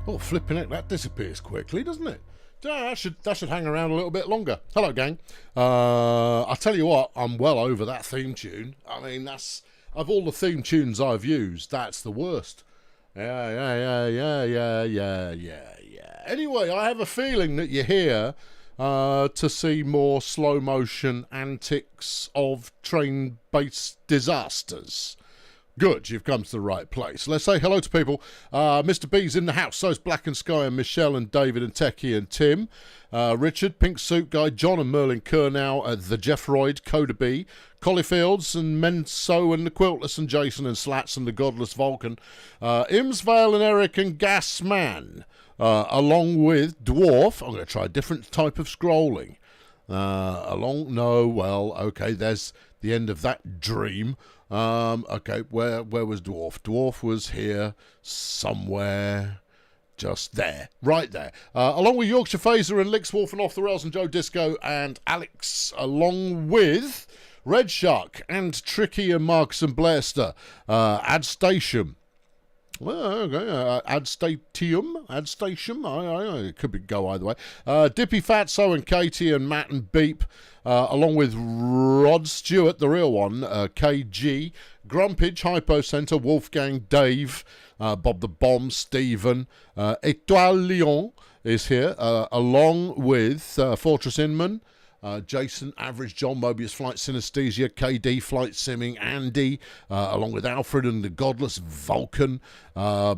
Oh, flipping it, that disappears quickly, doesn't it? That should hang around a little bit longer. Hello, gang. I tell you what, I'm well over that theme tune. I mean, that's, of all the theme tunes I've used, that's the worst. Yeah. Anyway, I have a feeling that you're here to see more slow motion antics of train-based disasters. Good, you've come to the right place. Let's say hello to people. Mr. B's in the house. So's Black and Sky and Michelle and David and Techie and Tim. Richard, Pink Suit Guy, John and Merlin Kernow, the Jeffroid, Coda B, Collyfields and Menso and the Quiltless and Jason and Slats and the Godless Vulcan. Imsvale and Eric and Gasman. Along with Dwarf. I'm going to try a different type of scrolling. Okay, there's the end of that dream. Okay, where was Dwarf? Dwarf was here somewhere. just there, right there. Along with Yorkshire Phaser and Lixwolf and Off the Rails and Joe Disco and Alex, along with Red Shark and Tricky and Marcus and Blairster, Ad Station. Well, okay, Ad Station, it could go either way. Dippy Fatso and Katie and Matt and Beep, along with Rod Stewart, the real one, KG, Grumpage, Hypo Centre, Wolfgang, Dave, Bob the Bomb, Stephen, Etoile Lyon is here, along with Fortress Inman, Jason, Average John, Mobius, Flight Synesthesia, KD, Flight Simming, Andy, along with Alfred and the Godless Vulcan,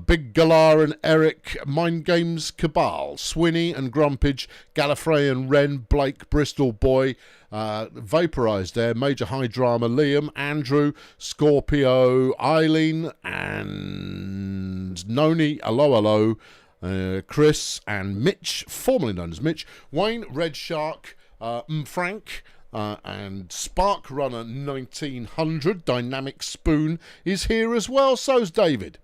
Big Galar and Eric, Mind Games Cabal, Swinny and Grumpage, Gallifrey and Ren, Blake, Bristol Boy, Vaporized there, Major High Drama, Liam, Andrew, Scorpio, Eileen, and Noni, hello, Chris, and Mitch, formerly known as Mitch, Wayne, Red Shark, Frank, and Spark Runner 1900, Dynamic Spoon is here as well. So's David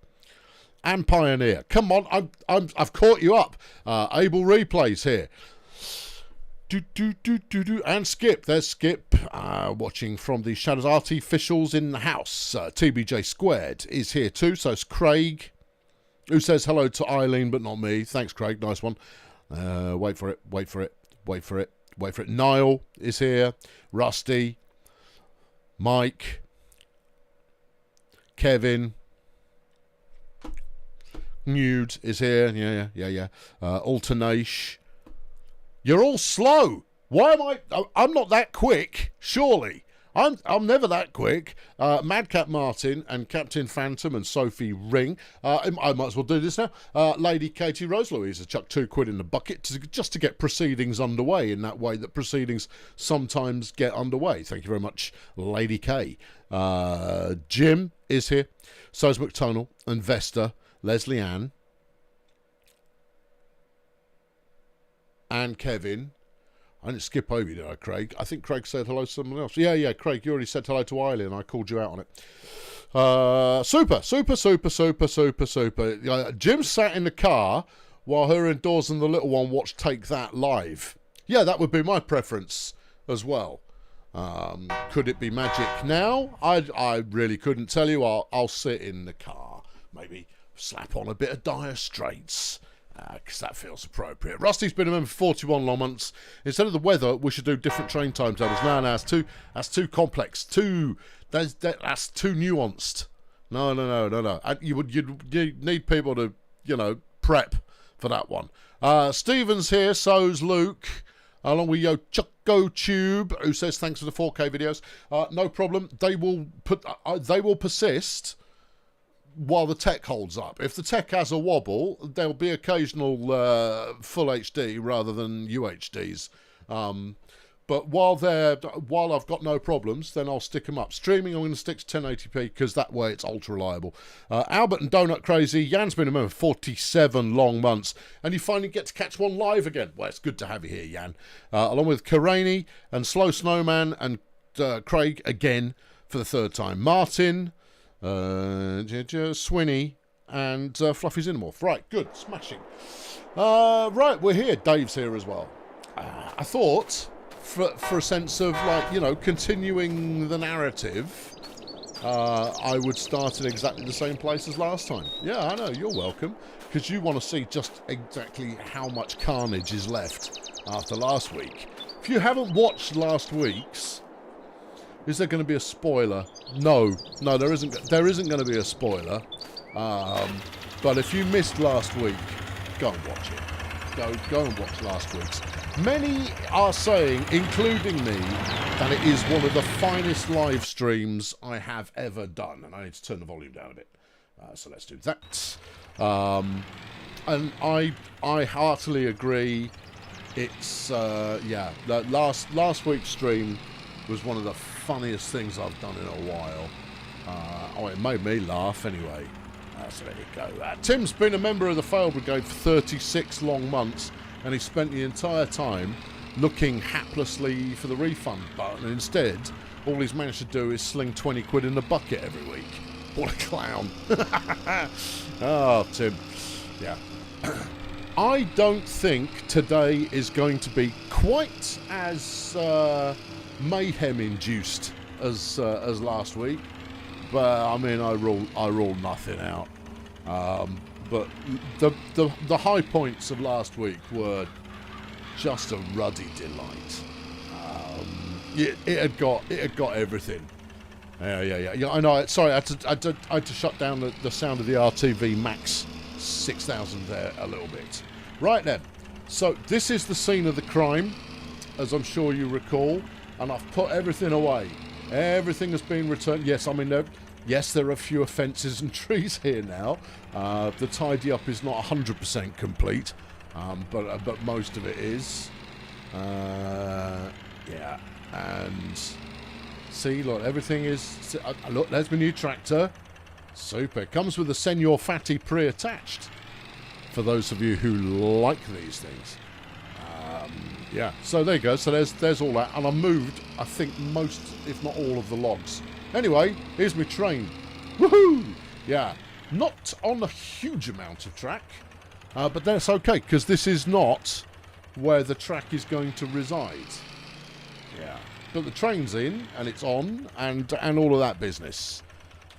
and Pioneer. Come on, I've caught you up. Able Replays here. And Skip. There's Skip watching from the Shadows. Artificials in the house. TBJ Squared is here too. So's Craig, who says hello to Eileen but not me. Thanks, Craig. Nice one. Wait for it. Niall is here. Rusty. Mike. Kevin. Nude is here. Yeah. Alternation. You're all slow. Why am I'm not that quick, surely. I'm never that quick. Madcap Martin and Captain Phantom and Sophie Ring. I might as well do this now. Lady Katie Rose Louise has chucked £2 in the bucket just to get proceedings underway in that way that proceedings sometimes get underway. Thank you very much, Lady K. Jim is here. So's McTonal and Vesta, Leslie Ann, and Kevin. I didn't skip over you, did I, Craig? I think Craig said hello to someone else. Yeah, Craig, you already said hello to Eileen and I called you out on it. Super. Jim sat in the car while her indoors and the little one watched Take That live. Yeah, that would be my preference as well. Could it be magic now? I really couldn't tell you. I'll sit in the car, maybe slap on a bit of Dire Straits, because that feels appropriate. Rusty's been a member for 41 long months. Instead of the weather, we should do different train timetables. No, that's too complex. That's too nuanced. No. You need people to, prep for that one. Stephen's here, so's Luke, along with Yo Choco Tube, who says thanks for the 4K videos. No problem. They will persist while the tech holds up. If the tech has a wobble, there'll be occasional full HD rather than UHDs. But while I've got no problems, then I'll stick them up. Streaming, I'm going to stick to 1080p because that way it's ultra reliable. Albert and Donut Crazy, Jan's been a member 47 long months, and you finally get to catch one live again. Well, it's good to have you here, Jan. Along with Karani and Slow Snowman and Craig again for the third time. Martin, Swinny, and Fluffy Xenomorph. Right, good, smashing. Right, we're here. Dave's here as well. I thought, for a sense of, continuing the narrative, I would start in exactly the same place as last time. Yeah, I know, you're welcome, because you want to see just exactly how much carnage is left after last week. If you haven't watched last week's, is there going to be a spoiler? No, there isn't. There isn't going to be a spoiler. But if you missed last week, go and watch it. Go and watch last week's. Many are saying, including me, that it is one of the finest live streams I have ever done. And I need to turn the volume down a bit. So let's do that. And I heartily agree. It's last week's stream was one of the funniest things I've done in a while. It made me laugh anyway. So there you go. Tim's been a member of the Fail Brigade for 36 long months, and he spent the entire time looking haplessly for the refund button. And instead, all he's managed to do is sling 20 quid in the bucket every week. What a clown. Oh, Tim. Yeah. I don't think today is going to be quite as mayhem-induced as last week, but I mean, I rule nothing out. But the high points of last week were just a ruddy delight. It had got everything. Yeah. I know. Sorry, I had to shut down the sound of the RTV Max 6000 there a little bit. Right then. So this is the scene of the crime, as I'm sure you recall, and I've put everything away. Everything has been returned. Yes, I mean, yes, there are fewer fences and trees here now. The tidy up is not 100% complete, but most of it is. Yeah, and see, look, everything is. Look, there's my new tractor. Super. It comes with a Senor Fatty pre-attached. For those of you who like these things. Yeah, so there you go. So there's all that, and I moved, I think, most, if not all, of the logs. Anyway, here's my train. Woohoo! Yeah, not on a huge amount of track, but that's okay, because this is not where the track is going to reside. Yeah, but the train's in, and it's on, and all of that business.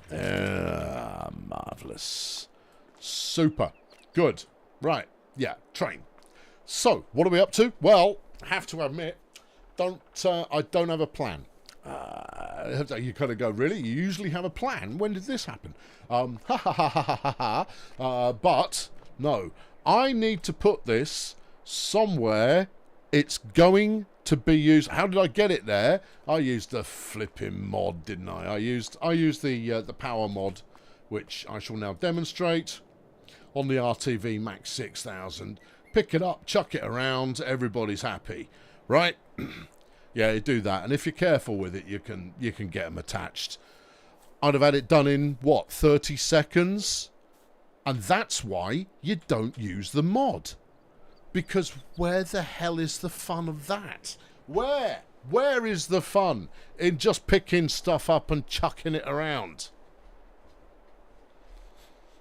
Marvellous. Super. Good. Right. Yeah, train. So, what are we up to? Well, I have to admit, I don't have a plan. You kind of go, really? You usually have a plan? When did this happen? But, no. I need to put this somewhere it's going to be used. How did I get it there? I used a flipping mod, didn't I? I used the power mod, which I shall now demonstrate on the RTV Max 6000. Pick it up, chuck it around, everybody's happy, right? Yeah, you do that, and if you're careful with it, you can get them attached. I'd have had it done in, what, 30 seconds? And that's why you don't use the mod. Because where the hell is the fun of that? Where is the fun in just picking stuff up and chucking it around?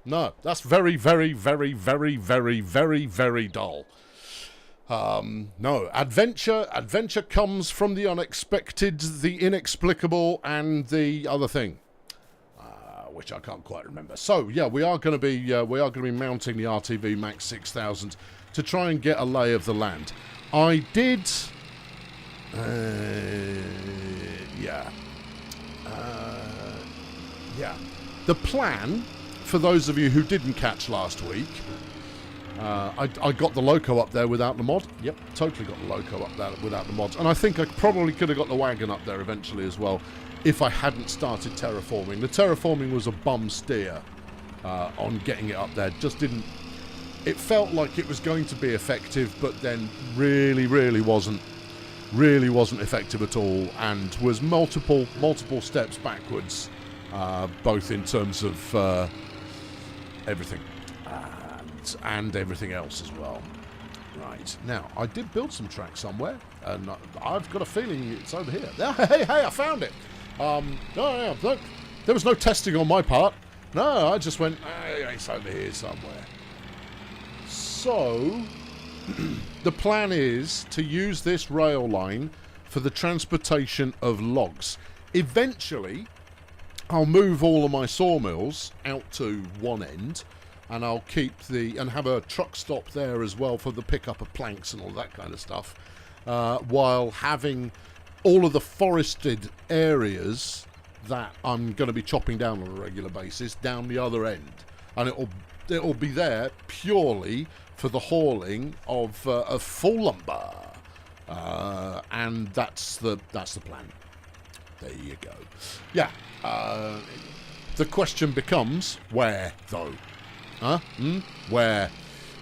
No, that's very, very, very, very, very, very, very dull. No, adventure comes from the unexpected, the inexplicable, and the other thing, which I can't quite remember. So yeah, we are going to be mounting the RTV Max 6000 to try and get a lay of the land. I did, yeah. The plan, for those of you who didn't catch last week, I got the loco up there without the mod. Yep, totally got the loco up there without the mods. And I think I probably could have got the wagon up there eventually as well if I hadn't started terraforming. The terraforming was a bum steer on getting it up there. Just didn't... It felt like it was going to be effective, but then really wasn't effective at all, and was multiple steps backwards, both in terms of everything and everything else as well. Right, now I did build some tracks somewhere, and I've got a feeling it's over here. Hey, I found it. No, there was no testing on my part. No, I just went, hey, it's over here somewhere. So the plan is to use this rail line for the transportation of logs. Eventually, I'll move all of my sawmills out to one end, and I'll keep and have a truck stop there as well for the pickup of planks and all that kind of stuff, while having all of the forested areas that I'm going to be chopping down on a regular basis down the other end, and it'll be there purely for the hauling of full lumber, and that's the plan. There you go. Yeah. The question becomes, where though? Huh? Where?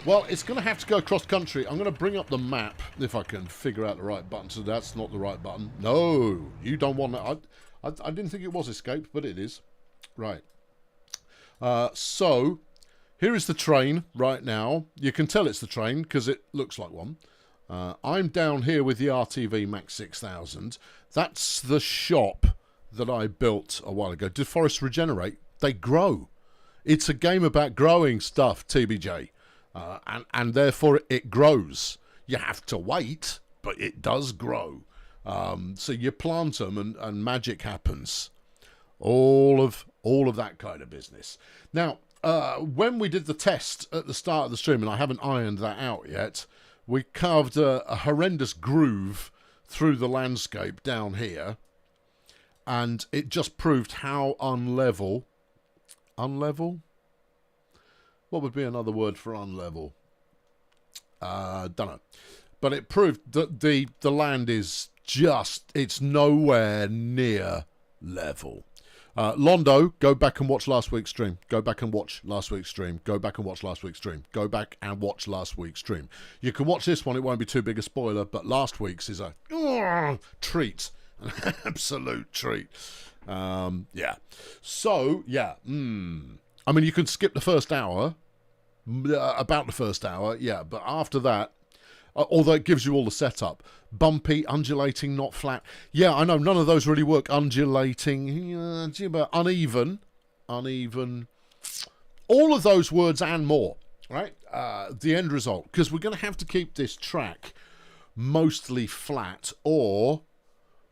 Well, it's going to have to go across country. I'm going to bring up the map if I can figure out the right button. So that's not the right button. No, you don't want that. I didn't think it was escape, but it is. Right. So here is the train right now. You can tell it's the train because it looks like one. I'm down here with the RTV Max 6000. That's the shop that I built a while ago. Do forests regenerate? They grow. It's a game about growing stuff, TBJ. and therefore it grows. You have to wait, but it does grow. So you plant them, and magic happens. All of that kind of business. Now, when we did the test at the start of the stream, and I haven't ironed that out yet, we carved a horrendous groove through the landscape down here, and it just proved how unlevel. Unlevel? What would be another word for unlevel? Don't know. But it proved that the land is just, it's nowhere near level. Londo, go back and watch last week's stream. Go back and watch last week's stream. Go back and watch last week's stream. Go back and watch last week's stream. You can watch this one. It won't be too big a spoiler, but last week's is a treat. An absolute treat. Yeah. So, yeah. I mean, you can skip the first hour. About the first hour, yeah. But after that, although it gives you all the setup. Bumpy, undulating, not flat. Yeah, I know, none of those really work. Undulating, uneven. All of those words and more, right? The end result. Because we're going to have to keep this track mostly flat or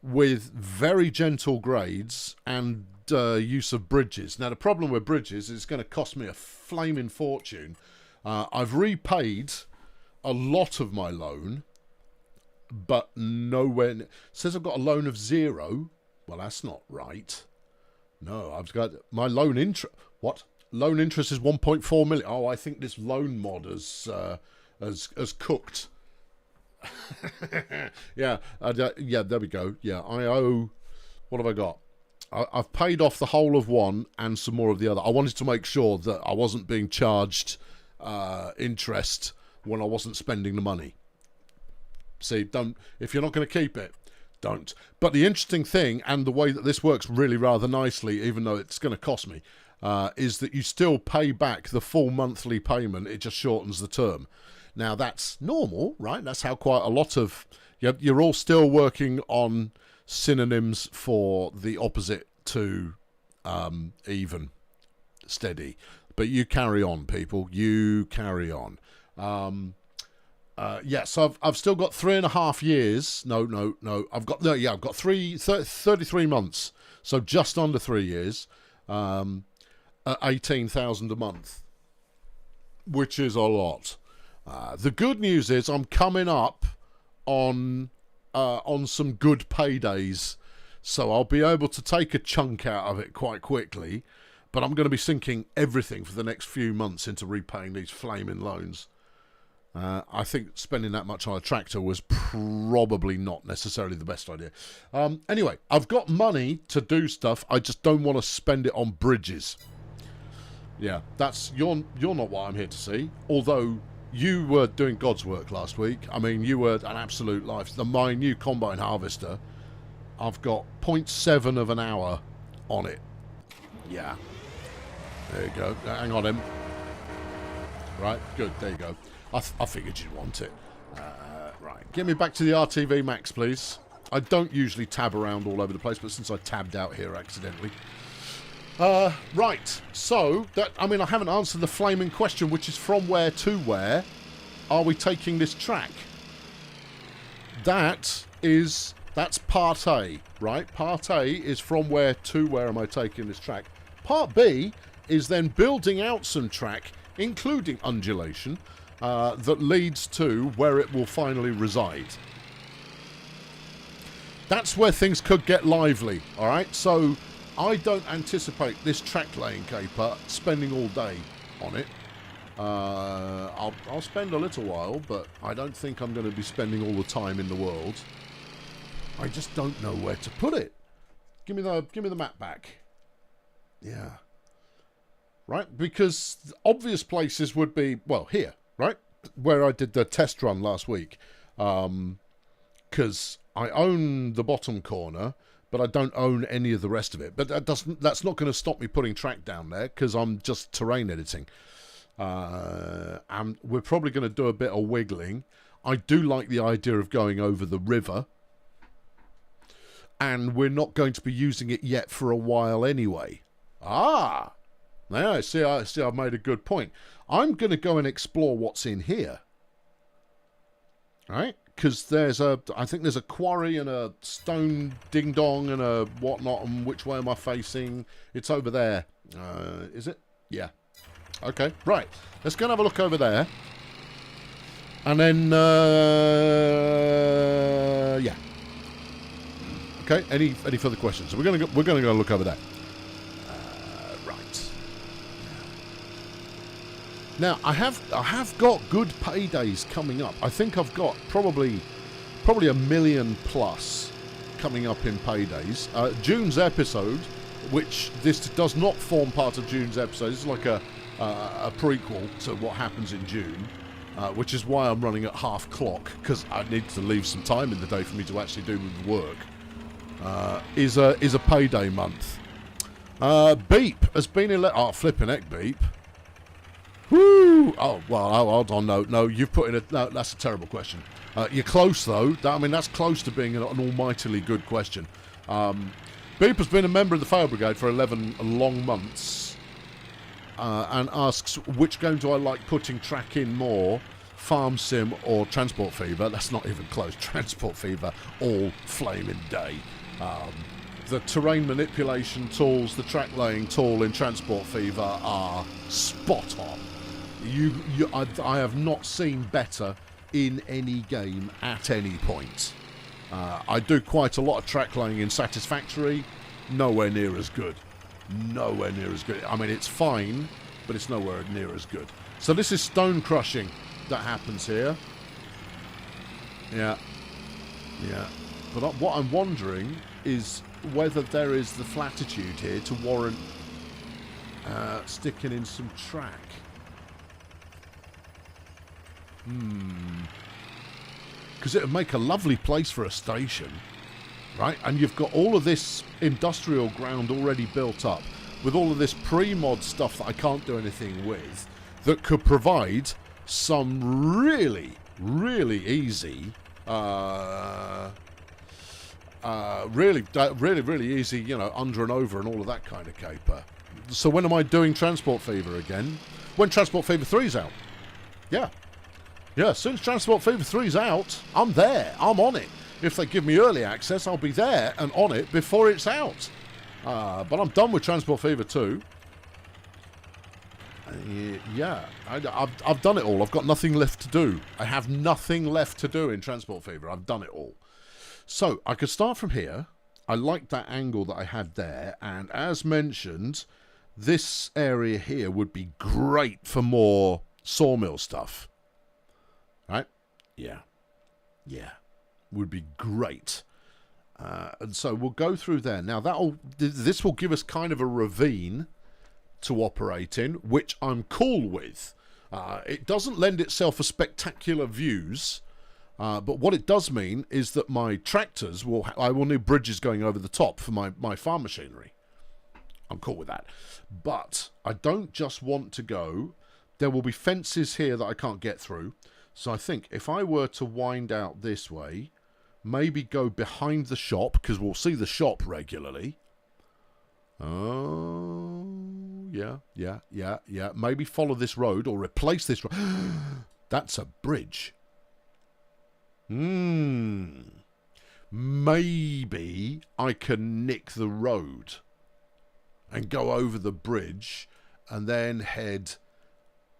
with very gentle grades and use of bridges. Now, the problem with bridges is it's going to cost me a flaming fortune. I've repaid a lot of my loan, but nowhere. It says I've got a loan of 0. Well, that's not right. No, I've got my loan interest. What? Loan interest is 1.4 million. Oh, I think this loan mod has cooked. Yeah, yeah. There we go. Yeah, I owe. What have I got? I've paid off the whole of one and some more of the other. I wanted to make sure that I wasn't being charged interest when I wasn't spending the money. See, don't, if you're not going to keep it, don't. But the interesting thing, and the way that this works really rather nicely, even though it's going to cost me, is that you still pay back the full monthly payment. It just shortens the term. Now, that's normal, right? That's how quite a lot of... You're all still working on synonyms for the opposite to even, steady. But you carry on, people. You carry on. Yeah, so I've still got 3.5 years. No. I've got 33 months. So just under 3 years. At 18,000 a month, which is a lot. The good news is I'm coming up on some good paydays, so I'll be able to take a chunk out of it quite quickly. But I'm going to be sinking everything for the next few months into repaying these flaming loans. I think spending that much on a tractor was probably not necessarily the best idea. Anyway, I've got money to do stuff. I just don't want to spend it on bridges. Yeah, that's you're not what I'm here to see. Although you were doing God's work last week. I mean, you were an absolute life. My new combine harvester, I've got 0.7 of an hour on it. Yeah. There you go. Hang on him. Right, good. There you go. I figured you'd want it. Right, get me back to the RTV Max, please. I don't usually tab around all over the place, but since I tabbed out here accidentally. Right, so, I haven't answered the flaming question, which is from where to where are we taking this track? That's part A, right? Part A is from where to where am I taking this track. Part B is then building out some track, including undulation, that leads to where it will finally reside. That's where things could get lively, alright? So, I don't anticipate this track laying caper spending all day on it. I'll spend a little while, but I don't think I'm going to be spending all the time in the world. I just don't know where to put it. Give me the map back. Yeah. Right? Because obvious places would be, well, here, right? Where I did the test run last week. Because I own the bottom corner, but I don't own any of the rest of it. But that's not going to stop me putting track down there, because I'm just terrain editing. And we're probably going to do a bit of wiggling. I do like the idea of going over the river. And we're not going to be using it yet for a while anyway. Ah! Yeah, see, I've made a good point. I'm going to go and explore what's in here. Right? Because I think there's a quarry and a stone ding-dong and a whatnot, and which way am I facing? It's over there. Is it? Yeah. Okay, right. Let's go and have a look over there. And then, yeah. Okay, any further questions? So we're gonna go look over there. Right. Now I have got good paydays coming up. I think I've got probably $1 million plus coming up in paydays. June's episode, which this does not form part of June's episode. This is like a prequel to what happens in June. Which is why I'm running at half clock, because I need to leave some time in the day for me to actually do the work. Is a payday month. Beep has been oh, flipping heck, Beep. Woo! Oh, well, hold on, no, you've put in a... No, that's a terrible question. You're close, though. I mean, that's close to being an almightily good question. Beep has been a member of the Fail Brigade for 11 long months. And asks, which game do I like putting track in more, Farm Sim or Transport Fever? That's not even close. Transport Fever all flaming day. The terrain manipulation tools, the track laying tool in Transport Fever are spot on. I have not seen better in any game at any point. I do quite a lot of track laying in Satisfactory, nowhere near as good. Nowhere near as good. I mean, it's fine, but it's nowhere near as good. So this is stone crushing that happens here. Yeah. But what I'm wondering is whether there is the flatitude here to warrant sticking in some track. Because it would make a lovely place for a station. Right, and you've got all of this industrial ground already built up with all of this pre-mod stuff that I can't do anything with that could provide some really, really easy, really easy, you know, under and over and all of that kind of caper. So when am I doing Transport Fever again? When Transport Fever 3's out. Yeah, as soon as Transport Fever 3's out, I'm there, I'm on it. If they give me early access, I'll be there and on it before it's out. But I'm done with Transport Fever 2. Yeah, I've done it all. I've got nothing left to do. I have nothing left to do in Transport Fever. I've done it all. So, I could start from here. I like that angle that I had there. And as mentioned, this area here would be great for more sawmill stuff. Right? Yeah. Would be great. And so we'll go through there. Now this will give us kind of a ravine to operate in, which I'm cool with. It doesn't lend itself for spectacular views, but what it does mean is that my tractors I will need bridges going over the top for my farm machinery. I'm cool with that. But I don't just want to go. There will be fences here that I can't get through. So I think if I were to wind out this way, maybe go behind the shop, because we'll see the shop regularly. Oh, yeah. Maybe follow this road or replace this road. That's a bridge. Maybe I can nick the road and go over the bridge and then head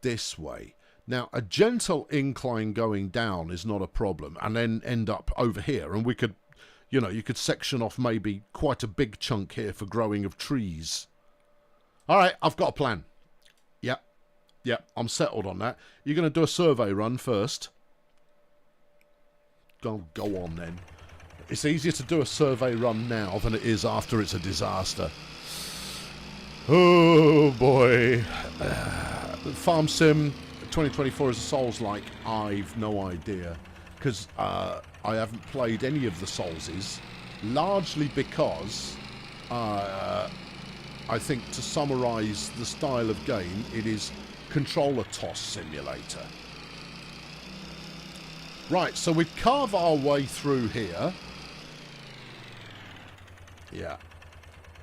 this way. Now, a gentle incline going down is not a problem, and then end up over here, and we could, you know, you could section off maybe quite a big chunk here for growing of trees. All right, I've got a plan. Yep, I'm settled on that. You're going to do a survey run first. Go on then. It's easier to do a survey run now than it is after it's a disaster. Oh, boy. Farm Sim 2024 is a Souls-like. I've no idea, because I haven't played any of the Soulses, largely because I think, to summarise the style of game, it is controller toss simulator. Right, so we carve our way through here. Yeah.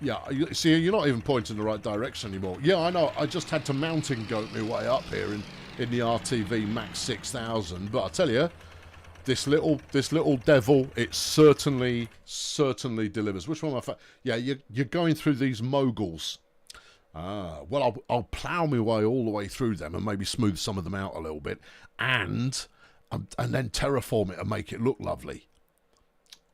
Yeah, see, you're not even pointing in the right direction anymore. Yeah, I know. I just had to mountain goat my way up here in the RTV Max 6000. But I tell you, this little devil, it certainly delivers. Which one am I? Yeah, you're going through these moguls. Well, I'll plough my way all the way through them and maybe smooth some of them out a little bit, and then terraform it and make it look lovely.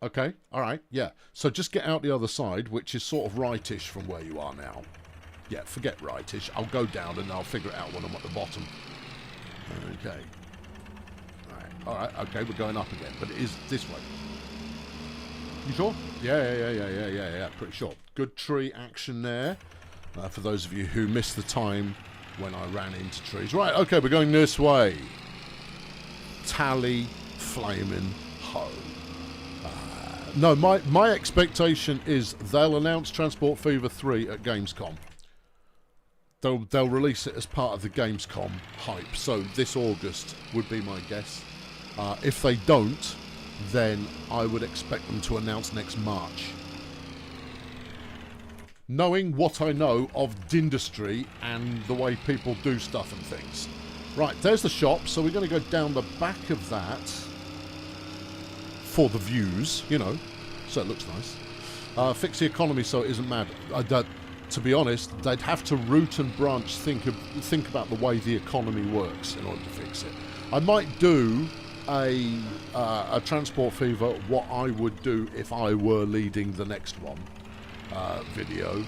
Okay, all right, yeah. So just get out the other side, which is sort of rightish from where you are now. Yeah, forget rightish. I'll go down and I'll figure it out when I'm at the bottom. Okay. All right, okay, we're going up again, but it is this way. You sure? Yeah, pretty sure. Good tree action there. For those of you who missed the time when I ran into trees. Right, okay, we're going this way. Tally flaming ho. No, my expectation is they'll announce Transport Fever 3 at Gamescom. They'll release it as part of the Gamescom hype. So this August would be my guess. If they don't, then I would expect them to announce next March. Knowing what I know of Dindustry and the way people do stuff and things. Right, there's the shop, so we're going to go down the back of that for the views, you know, so it looks nice. Fix the economy so it isn't mad. To be honest, they'd have to root and branch think about the way the economy works in order to fix it. I might do a Transport Fever, what I would do if I were leading the next one. Video,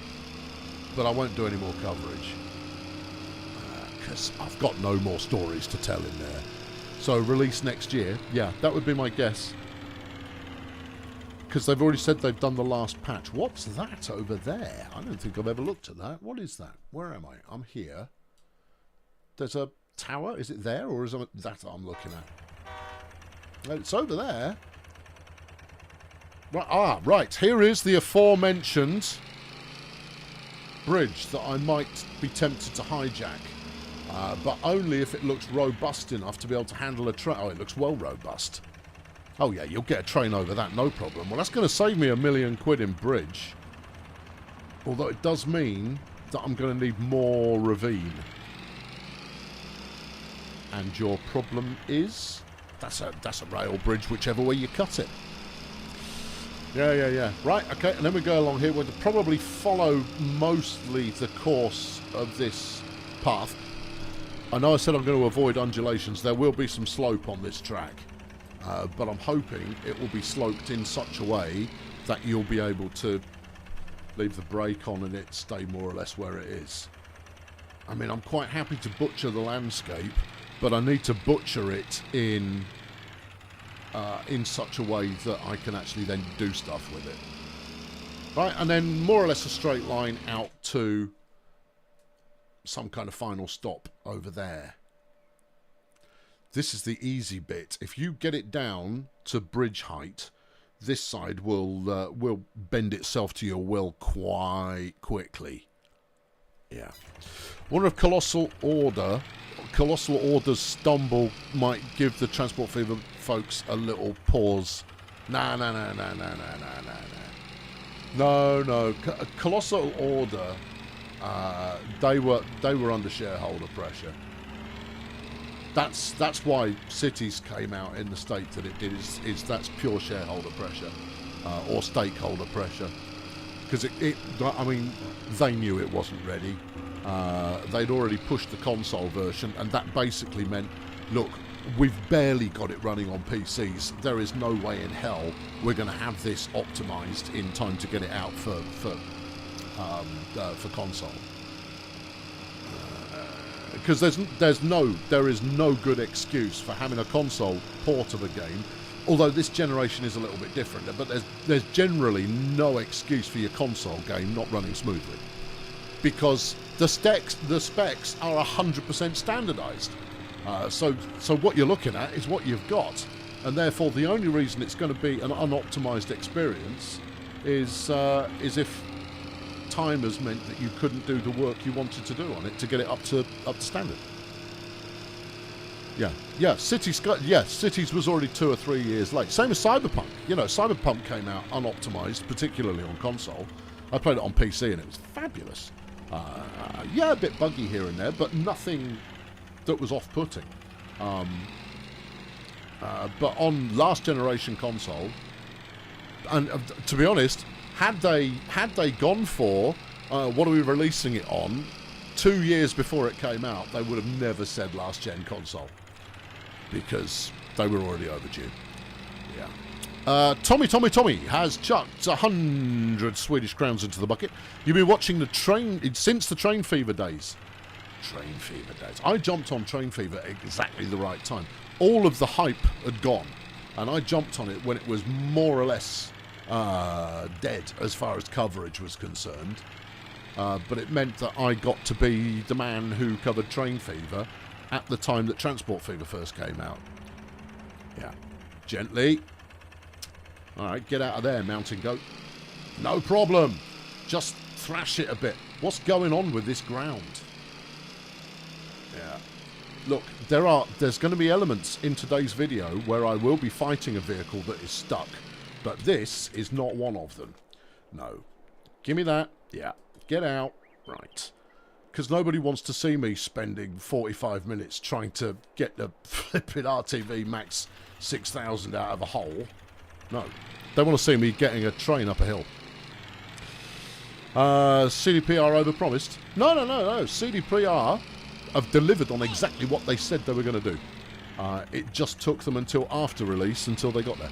but I won't do any more coverage because I've got no more stories to tell in there. So release next year, yeah, that would be my guess, because they've already said they've done the last patch. What's that over there? I don't think I've ever looked at that. What is that? Where am I? I'm here. There's a tower. Is it there, or is it that I'm looking at? It's over there. Right, here is the aforementioned bridge that I might be tempted to hijack, but only if it looks robust enough to be able to handle a train. Oh, it looks well robust. Oh yeah, you'll get a train over that, no problem. Well, that's going to save me £1 million in bridge, although it does mean that I'm going to need more ravine. And your problem is that's a rail bridge, whichever way you cut it. Yeah. Right, okay, and then we go along here. We'll probably follow mostly the course of this path. I know I said I'm going to avoid undulations. There will be some slope on this track. But I'm hoping it will be sloped in such a way that you'll be able to leave the brake on and it stay more or less where it is. I mean, I'm quite happy to butcher the landscape, but I need to butcher it in such a way that I can actually then do stuff with it. Right, and then more or less a straight line out to some kind of final stop over there. This is the easy bit. If you get it down to bridge height, this side will bend itself to your will quite quickly. Yeah. Wonder if Colossal Order's stumble might give the Transport Fever folks a little pause. No. Colossal Order, they were under shareholder pressure. That's why Cities came out in the state that it did. Is that's pure shareholder pressure or stakeholder pressure, because I mean, they knew it wasn't ready. They'd already pushed the console version, and that basically meant, look, we've barely got it running on PCs. There is no way in hell we're going to have this optimized in time to get it out for console. Because there is no good excuse for having a console port of a game, although this generation is a little bit different. But there's generally no excuse for your console game not running smoothly, because the specs are 100% standardized. So what you're looking at is what you've got, and therefore the only reason it's going to be an unoptimized experience is if timers meant that you couldn't do the work you wanted to do on it to get it up to standard. Yeah. Cities was already 2 or 3 years late. Same as Cyberpunk. You know, Cyberpunk came out unoptimized, particularly on console, I played it on PC and it was fabulous. Yeah, a bit buggy here and there, but nothing that was off-putting. But on last generation console, and to be honest, had they gone for what are we releasing it on 2 years before it came out, they would have never said last gen console because they were already overdue. Yeah. Tommy has chucked 100 Swedish crowns into the bucket. You've been watching the train since the Train Fever days. Train Fever days. I jumped on Train Fever at exactly the right time. All of the hype had gone, and I jumped on it when it was more or less dead as far as coverage was concerned. But it meant that I got to be the man who covered Train Fever at the time that Transport Fever first came out. Yeah. Gently. Alright, get out of there, mountain goat. No problem. Just thrash it a bit. What's going on with this ground? Yeah. Look, there's going to be elements in today's video where I will be fighting a vehicle that is stuck. But this is not one of them. No. Give me that. Yeah. Get out. Right. Because nobody wants to see me spending 45 minutes trying to get the flipping RTV Max 6000 out of a hole. No. They want to see me getting a train up a hill. CDPR overpromised. No. CDPR have delivered on exactly what they said they were going to do. It just took them until after release until they got there.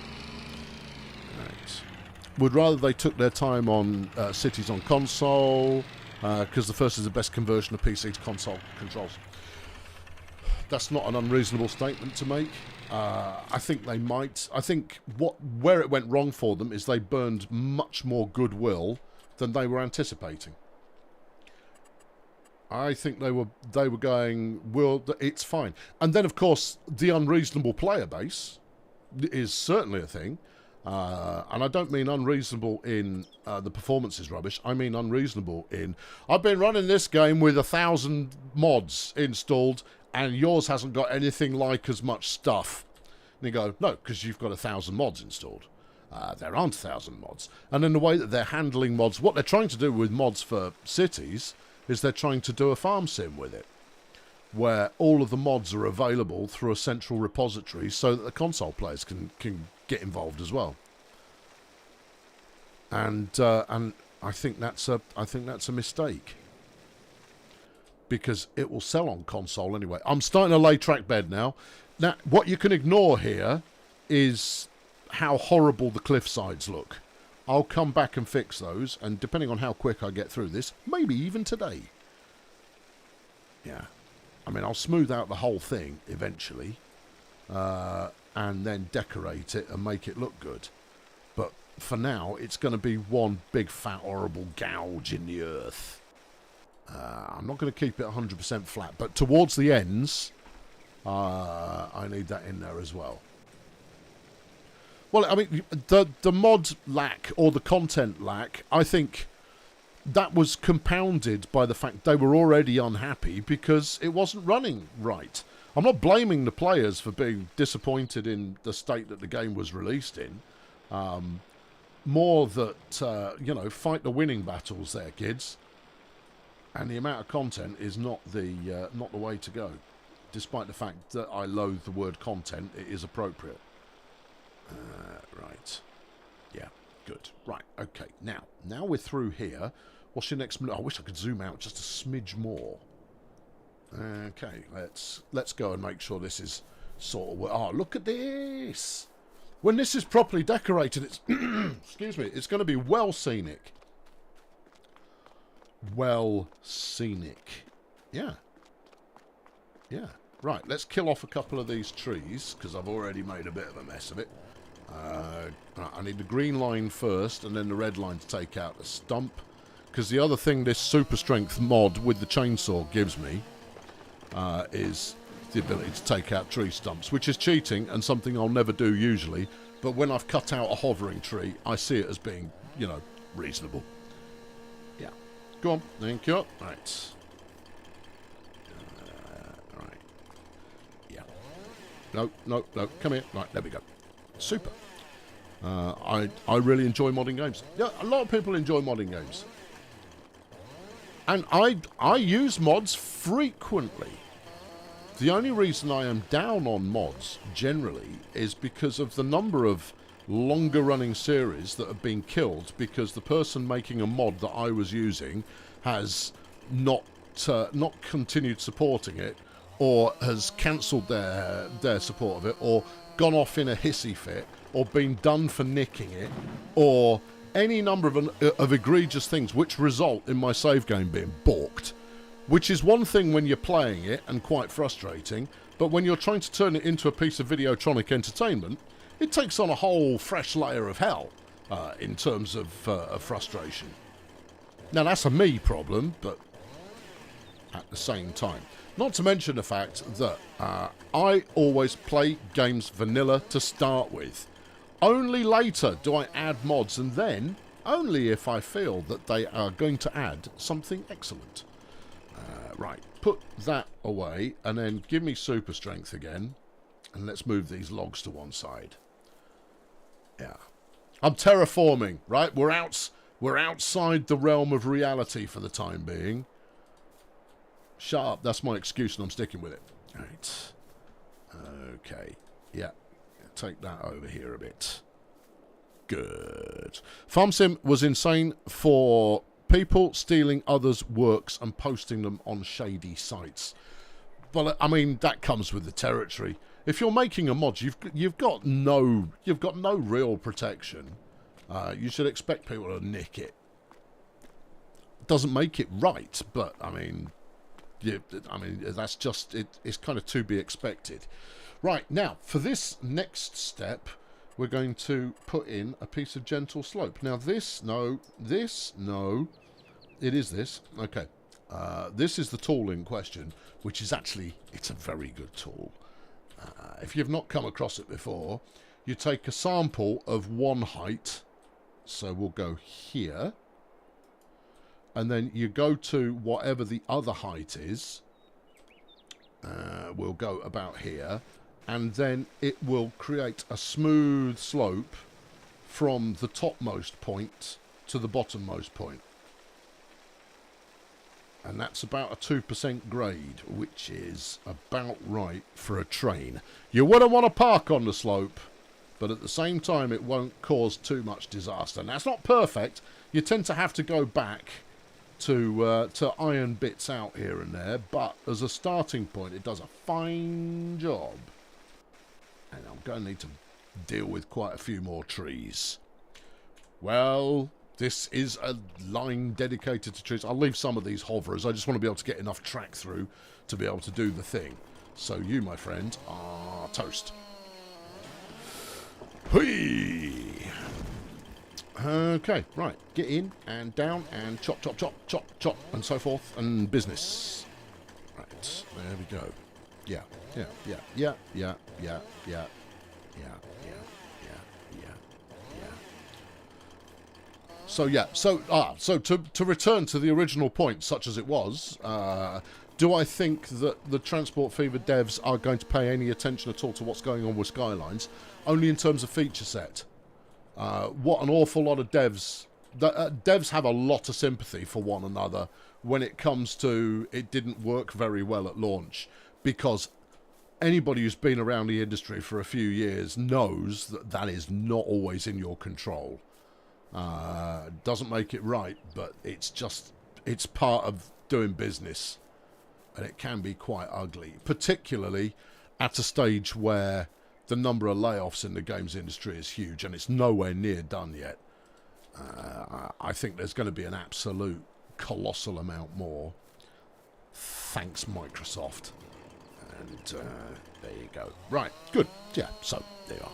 Right. Would rather they took their time on Cities on console, because the first is the best conversion of PC to console controls. That's not an unreasonable statement to make. I think they might. I think where it went wrong for them is they burned much more goodwill than they were anticipating. I think they were going, well, it's fine. And then, of course, the unreasonable player base is certainly a thing. And I don't mean unreasonable in the performance is rubbish. I mean unreasonable in, I've been running this game with 1,000 mods installed and yours hasn't got anything like as much stuff. And you go, no, because you've got 1,000 mods installed. There aren't 1,000 mods. And in the way that they're handling mods, what they're trying to do with mods for cities is they're trying to do a farm sim with it, where all of the mods are available through a central repository so that the console players can get involved as well. And I think that's a mistake, because it will sell on console anyway. I'm starting to lay track bed now. Now, what you can ignore here is how horrible the cliff sides look. I'll come back and fix those, and depending on how quick I get through this, maybe even today. Yeah. I mean, I'll smooth out the whole thing eventually, and then decorate it and make it look good. But for now, it's going to be one big fat horrible gouge in the earth. I'm not going to keep it 100% flat, but towards the ends, I need that in there as well. Well, I mean, the mod lack, or the content lack, I think that was compounded by the fact they were already unhappy because it wasn't running right. I'm not blaming the players for being disappointed in the state that the game was released in. More that, you know, fight the winning battles there, kids. And the amount of content is not the way to go. Despite the fact that I loathe the word content, it is appropriate. Right. Yeah, good. Right, okay. Now we're through here. What's your next minute? I wish I could zoom out just a smidge more. Okay, let's go and make sure this is sort of... Oh, look at this! When this is properly decorated, it's... excuse me, it's going to be well scenic. Well scenic. Yeah. Yeah. Right, let's kill off a couple of these trees, because I've already made a bit of a mess of it. I need the green line first, and then the red line to take out the stump. Because the other thing this super strength mod with the chainsaw gives me is the ability to take out tree stumps, which is cheating and something I'll never do usually. But when I've cut out a hovering tree, I see it as being, you know, reasonable. Yeah. Go on. Thank you. Right. Right. Yeah. No. Come here. Right, there we go. Super. I really enjoy modding games. Yeah, a lot of people enjoy modding games. And I use mods frequently. The only reason I am down on mods, generally, is because of the number of longer-running series that have been killed because the person making a mod that I was using has not continued supporting it, or has cancelled their support of it, or gone off in a hissy fit, or been done for nicking it, or any number of egregious things which result in my save game being balked. Which is one thing when you're playing it and quite frustrating, but when you're trying to turn it into a piece of videotronic entertainment, it takes on a whole fresh layer of hell in terms of frustration. Now that's a me problem, but at the same time. Not to mention the fact that I always play games vanilla to start with. Only later do I add mods, and then only if I feel that they are going to add something excellent. Right, put that away, and then give me super strength again, and let's move these logs to one side. Yeah, I'm terraforming. Right, we're outside the realm of reality for the time being. Shut up. That's my excuse, and I'm sticking with it. Right. Okay. Yeah. Take that over here a bit. Good. Farm Sim was insane for people stealing others' works and posting them on shady sites. Well, I mean, that comes with the territory. If you're making a mod, you've got no real protection. You should expect people to nick it. Doesn't make it right, but I mean, that's just it. It's kind of to be expected. Right, now for this next step, we're going to put in a piece of gentle slope. Now this, no, it is this. Okay, this is the tool in question, which is actually, it's a very good tool. If you've not come across it before, you take a sample of one height, so we'll go here, and then you go to whatever the other height is, we'll go about here, and then it will create a smooth slope from the topmost point to the bottommost point. And that's about a 2% grade, which is about right for a train. You wouldn't want to park on the slope, but at the same time it won't cause too much disaster. Now, it's not perfect. You tend to have to go back to iron bits out here and there, but as a starting point it does a fine job. And I'm going to need to deal with quite a few more trees. Well, this is a line dedicated to trees. I'll leave some of these hoverers. I just want to be able to get enough track through to be able to do the thing. So you, my friend, are toast. Whee! Okay, right. Get in and down and chop, chop, chop, chop, chop, and so forth, and business. Right, there we go. Yeah. So to return to the original point, such as it was, do I think that the Transport Fever devs are going to pay any attention at all to what's going on with Skylines? Only in terms of feature set. What an awful lot of devs... devs have a lot of sympathy for one another when it comes to it didn't work very well at launch, because anybody who's been around the industry for a few years knows that that is not always in your control. Doesn't make it right, but it's part of doing business, and it can be quite ugly, particularly at a stage where the number of layoffs in the games industry is huge, and it's nowhere near done yet. I think there's going to be an absolute colossal amount more. Thanks, Microsoft. And there you go. Right, good. Yeah, so there you are.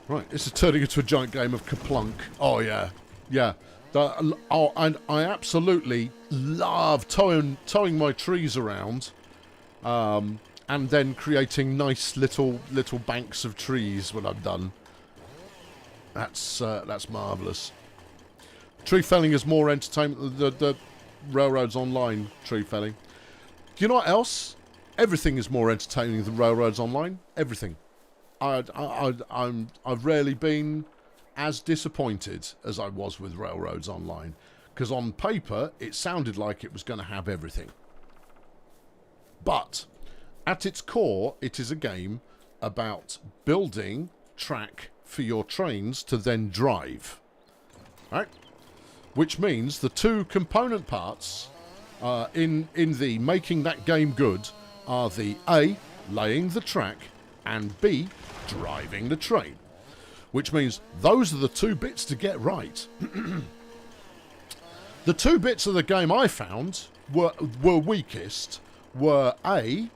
Right, this is turning into a giant game of Kaplunk. Oh, yeah. Yeah. And I absolutely love towing my trees around, and then creating nice little banks of trees when I'm done. That's marvellous. Tree felling is more entertainment than the Railroads Online tree felling. Do you know what else? Everything is more entertaining than Railroads Online. Everything. I've rarely been as disappointed as I was with Railroads Online, because on paper it sounded like it was going to have everything. But at its core, it is a game about building track for your trains to then drive. Right? Which means the two component parts in the making that game good are the A, laying the track, and B, driving the train. Which means those are the two bits to get right. The two bits of the game I found were weakest were A,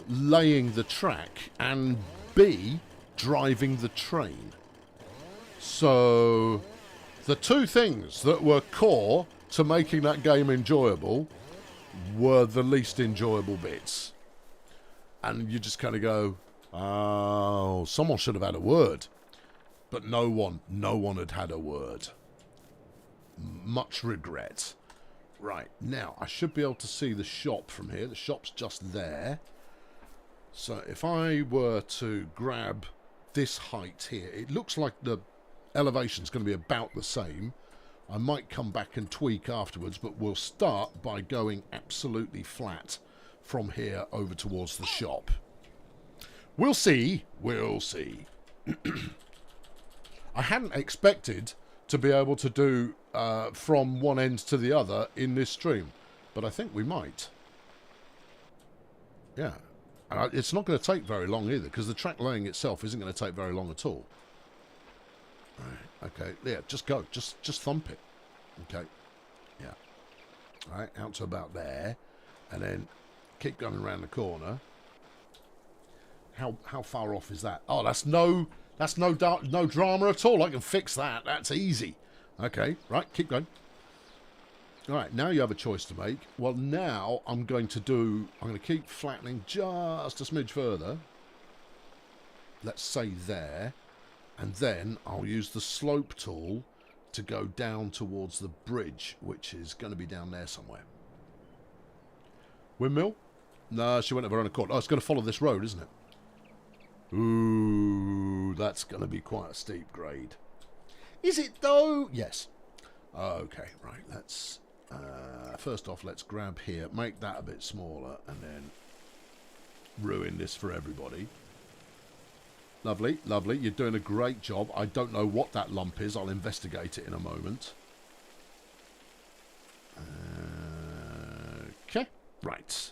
laying the track, and B, driving the train. So the two things that were core to making that game enjoyable were the least enjoyable bits. And you just kind of go, oh, someone should have had a word. But no one had a word. Much regret. Right, now, I should be able to see the shop from here. The shop's just there. So if I were to grab this height here, it looks like the elevation's going to be about the same. I might come back and tweak afterwards, but we'll start by going absolutely flat from here over towards the shop. We'll see. We'll see. I hadn't expected to be able to do from one end to the other in this stream, but I think we might. Yeah, and it's not going to take very long either, because the track laying itself isn't going to take very long at all. Right, okay, yeah, just go, just thump it. Okay, yeah. All right, out to about there, and then keep going around the corner. How far off is that? Oh, that's no drama at all. I can fix that. That's easy. Okay, right, keep going. All right, now you have a choice to make. Well, now I'm going to keep flattening just a smidge further. Let's say there. And then I'll use the slope tool to go down towards the bridge, which is going to be down there somewhere. Windmill? No, she went over on a court. Oh, it's going to follow this road, isn't it? Ooh, that's going to be quite a steep grade. Is it though? Yes. Okay, right. Let's first off, let's grab here, make that a bit smaller, and then ruin this for everybody. Lovely, lovely. You're doing a great job. I don't know what that lump is. I'll investigate it in a moment. Okay, right.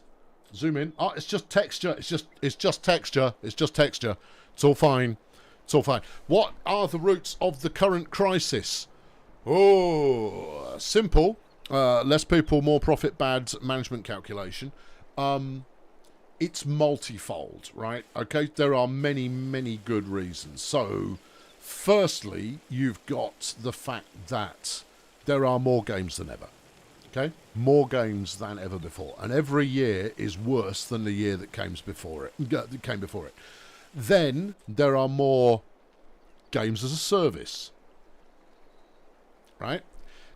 Zoom in. Oh, it's just texture. It's just texture. It's just texture. It's all fine. It's all fine. What are the roots of the current crisis? Oh, simple. Less people, more profit, bad management calculation. It's multifold, right? Okay, there are many, many good reasons. So, firstly, you've got the fact that there are more games than ever. Okay, more games than ever before, and every year is worse than the year that came before it. Then there are more games as a service, right?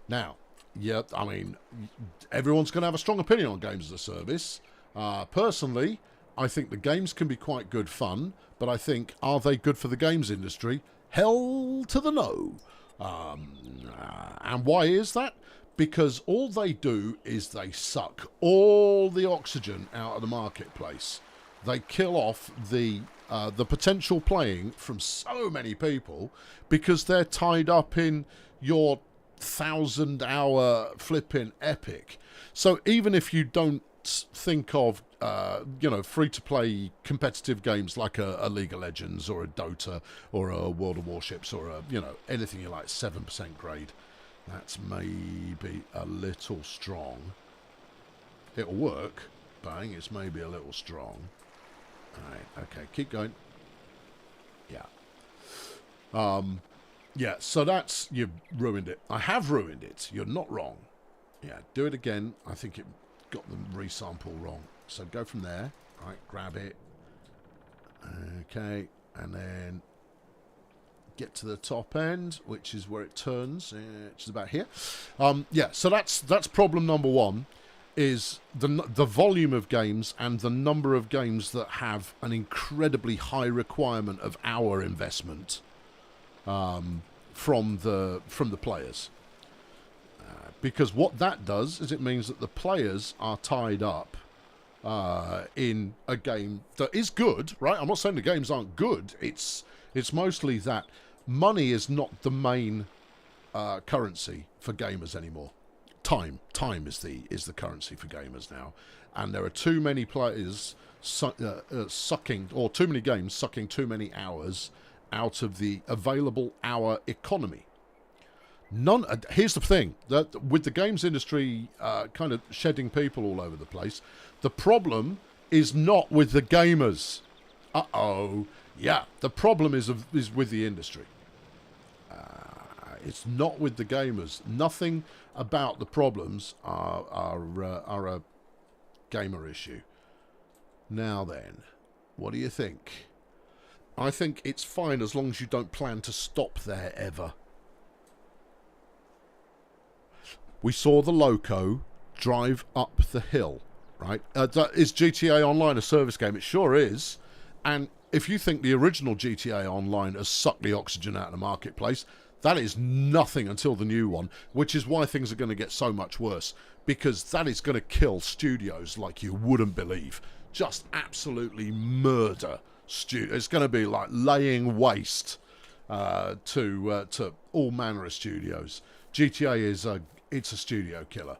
Now, yeah, I mean, everyone's going to have a strong opinion on games as a service. Personally, I think the games can be quite good fun, but I think, are they good for the games industry? Hell to the no. And why is that? Because all they do is they suck all the oxygen out of the marketplace. They kill off the potential playing from so many people because they're tied up in your 1,000-hour flipping epic. So even if you don't think of free-to-play competitive games like a League of Legends or a Dota or a World of Warships or anything you like, 7% grade. That's maybe a little strong. It'll work. Bang, it's maybe a little strong. Alright, okay, keep going. Yeah. Yeah, so that's... You've ruined it. I have ruined it. You're not wrong. Yeah, do it again. I think it got the resample wrong. So go from there. Right, grab it. Okay, and then... get to the top end, which is where it turns, which is about here. Yeah, so that's problem number one. is the volume of games and the number of games that have an incredibly high requirement of hour investment from the players. Because what that does is it means that the players are tied up in a game that is good, right? I'm not saying the games aren't good. It's mostly that money is not the main currency for gamers anymore. Time is the currency for gamers now, and there are too many players sucking, or too many games sucking too many hours out of the available hour economy. Here's the thing, that with the games industry kind of shedding people all over the place, the problem is not with the gamers. The problem is with the industry. It's not with the gamers. Nothing about the problems are a gamer issue. Now then, what do you think? I think it's fine as long as you don't plan to stop there ever. We saw the Loco drive up the hill, right? Is GTA Online a service game? It sure is. And if you think the original GTA Online has sucked the oxygen out of the marketplace, that is nothing until the new one, which is why things are going to get so much worse, because that is going to kill studios like you wouldn't believe. Just absolutely murder studios. It's going to be like laying waste to all manner of studios. GTA is it's a studio killer.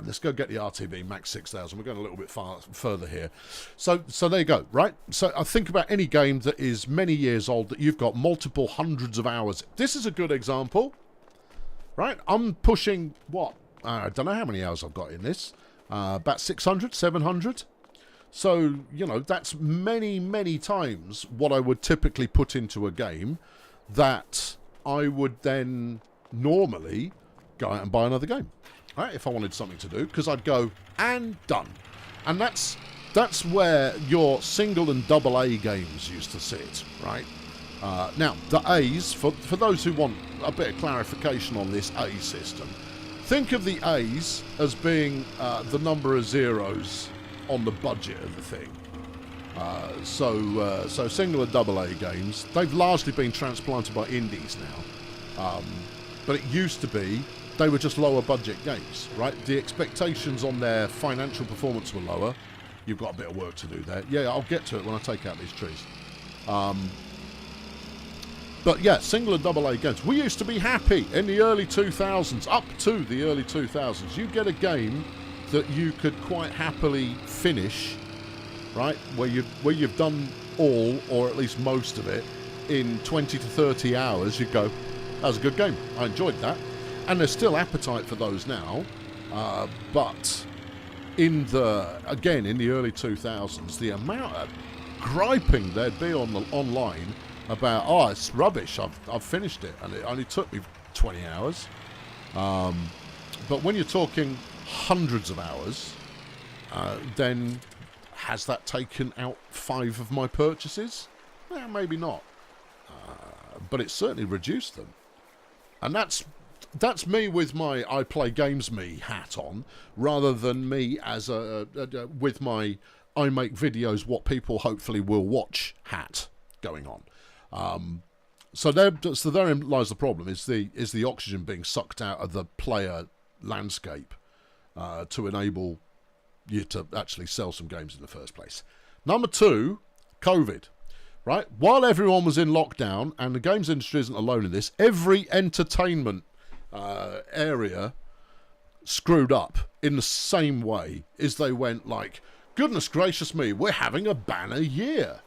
Let's go get the RTB Max 6000. We're going a little bit further here. So there you go, right? So I think about any game that is many years old that you've got multiple hundreds of hours. This is a good example, right? I'm pushing, what? I don't know how many hours I've got in this. About 600, 700. So, that's many, many times what I would typically put into a game that I would then normally go out and buy another game, right, if I wanted something to do, because I'd go and done. And that's where your single and double A games used to sit, right? Now, the A's, for those who want a bit of clarification on this A system, think of the A's as being the number of zeros on the budget of the thing. So single and double A games, they've largely been transplanted by indies now. But it used to be they were just lower budget games, right? The expectations on their financial performance were lower. You've got a bit of work to do there. Yeah, I'll get to it when I take out these trees. But yeah, single and double A games. We used to be happy in the early 2000s, up to the early 2000s. You get a game that you could quite happily finish, right? Where you've done all, or at least most of it, in 20 to 30 hours. You'd go, that was a good game. I enjoyed that. And there's still appetite for those now. But in the early 2000s, the amount of griping there'd be online about, it's rubbish, I've finished it, and it only took me 20 hours. But when you're talking hundreds of hours, then has that taken out 5 of my purchases? Maybe not. But it certainly reduced them. And that's me with my I play games me hat on, rather than me as with my I make videos what people hopefully will watch hat going on. So therein lies the problem: is the oxygen being sucked out of the player landscape to enable you to actually sell some games in the first place. Number 2, COVID. Right? While everyone was in lockdown, and the games industry isn't alone in this, every entertainment area screwed up in the same way as they went like, goodness gracious me, we're having a banner year.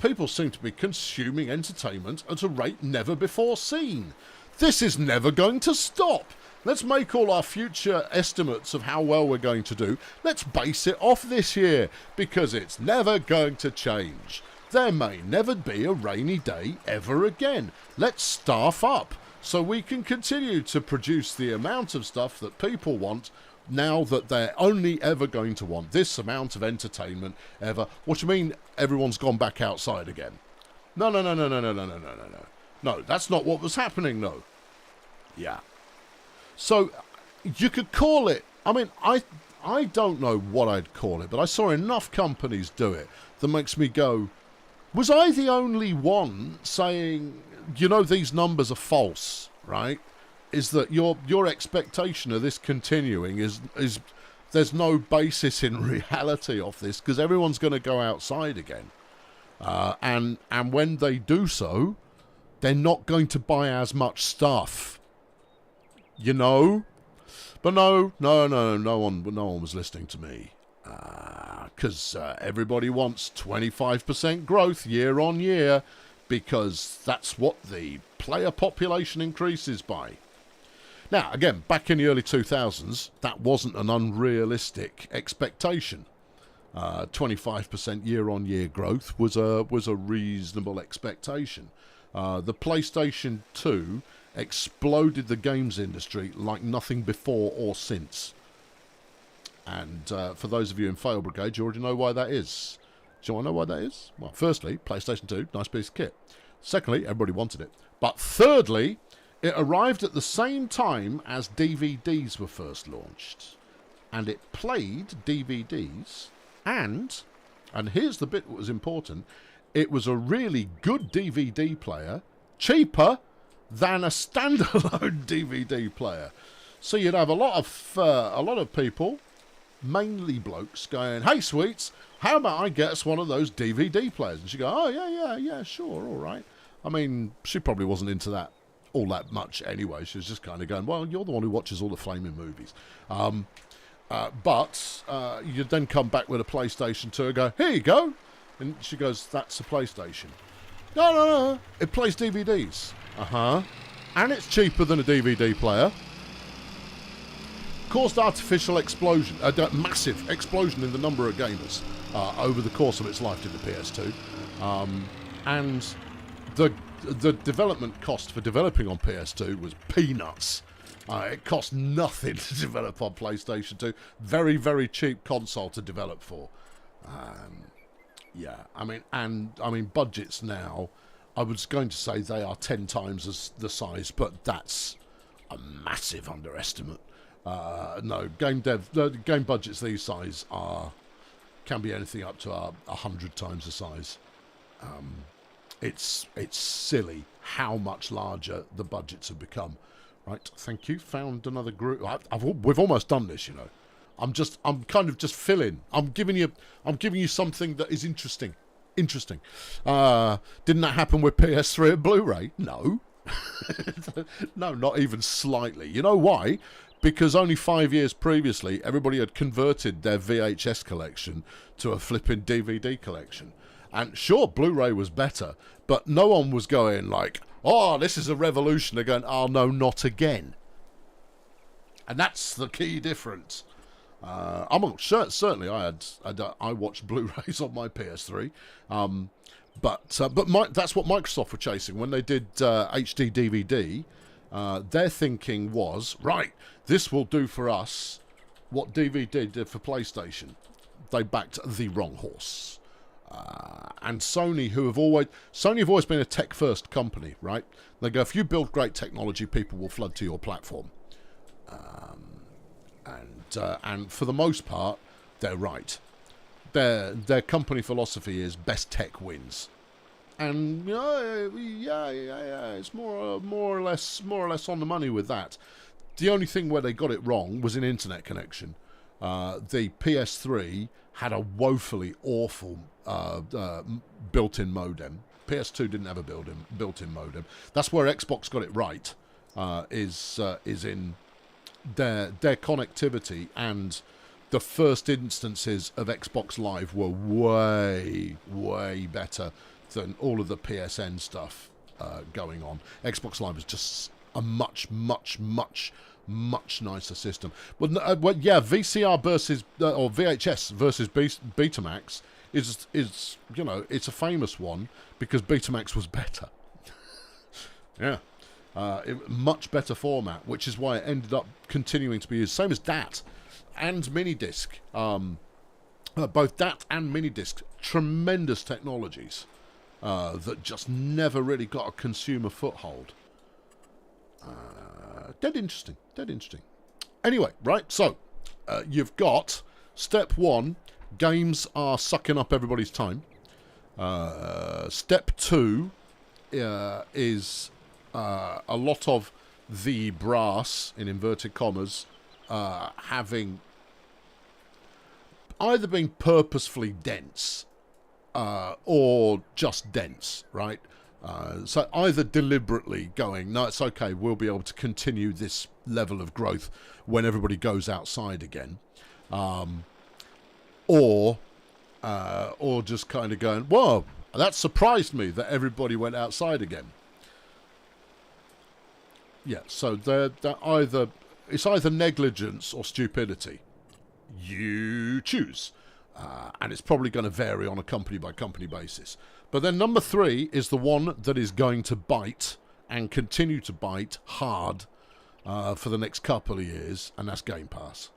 People seem to be consuming entertainment at a rate never before seen. This is never going to stop. Let's make all our future estimates of how well we're going to do. Let's base it off this year, because it's never going to change. There may never be a rainy day ever again. Let's staff up so we can continue to produce the amount of stuff that people want, now that they're only ever going to want this amount of entertainment ever. What do you mean everyone's gone back outside again? No. No, that's not what was happening, though. Yeah. So, You could call it, I mean, I don't know what I'd call it, but I saw enough companies do it that makes me go, was I the only one saying, these numbers are false, right? Is that your expectation of this continuing is there's no basis in reality of this, because everyone's going to go outside again. And when they do so, they're not going to buy as much stuff. But no one was listening to me. Because everybody wants 25% growth year on year, because that's what the player population increases by. Now, again, back in the early 2000s, that wasn't an unrealistic expectation. 25% year-on-year growth was a reasonable expectation. The PlayStation 2 exploded the games industry like nothing before or since. And for those of you in Fail Brigade, you already know why that is. Do you want to know why that is? Well, firstly, PlayStation 2, nice piece of kit. Secondly, everybody wanted it. But thirdly, it arrived at the same time as DVDs were first launched. And it played DVDs, and here's the bit that was important, it was a really good DVD player, cheaper than a standalone DVD player. So you'd have a lot of people, mainly blokes, going, "Hey, sweets, how about I get us one of those DVD players?" And she'd go, "Oh, yeah, sure, all right." I mean, she probably wasn't into that all that much anyway. She was just kind of going, "Well, you're the one who watches all the flaming movies." But you'd then come back with a PlayStation 2 and go, "Here you go." And she goes, "That's a PlayStation." No. It plays DVDs. And it's cheaper than a DVD player. Caused artificial explosion, a massive explosion in the number of gamers over the course of its life in the PS2. And the development cost for developing on PS2 was peanuts. It cost nothing to develop on PlayStation 2. Very, very cheap console to develop for. I mean, budgets now, I was going to say they are 10 times the size, but that's a massive underestimate. No, game budgets these size can be anything up to 100 times the size. It's silly how much larger the budgets have become. Right, thank you. Found another group. We've almost done this, I'm kind of just filling. I'm giving you something that is interesting. Didn't that happen with PS3 and Blu-ray? No. No, not even slightly. You know why? Because only 5 years previously, everybody had converted their VHS collection to a flipping DVD collection. And sure, Blu-ray was better, but no one was going like, "Oh, this is a revolution." They're going, "Oh, no, not again." And that's the key difference. Certainly I watched Blu-rays on my PS3, but that's what Microsoft were chasing when they did HD DVD. Their thinking was, right, this will do for us what DVD did for PlayStation. They backed the wrong horse. And Sony have always been a tech-first company, right? They go, if you build great technology, people will flood to your platform. And for the most part, they're right. Their company philosophy is best tech wins. And it's more or less on the money with that. The only thing where they got it wrong was an internet connection. The PS3 had a woefully awful built-in modem. PS2 didn't have a built-in modem. That's where Xbox got it right. Is in their connectivity, and the first instances of Xbox Live were way better than all of the PSN stuff going on. Xbox Live is just a much nicer system. Well, VCR versus or VHS versus Betamax is it's a famous one because Betamax was better. Much better format, which is why it ended up continuing to be used. Same as DAT and minidisc. Both DAT and minidisc, tremendous technologies that just never really got a consumer foothold. Dead interesting. Anyway, right, so you've got step one, games are sucking up everybody's time. Step two is a lot of the brass, in inverted commas, having either been purposefully dense or just dense, right? So either deliberately going, no, it's okay, we'll be able to continue this level of growth when everybody goes outside again, or just kind of going, whoa, that surprised me that everybody went outside again. Yeah, so they're it's either negligence or stupidity. You choose. And it's probably going to vary on a company-by-company basis. But then number three is the one that is going to bite and continue to bite hard for the next couple of years, and that's Game Pass.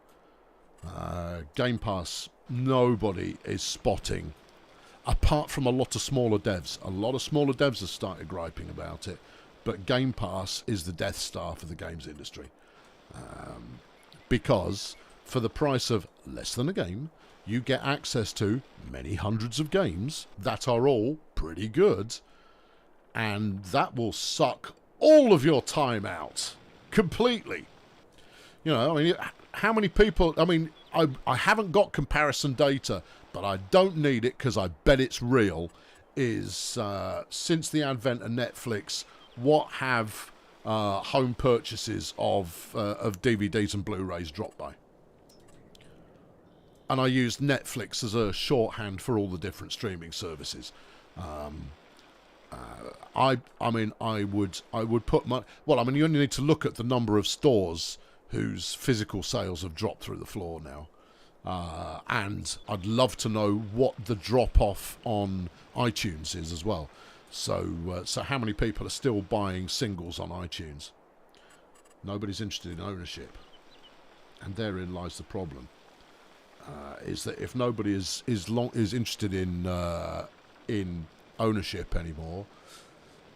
Game Pass, nobody is spotting, apart from a lot of smaller devs. A lot of smaller devs have started griping about it, but Game Pass is the Death Star for the games industry. Because for the price of less than a game, you get access to many hundreds of games that are all pretty good, and that will suck all of your time out completely. You know, I mean, how many people, I mean, I haven't got comparison data, but I don't need it because I bet it's real, is since the advent of Netflix, what have home purchases of DVDs and Blu-rays dropped by? And I used Netflix as a shorthand for all the different streaming services. I mean, I would put my... Well, I mean, you only need to look at the number of stores whose physical sales have dropped through the floor now. And I'd love to know what the drop-off on iTunes is as well. So how many people are still buying singles on iTunes? Nobody's interested in ownership. And therein lies the problem. Is that if nobody is interested in ownership anymore,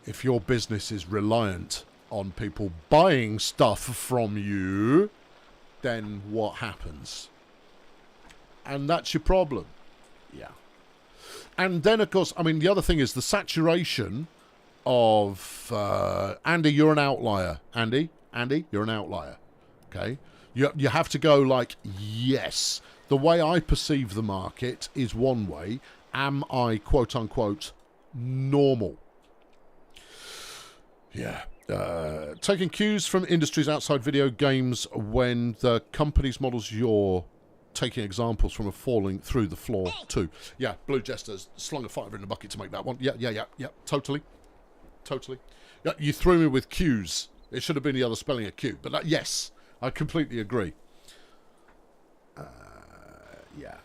if your business is reliant on people buying stuff from you, then what happens? And that's your problem. Yeah. And then, of course, I mean, the other thing is the saturation of... Andy, you're an outlier. Andy, you're an outlier. Okay? You have to go like, yes... The way I perceive the market is one way. Am I, quote-unquote, normal? Yeah. Taking cues from industries outside video games when the company's models you're taking examples from are falling through the floor too. Yeah, Blue Jester's slung a fiver in the bucket to make that one. Yeah, totally. Yeah, you threw me with cues. It should have been the other spelling of Q. But yes, I completely agree. Yeah.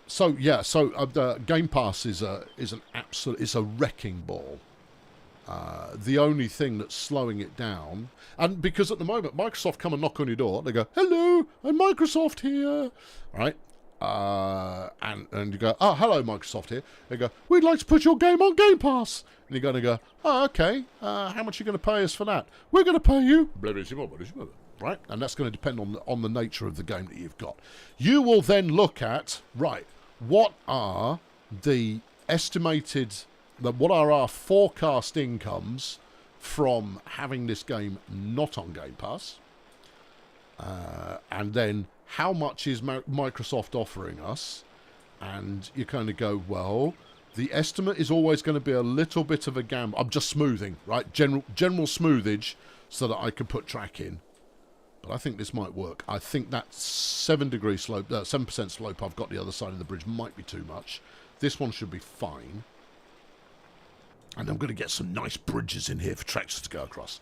So Game Pass is an absolute, it's a wrecking ball. The only thing that's slowing it down, and because at the moment Microsoft come and knock on your door, they go, "Hello, I'm Microsoft here," right? And you go, "Oh, hello, Microsoft here." They go, "We'd like to put your game on Game Pass," and you're going to go, "Oh, okay. How much are you going to pay us for that?" "We're going to pay you." Right, and that's going to depend on the nature of the game that you've got. You will then look at, right, what are the estimated, what are our forecast incomes from having this game not on Game Pass, and then how much is Microsoft offering us, and you kind of go, well, the estimate is always going to be a little bit of a gamble. I'm just smoothing, right, general smoothage, so that I can put track in. But I think this might work. I think that 7% slope I've got the other side of the bridge might be too much. This one should be fine. And I'm going to get some nice bridges in here for tractors to go across.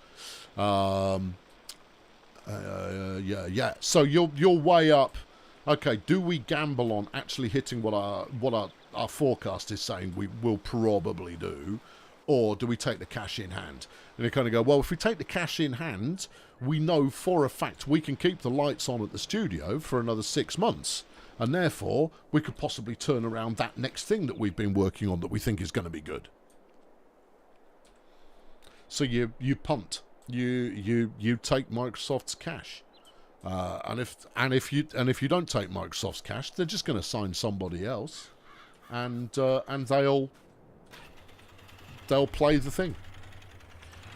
Yeah. So you're way up. Okay, do we gamble on actually hitting what our forecast is saying we will probably do? Or do we take the cash in hand? And you kind of go, well, if we take the cash in hand, we know for a fact we can keep the lights on at the studio for another 6 months. And therefore, we could possibly turn around that next thing that we've been working on that we think is going to be good. So you punt. You take Microsoft's cash. If you don't take Microsoft's cash, they're just going to sign somebody else, and they'll play the thing.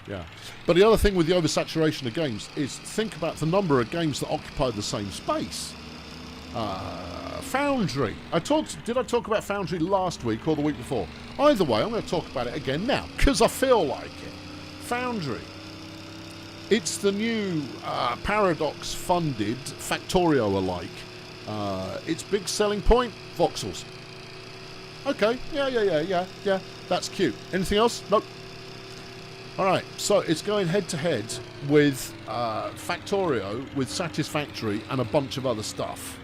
Yeah. But the other thing with the oversaturation of games is think about the number of games that occupy the same space. Foundry. Did I talk about Foundry last week or the week before? Either way, I'm going to talk about it again now because I feel like it. Foundry. It's the new Paradox-funded Factorio-alike. Its big selling point, voxels. Okay, yeah. That's cute. Anything else? Nope. Alright, so it's going head-to-head with Factorio, with Satisfactory, and a bunch of other stuff.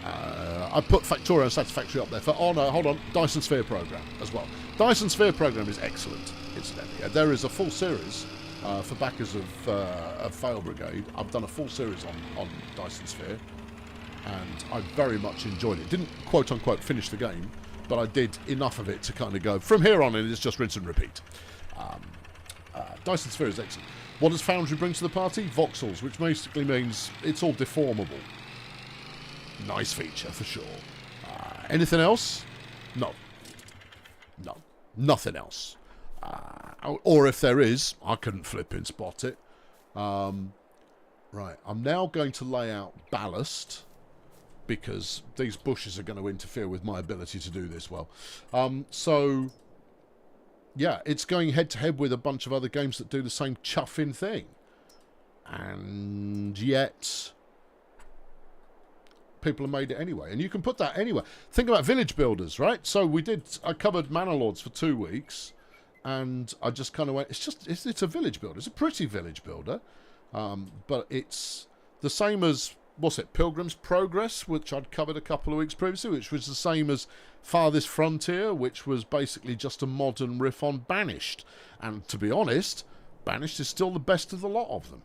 I put Factorio and Satisfactory up there for, oh no, hold on, Dyson Sphere Program as well. Dyson Sphere Program is excellent, incidentally. There is a full series for backers of Fail Brigade. I've done a full series on Dyson Sphere, and I very much enjoyed it. Didn't quote-unquote finish the game, but I did enough of it to kind of go, from here on in, it's just rinse and repeat. Dyson Sphere is excellent. What does Foundry bring to the party? Voxels, which basically means it's all deformable. Nice feature, for sure. Anything else? No. Nothing else. Or if there is, I couldn't flipping spot it. Right, I'm now going to lay out ballast, because these bushes are going to interfere with my ability to do this well. So... yeah, it's going head-to-head with a bunch of other games that do the same chuffing thing. And yet, people have made it anyway. And you can put that anywhere. Think about village builders, right? So I covered Manor Lords for 2 weeks, and I just kind of went, it's a village builder. It's a pretty village builder. But it's the same as, what's it, Pilgrim's Progress, which I'd covered a couple of weeks previously, which was the same as Farthest Frontier, which was basically just a modern riff on Banished. And to be honest, Banished is still the best of the lot of them.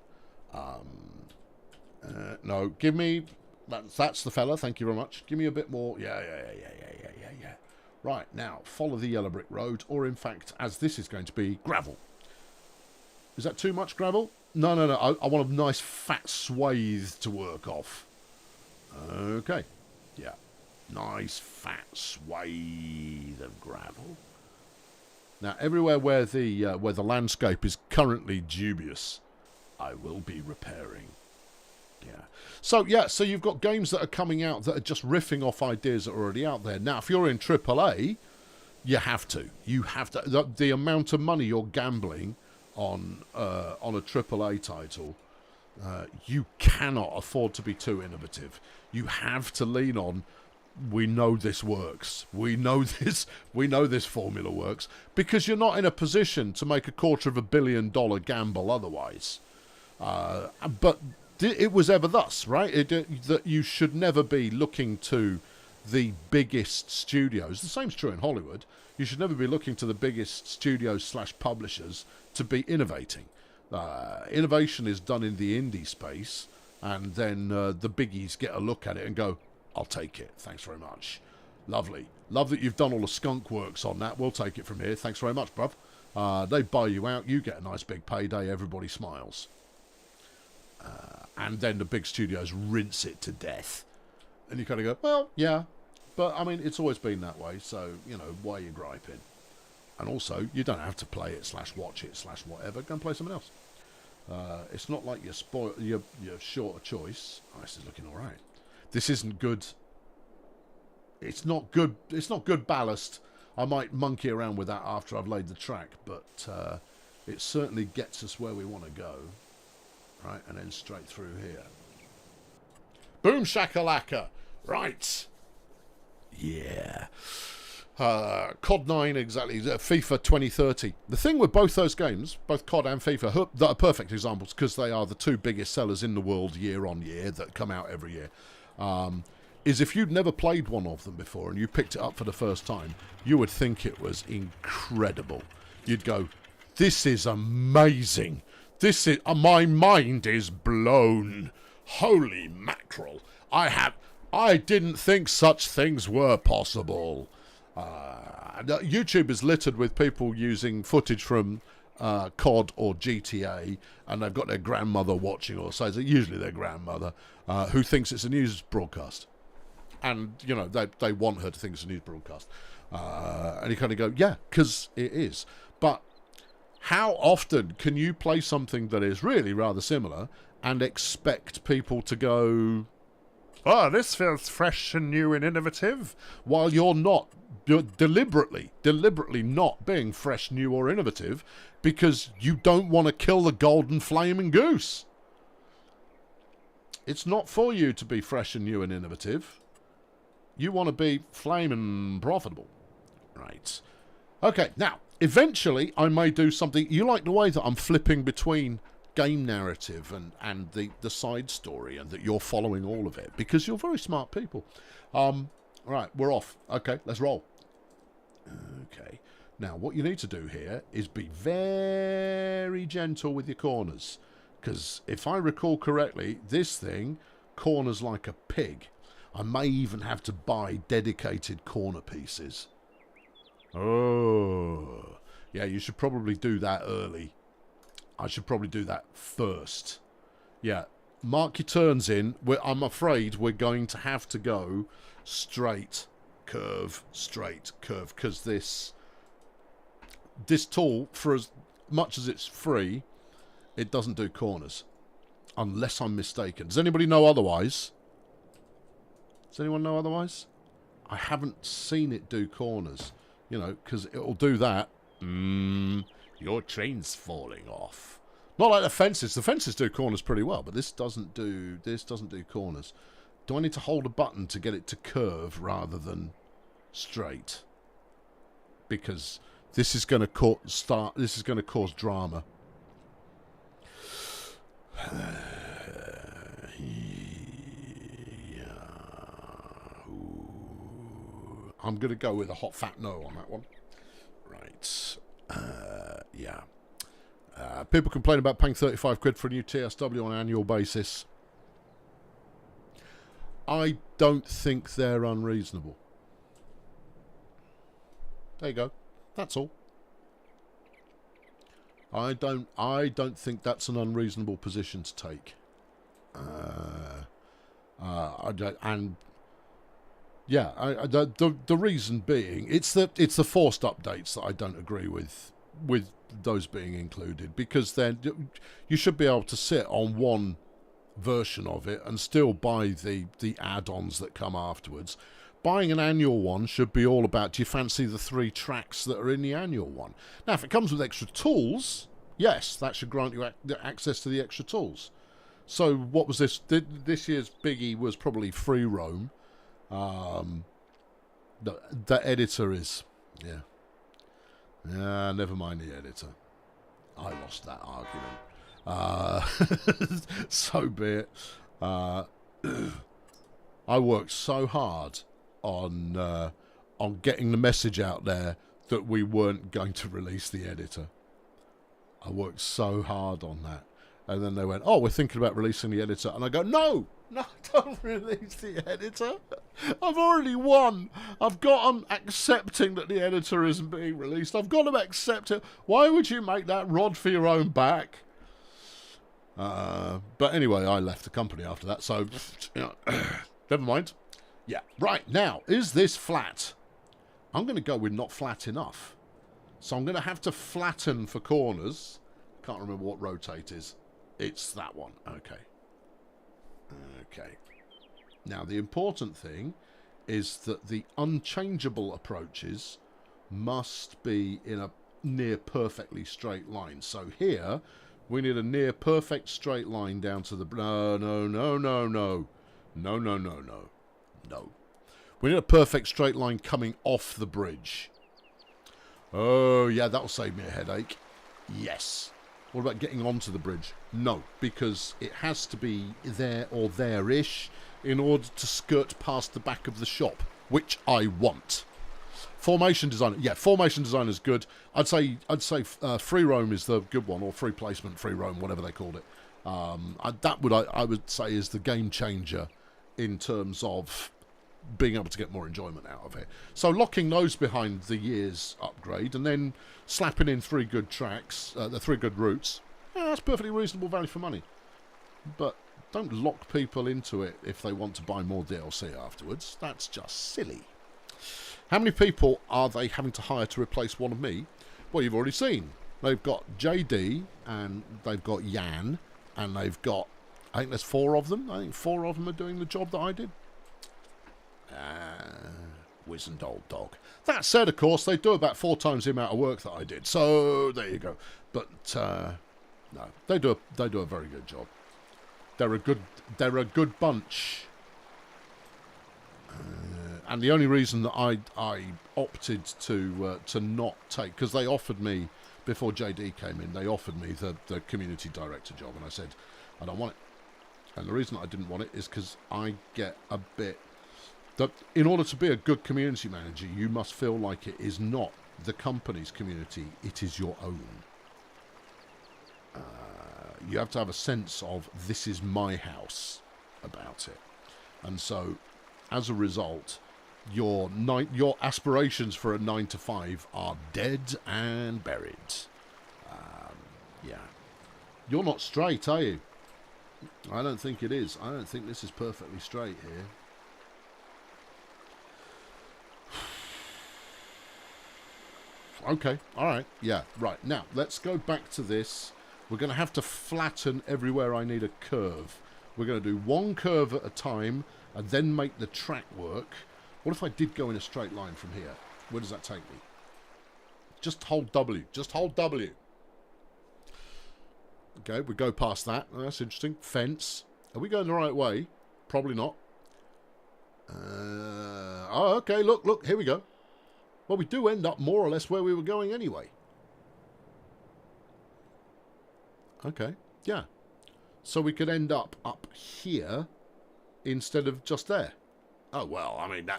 No, give me... That's the fella, thank you very much. Give me a bit more... Yeah. Right, now, follow the yellow brick road, or in fact, as this is going to be, gravel. Is that too much gravel? No. I want a nice fat swathe to work off. Okay. Yeah. Nice fat swathe of gravel. Now, everywhere where the landscape is currently dubious, I will be repairing. Yeah. So you've got games that are coming out that are just riffing off ideas that are already out there. Now, if you're in AAA, you have to. The amount of money you're gambling on a AAA title, you cannot afford to be too innovative. You have to lean on, we know this works. We know this formula works, because you're not in a position to make a $250 million gamble otherwise. But it was ever thus, right? That you should never be looking to the biggest studios. The same's true in Hollywood. You should never be looking to the biggest studios / publishers to be innovating. Innovation is done in the indie space, and then the biggies get a look at it and go, I'll take it, thanks very much. Lovely. Love that you've done all the skunk works on that. We'll take it from here. Thanks very much, bruv. They buy you out, you get a nice big payday, everybody smiles. And then the big studios rinse it to death. And you kind of go, well, yeah, but I mean, it's always been that way, so, why are you griping? And also, you don't have to play it / watch it / whatever. Go and play something else. It's not like you're short a choice. Oh, this is looking all right. This isn't good. It's not good. It's not good ballast. I might monkey around with that after I've laid the track, but it certainly gets us where we want to go. Right, and then straight through here. Boom shakalaka. Right. Yeah. COD 9, exactly. FIFA 2030. The thing with both those games, both COD and FIFA, that are perfect examples because they are the two biggest sellers in the world year on year that come out every year, is if you'd never played one of them before and you picked it up for the first time, you would think it was incredible. You'd go, this is amazing. My mind is blown. Holy mackerel. I didn't think such things were possible. YouTube is littered with people using footage from COD or GTA, and they've got their grandmother watching, or so usually their grandmother, who thinks it's a news broadcast. And, you know, they want her to think it's a news broadcast. And you kind of go, yeah, because it is. But how often can you play something that is really rather similar and expect people to go, oh, this feels fresh and new and innovative, while you're not, you're deliberately not being fresh, new or innovative because you don't want to kill the golden flaming goose. It's not for you to be fresh and new and innovative. You want to be flaming profitable. Right. Okay, now, eventually I may do something. You like the way that I'm flipping between game narrative and the side story, and that you're following all of it, because you're very smart people. Right, we're off. Okay, let's roll. Okay. Now, what you need to do here is be very gentle with your corners, because if I recall correctly, this thing corners like a pig. I may even have to buy dedicated corner pieces. Oh, yeah, you should probably do that early. I should probably do that first. Yeah, mark your turns in. I'm afraid we're going to have to go straight, curve, because this tool, for as much as it's free, it doesn't do corners, unless I'm mistaken. Does anybody know otherwise? Does anyone know otherwise? I haven't seen it do corners, you know, because it'll do that. Your train's falling off. Not like the fences. The fences do corners pretty well, but this doesn't do corners. Do I need to hold a button to get it to curve rather than straight? Because this is going to cause drama. I'm going to go with a hot fat no on that one. Right. Yeah. People complain about paying 35 quid for a new TSW on an annual basis. I don't think they're unreasonable. There you go. That's all. I don't think that's an unreasonable position to take. The reason being, it's the forced updates that I don't agree with those being included, because then you should be able to sit on one version of it and still buy the add-ons that come afterwards. Buying an annual one should be all about, do you fancy the 3 tracks that are in the annual one? Now, if it comes with extra tools, yes, that should grant you access to the extra tools. So what was this? This year's biggie was probably free roam. The editor is, yeah. Never mind the editor. I lost that argument. So be it. I worked so hard on getting the message out there that we weren't going to release the editor. I worked so hard on that. And then they went, oh, we're thinking about releasing the editor. And I go, no, don't release the editor. I've already won. I've got them accepting that the editor isn't being released. I've got them accept it. Why would you make that rod for your own back? But anyway, I left the company after that. So, never mind. Yeah, right. Now, is this flat? I'm going to go with not flat enough. So I'm going to have to flatten for corners. Can't remember what rotate is. It's that one. Okay. Now, the important thing is that the unchangeable approaches must be in a near perfectly straight line. So here, we need a near perfect straight line down to the... No. We need a perfect straight line coming off the bridge. Oh, yeah, that'll save me a headache. Yes. What about getting onto the bridge? No, because it has to be there or there-ish in order to skirt past the back of the shop, which I want. Formation design, yeah, formation design is good. I'd say free roam is the good one, or free placement, free roam, whatever they called it. I would say is the game changer in terms of being able to get more enjoyment out of it. So locking those behind the year's upgrade and then slapping in 3 good tracks, the 3 good routes, that's perfectly reasonable value for money. But don't lock people into it if they want to buy more DLC afterwards. That's just silly. How many people are they having to hire to replace one of me? Well, you've already seen. They've got JD, and they've got Jan, and they've got, I think there's 4 of them. I think 4 of them are doing the job that I did. Wizened old dog. That said, of course, they do about 4 times the amount of work that I did. So there you go. But no, they do a very good job. They're a good bunch. And the only reason that I opted to not take, because they offered me before JD came in, they offered me the community director job, and I said I don't want it. And the reason I didn't want it is because I get a bit that in order to be a good community manager, you must feel like it is not the company's community, it is your own. You have to have a sense of this is my house about it, and so as a result, your aspirations for a 9 to 5 are dead and buried. Yeah, you're not straight, are you? I don't think it is. I don't think this is perfectly straight here. Okay, all right, yeah, right. Now let's go back to this. We're going to have to flatten everywhere I need a curve. We're going to do 1 curve at a time and then make the track work. What if I did go in a straight line from here? Where does that take me? Just hold W. Just hold W. Okay, we go past that. Oh, that's interesting. Fence. Are we going the right way? Probably not. Oh, okay, look, here we go. Well, we do end up more or less where we were going anyway. Okay, yeah. So we could end up here instead of just there. Oh, well, I mean,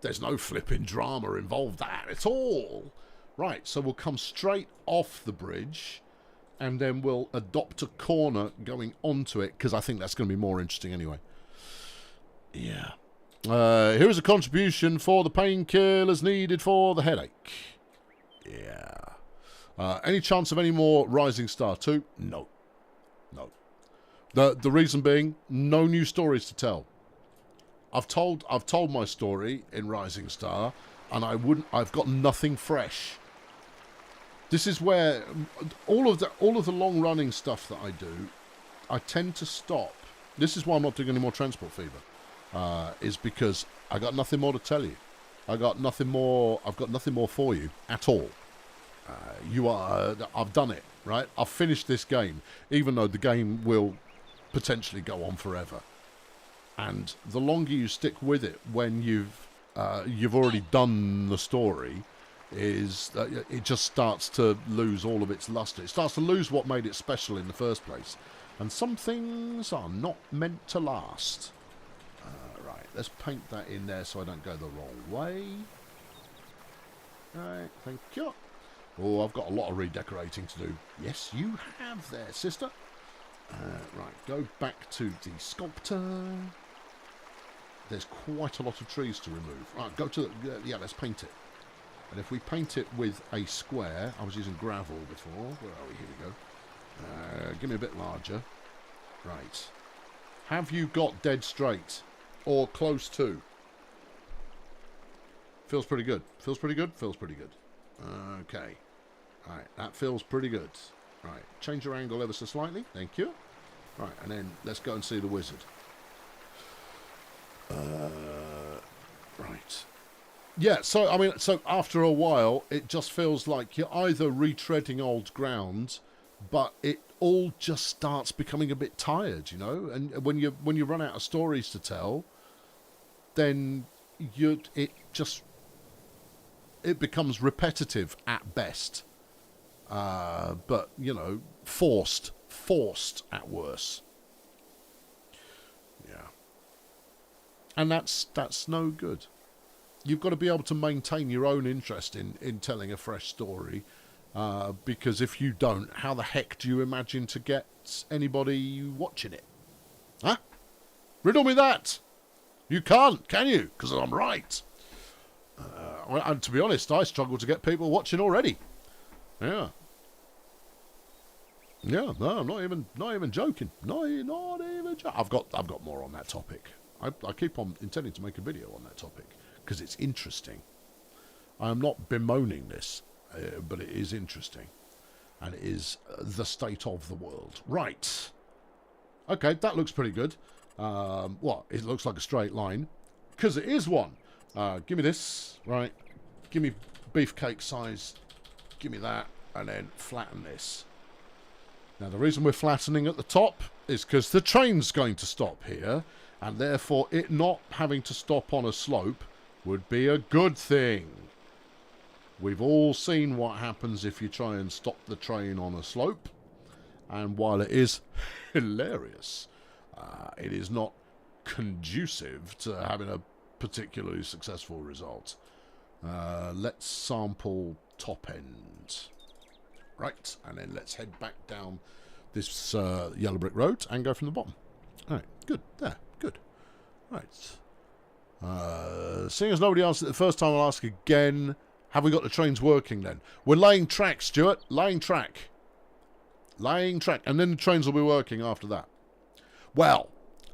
there's no flipping drama involved that at all. Right, so we'll come straight off the bridge and then we'll adopt a corner going onto it because I think that's going to be more interesting anyway. Yeah. Here's a contribution for the painkillers needed for the headache. Yeah. Any chance of any more Rising Star 2? No. No. The reason being, no new stories to tell. I've told my story in Rising Star, and I've got nothing fresh. This is where all of the long running stuff that I do, I tend to stop. This is why I'm not doing any more Transport Fever, is because I got nothing more to tell you. I've got nothing more for you at all. I've done it, right? I've finished this game, even though the game will potentially go on forever. And the longer you stick with it when you've already done the story, is that it just starts to lose all of its luster. It starts to lose what made it special in the first place. And some things are not meant to last. Right, let's paint that in there so I don't go the wrong way. Right, thank you. Oh, I've got a lot of redecorating to do. Yes, you have there, sister. Right, go back to the sculptor. There's quite a lot of trees to remove. Right, go to yeah, let's paint it. And if we paint it with a square, I was using gravel before. Where are we? Here we go. Give me a bit larger. Right. Have you got dead straight? Or close to? Feels pretty good. Feels pretty good? Feels pretty good. Okay. Right, that feels pretty good. Right, change your angle ever so slightly. Thank you. Right, and then let's go and see the wizard. Right. Yeah, so, I mean, so after a while, it just feels like you're either retreading old ground, but it all just starts becoming a bit tired, you know? And when you run out of stories to tell, then it becomes repetitive at best. But, you know, forced at worst. Yeah. And that's no good. You've got to be able to maintain your own interest in telling a fresh story, because if you don't, how the heck do you imagine to get anybody watching it? Huh? Riddle me that! You can't, can you? Because I'm right. And to be honest, I struggle to get people watching already. Yeah. Yeah, no, I'm not even joking. No, not even joking. I've got more on that topic. I keep on intending to make a video on that topic because it's interesting. I am not bemoaning this, but it is interesting, and it is the state of the world. Right. Okay, that looks pretty good. What? It looks like a straight line, because it is one. Give me this, right? Give me beefcake size. Give me that, and then flatten this. Now, the reason we're flattening at the top is because the train's going to stop here, and therefore it not having to stop on a slope would be a good thing. We've all seen what happens if you try and stop the train on a slope, and while it is hilarious, it is not conducive to having a particularly successful result. Let's sample top end. Right, and then let's head back down this yellow brick road and go from the bottom. All right, good, there, good. Right. Seeing as nobody answered the first time, I'll ask again. Have we got the trains working then? We're laying track, Stuart. Laying track. Laying track. And then the trains will be working after that. Well,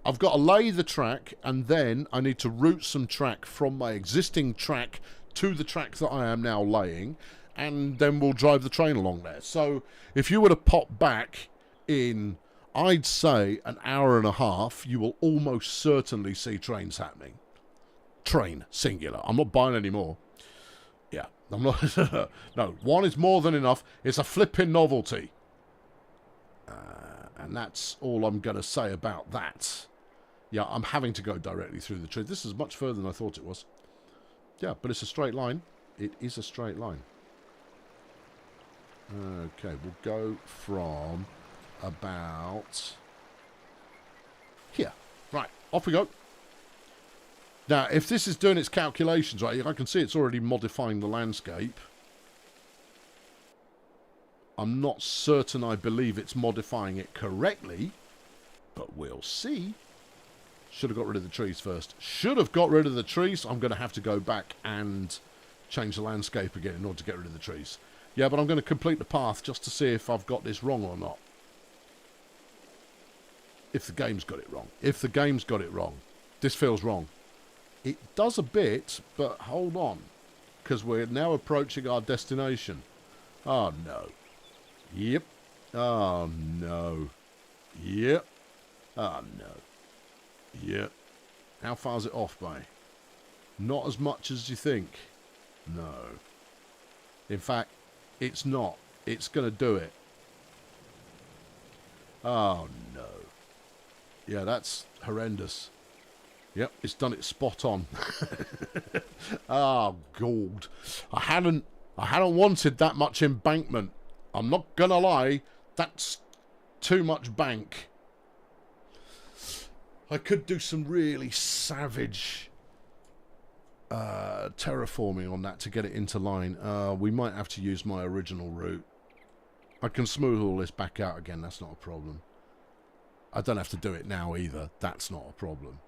I've got to lay the track, and then I need to route some track from my existing track to the track that I am now laying, and then we'll drive the train along there. So if you were to pop back in, I'd say, an hour and a half, you will almost certainly see trains happening. Train, singular. I'm not buying any more. Yeah, I'm not. No, one is more than enough. It's a flipping novelty. And that's all I'm going to say about that. Yeah, I'm having to go directly through the tree. This is much further than I thought it was. Yeah, but it's a straight line. It is a straight line. Okay, we'll go from about here. Right, off we go. Now, if this is doing its calculations right, I can see it's already modifying the landscape. I'm not certain I believe it's modifying it correctly, but we'll see. Should have got rid of the trees first. Should have got rid of the trees. I'm going to have to go back and change the landscape again in order to get rid of the trees. Yeah, but I'm going to complete the path just to see if I've got this wrong or not. If the game's got it wrong. If the game's got it wrong. This feels wrong. It does a bit, but hold on. Because we're now approaching our destination. Oh, no. Yep. Oh, no. Yep. Oh, no. Yep. How far is it off by? Not as much as you think. No. In fact, it's not. It's going to do it. Oh, no. Yeah, that's horrendous. Yep, it's done it spot on. Oh, God. I hadn't wanted that much embankment. I'm not going to lie. That's too much bank. I could do some really savage terraforming on that to get it into line. We might have to use my original route. I can smooth all this back out again. That's not a problem. I don't have to do it now either. That's not a problem.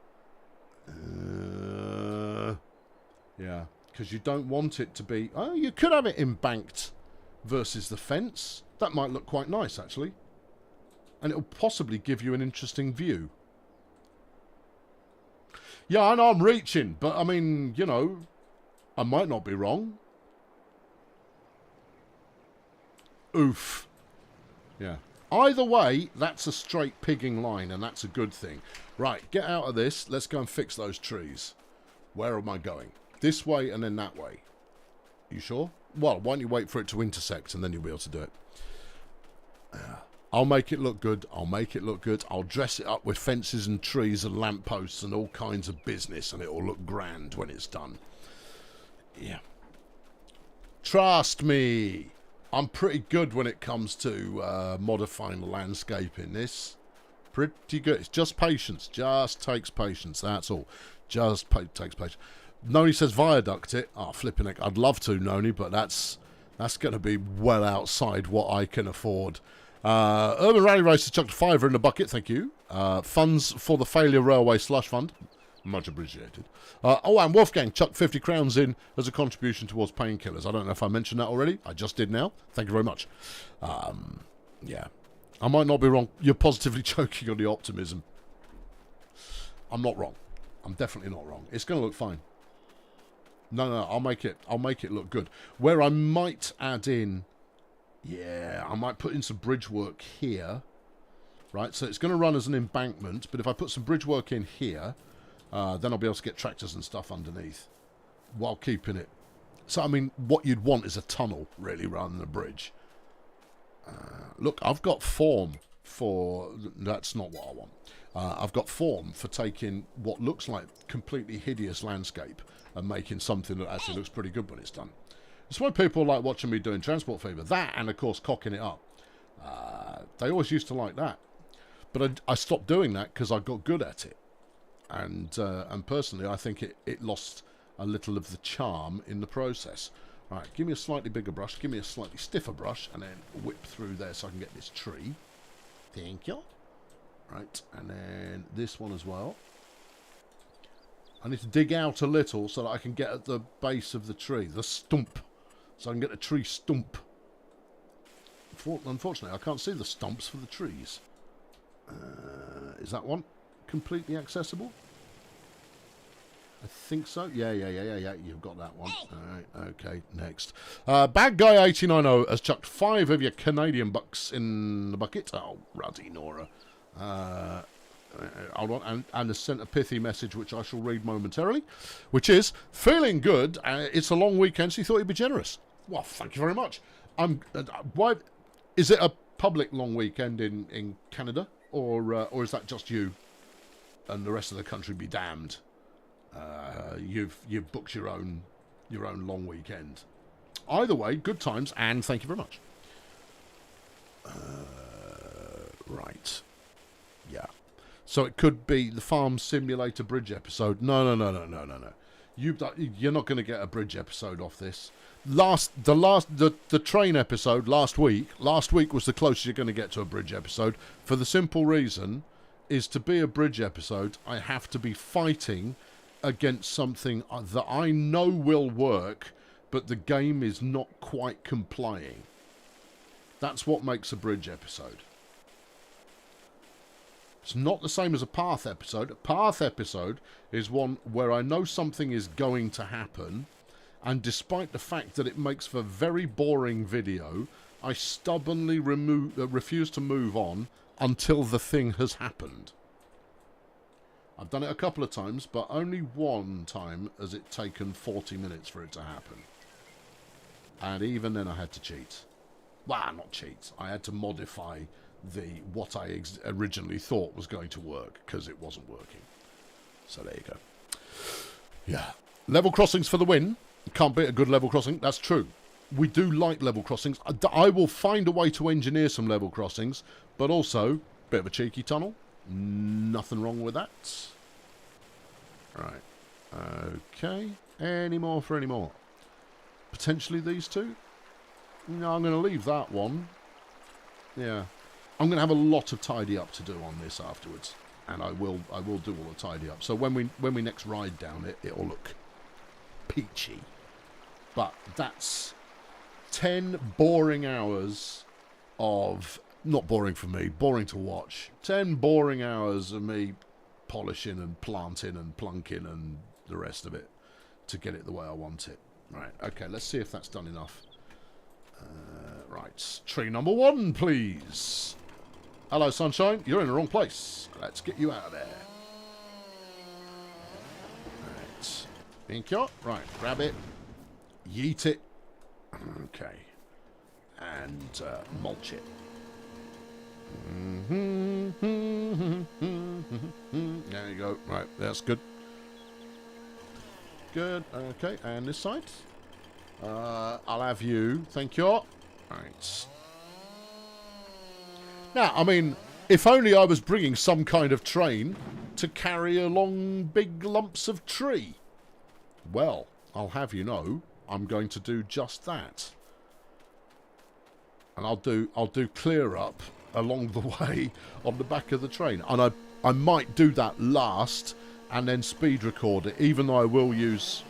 Yeah, because you don't want it to be... Oh, you could have it embanked versus the fence. That might look quite nice, actually. And it'll possibly give you an interesting view. Yeah, I know I'm reaching, but I mean, you know, I might not be wrong. Oof. Yeah. Either way, that's a straight pigging line, and that's a good thing. Right, get out of this. Let's go and fix those trees. Where am I going? This way and then that way. You sure? Well, why don't you wait for it to intersect, and then you'll be able to do it. I'll make it look good. I'll make it look good. I'll dress it up with fences and trees and lampposts and all kinds of business, and it'll look grand when it's done. Yeah. Trust me. I'm pretty good when it comes to modifying the landscape in this. Pretty good. It's just patience. Just takes patience. That's all. Just takes patience. Noni says viaduct it. Oh, flipping it. I'd love to, Noni, but that's going to be well outside what I can afford. Urban Rally Racer chucked a £5 in the bucket. Thank you. Funds for the Failure Railway Slush Fund. Much appreciated. Oh, and Wolfgang chucked 50 crowns in as a contribution towards painkillers. I don't know if I mentioned that already. I just did now. Thank you very much. Yeah. I might not be wrong. You're positively choking on the optimism. I'm not wrong. I'm definitely not wrong. It's going to look fine. No, I'll make it look good. Where I might add in, yeah, I might put in some bridge work here. Right, so it's going to run as an embankment, but if I put some bridge work in here, then I'll be able to get tractors and stuff underneath while keeping it. So, I mean, what you'd want is a tunnel, really, rather than a bridge. Look, I've got form for... That's not what I want. I've got form for taking what looks like completely hideous landscape and making something that actually looks pretty good when it's done. That's why people like watching me doing Transport Fever. That and, of course, cocking it up. They always used to like that. But I stopped doing that because I got good at it. And personally, I think it lost a little of the charm in the process. All right, give me a slightly bigger brush. Give me a slightly stiffer brush. And then whip through there so I can get this tree. Thank you. Right, and then this one as well. I need to dig out a little so that I can get at the base of the tree. The stump. So I can get the tree stump. Unfortunately, I can't see the stumps for the trees. Is that one completely accessible? I think so. Yeah. You've got that one. All right. Okay. Next. Bad Guy 890 has chucked 5 of your Canadian bucks in the bucket. Oh, ruddy Nora. Hold on. And has sent a pithy message, which I shall read momentarily, which is feeling good. It's a long weekend, so you thought you'd be generous. Well, thank you very much. Why is it a public long weekend in Canada? Or is that just you, and the rest of the country be damned? You've booked your own long weekend. Either way, good times, and thank you very much. Right, yeah. So it could be the Farm Simulator bridge episode. No. You're not going to get a bridge episode off this. The train episode last week was the closest you're going to get to a bridge episode, for the simple reason is to be a bridge episode I have to be fighting against something that I know will work, but the game is not quite complying. That's what makes a bridge episode. It's not the same as a path episode. A path episode is one where I know something is going to happen, and despite the fact that it makes for very boring video, I stubbornly refuse to move on until the thing has happened. I've done it a couple of times, but only one time has it taken 40 minutes for it to happen. And even then I had to cheat. Well, not cheat. I had to modify what I originally thought was going to work, because it wasn't working. So there you go. Yeah. Level crossings for the win. You can't beat a good level crossing. That's true. We do like level crossings. I will find a way to engineer some level crossings, but also, bit of a cheeky tunnel. Nothing wrong with that. Right. Okay. Any more for any more? Potentially these two? No, I'm going to leave that one. Yeah. I'm going to have a lot of tidy up to do on this afterwards. And I will do all the tidy up. So when we next ride down it, it'll look peachy. But that's 10 boring hours of... Not boring for me, boring to watch. 10 boring hours of me polishing and planting and plunking and the rest of it to get it the way I want it. Right, okay, let's see if that's done enough. Right, tree number 1, please. Hello, sunshine. You're in the wrong place. Let's get you out of there. Right. Thank you. Right, grab it. Yeet it. Okay. And mulch it. There you go. Right, that's good. Good. Okay, and this side. I'll have you. Thank you. Right. Now, I mean, if only I was bringing some kind of train to carry along big lumps of tree. Well, I'll have you know, I'm going to do just that. And I'll do clear up along the way on the back of the train. And I might do that last and then speed record it, even though I will use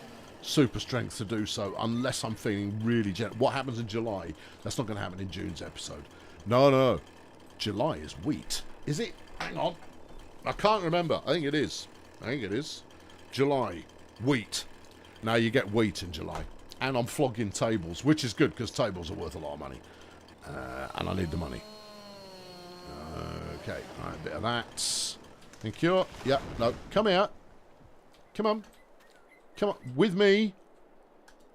super strength to do so, unless I'm feeling really what happens in July? That's not going to happen in June's episode. No. July is wheat. Is it? Hang on. I can't remember. I think it is. July. Wheat. Now you get wheat in July. And I'm flogging tables, which is good because tables are worth a lot of money. And I need the money. Okay. All right, a bit of that. Thank you. Yeah, no. Come here. Come on. Come on. With me.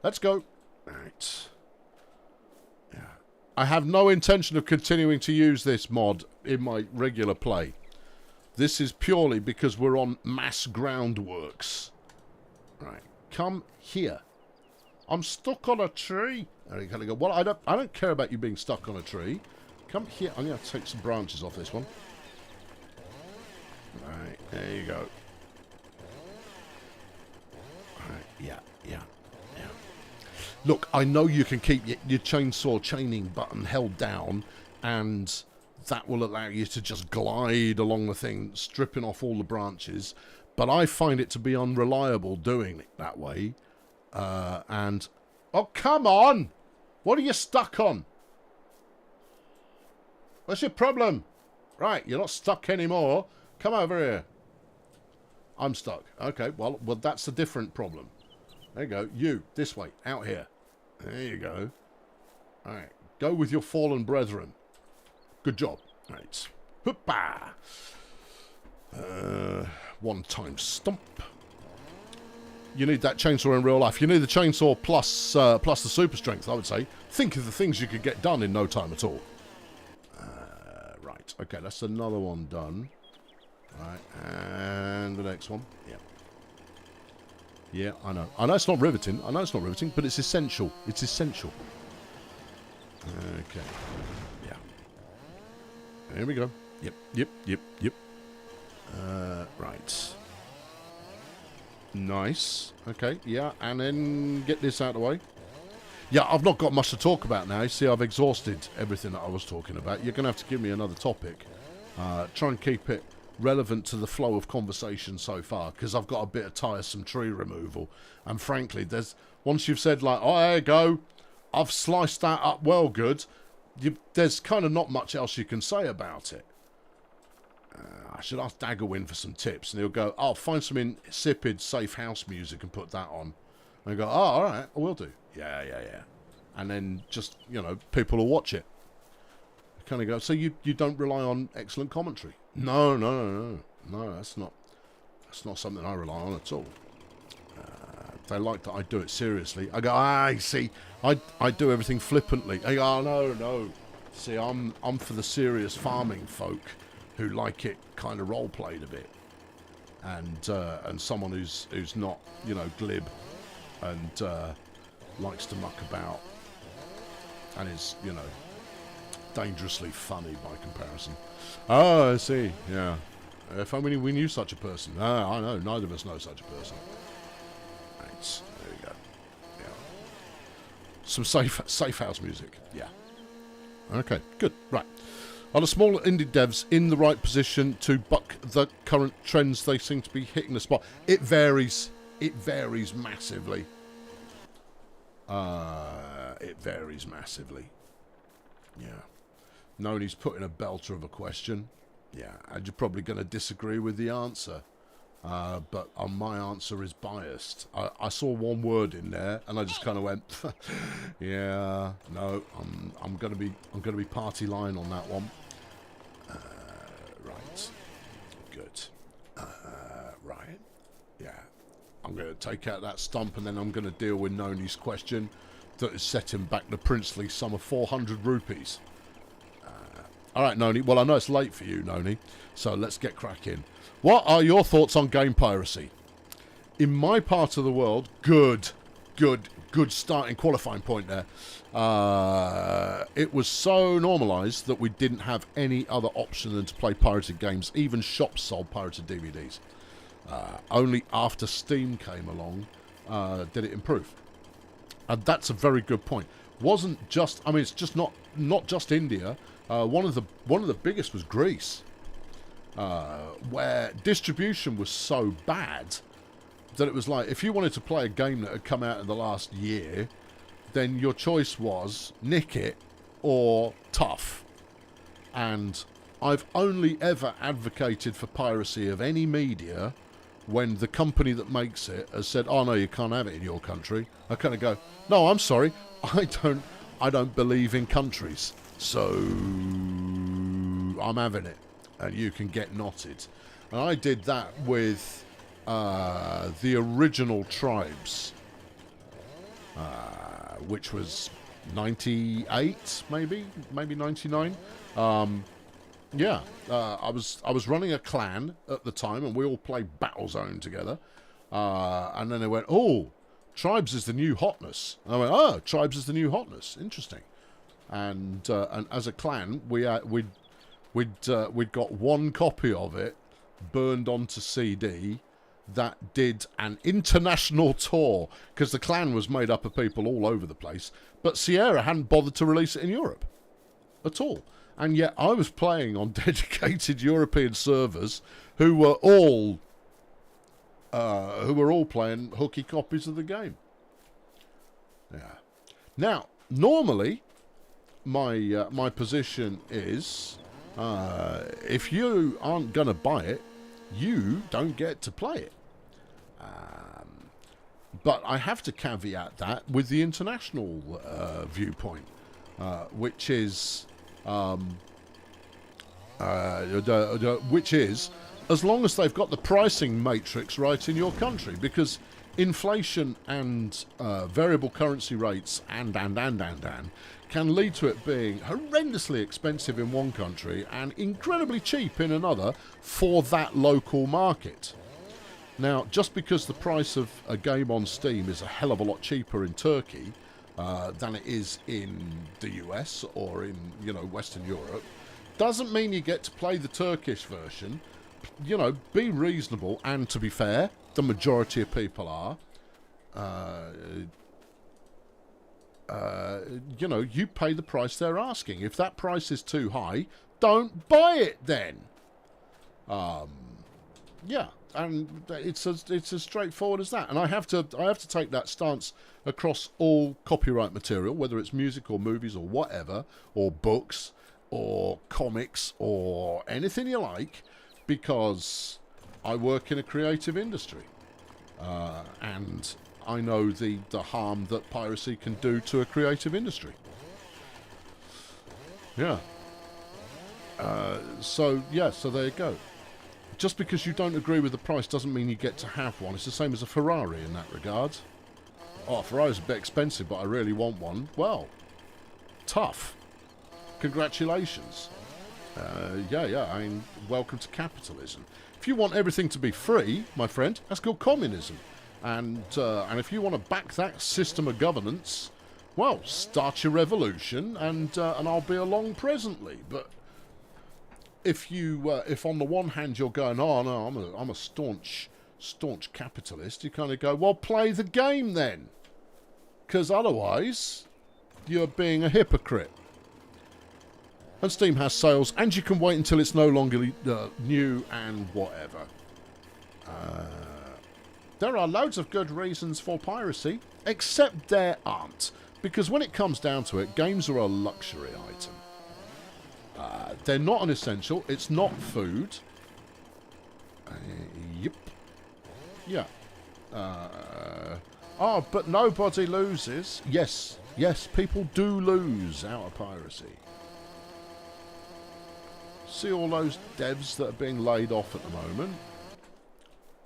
Let's go. Right. Yeah. I have no intention of continuing to use this mod in my regular play. This is purely because we're on mass groundworks. Right. Come here. I'm stuck on a tree. There you go. Well, I don't care about you being stuck on a tree. Come here. I'm going to take some branches off this one. Right. There you go. Right. Yeah. Look, I know you can keep your chainsaw chaining button held down, and that will allow you to just glide along the thing, stripping off all the branches. But I find it to be unreliable doing it that way. And... Oh, come on! What are you stuck on? What's your problem? Right, you're not stuck anymore. Come over here. I'm stuck. Okay, well, that's a different problem. There you go. You, this way, out here. There you go. All right, go with your fallen brethren. Good job. Right. Hoopa! One-time stomp. You need that chainsaw in real life. You need the chainsaw plus the super strength, I would say. Think of the things you could get done in no time at all. Right. Okay, that's another one done. Right, and the next one. Yeah. Yeah, I know. I know it's not riveting. But it's essential. It's essential. Okay. Yeah. There we go. Yep. Right. Nice. Okay, yeah, and then get this out of the way. Yeah, I've not got much to talk about now. You see, I've exhausted everything that I was talking about. You're going to have to give me another topic. Try and keep it relevant to the flow of conversation so far, because I've got a bit of tiresome tree removal. And frankly, once you've said, like, oh, there you go, I've sliced that up well good, there's kind of not much else you can say about it. I should ask Daggerwin for some tips, and he'll go, oh, find some insipid safe house music and put that on. And I go, oh, all right, I will do. Yeah. And then just, people will watch it. Kind of go, so you don't rely on excellent commentary? No, that's not something I rely on at all. They like that I do it seriously. I go, see, I do everything flippantly. I go, oh, no. See, I'm for the serious farming folk who like it kind of role-played a bit. And someone who's not, glib and likes to muck about and is, dangerously funny by comparison. Oh, I see. Yeah. If only we knew such a person. I know. Neither of us know such a person. Right. There we go. Yeah. Some safe house music. Yeah. Okay. Good. Right. Are the smaller indie devs in the right position to buck the current trends they seem to be hitting the spot? It varies. It varies massively. It varies massively. Yeah. Noni's put in a belter of a question. Yeah, and you're probably going to disagree with the answer. But my answer is biased. I saw one word in there, and I just kind of went, yeah, no, I'm going to be party line on that one. Right, good. Right, yeah. I'm going to take out that stump, and then I'm going to deal with Noni's question that has set him back the princely sum of 400 rupees. All right, Noni. Well, I know it's late for you, Noni, so let's get cracking. What are your thoughts on game piracy? In my part of the world, good starting qualifying point there. It was so normalised that we didn't have any other option than to play pirated games. Even shops sold pirated DVDs. Only after Steam came along did it improve. And that's a very good point. Wasn't just, I mean, it's just not just India. One of the biggest was Greece. where distribution was so bad that it was like, if you wanted to play a game that had come out in the last year, then your choice was nick it or tough. And I've only ever advocated for piracy of any media when the company that makes it has said, oh no, you can't have it in your country. I kind of go, no, I'm sorry, I don't believe in countries, so I'm having it, and you can get knotted. And I did that with the original Tribes, which was 98, maybe 99. Yeah, I was running a clan at the time, and we all played Battlezone together. And then they went, "Oh, Tribes is the new hotness." And I went, "Oh, Tribes is the new hotness. Interesting." And as a clan, we'd got one copy of it burned onto CD that did an international tour, because the clan was made up of people all over the place, but Sierra hadn't bothered to release it in Europe at all. And yet I was playing on dedicated European servers who were all playing hooky copies of the game. Yeah. Now, normally, my position is, if you aren't going to buy it, you don't get to play it. But I have to caveat that with the international viewpoint, which is as long as they've got the pricing matrix right in your country, because inflation and variable currency rates and can lead to it being horrendously expensive in one country and incredibly cheap in another for that local market. Now, just because the price of a game on Steam is a hell of a lot cheaper in Turkey than it is in the US or in, Western Europe, doesn't mean you get to play the Turkish version. Be reasonable, and to be fair, the majority of people are. You pay the price they're asking. If that price is too high, don't buy it then. Yeah, and it's as straightforward as that. And I have to take that stance across all copyright material, whether it's music or movies or whatever, or books or comics or anything you like, because I work in a creative industry, and I know the harm that piracy can do to a creative industry. Yeah. So there you go. Just because you don't agree with the price doesn't mean you get to have one. It's the same as a Ferrari in that regard. Oh, Ferrari's a bit expensive, but I really want one. Well, tough. Congratulations. Yeah. I mean, welcome to capitalism. If you want everything to be free, my friend, that's called communism. And if you want to back that system of governance, well, start your revolution, and I'll be along presently. But if on the one hand you're going, oh no, I'm a staunch capitalist, you kind of go, well, play the game then, because otherwise you're being a hypocrite. And Steam has sales, and you can wait until it's no longer new and whatever. There are loads of good reasons for piracy, except there aren't. Because when it comes down to it, games are a luxury item. They're not an essential. It's not food. Yep. Yeah. But nobody loses. Yes, people do lose out of piracy. See all those devs that are being laid off at the moment?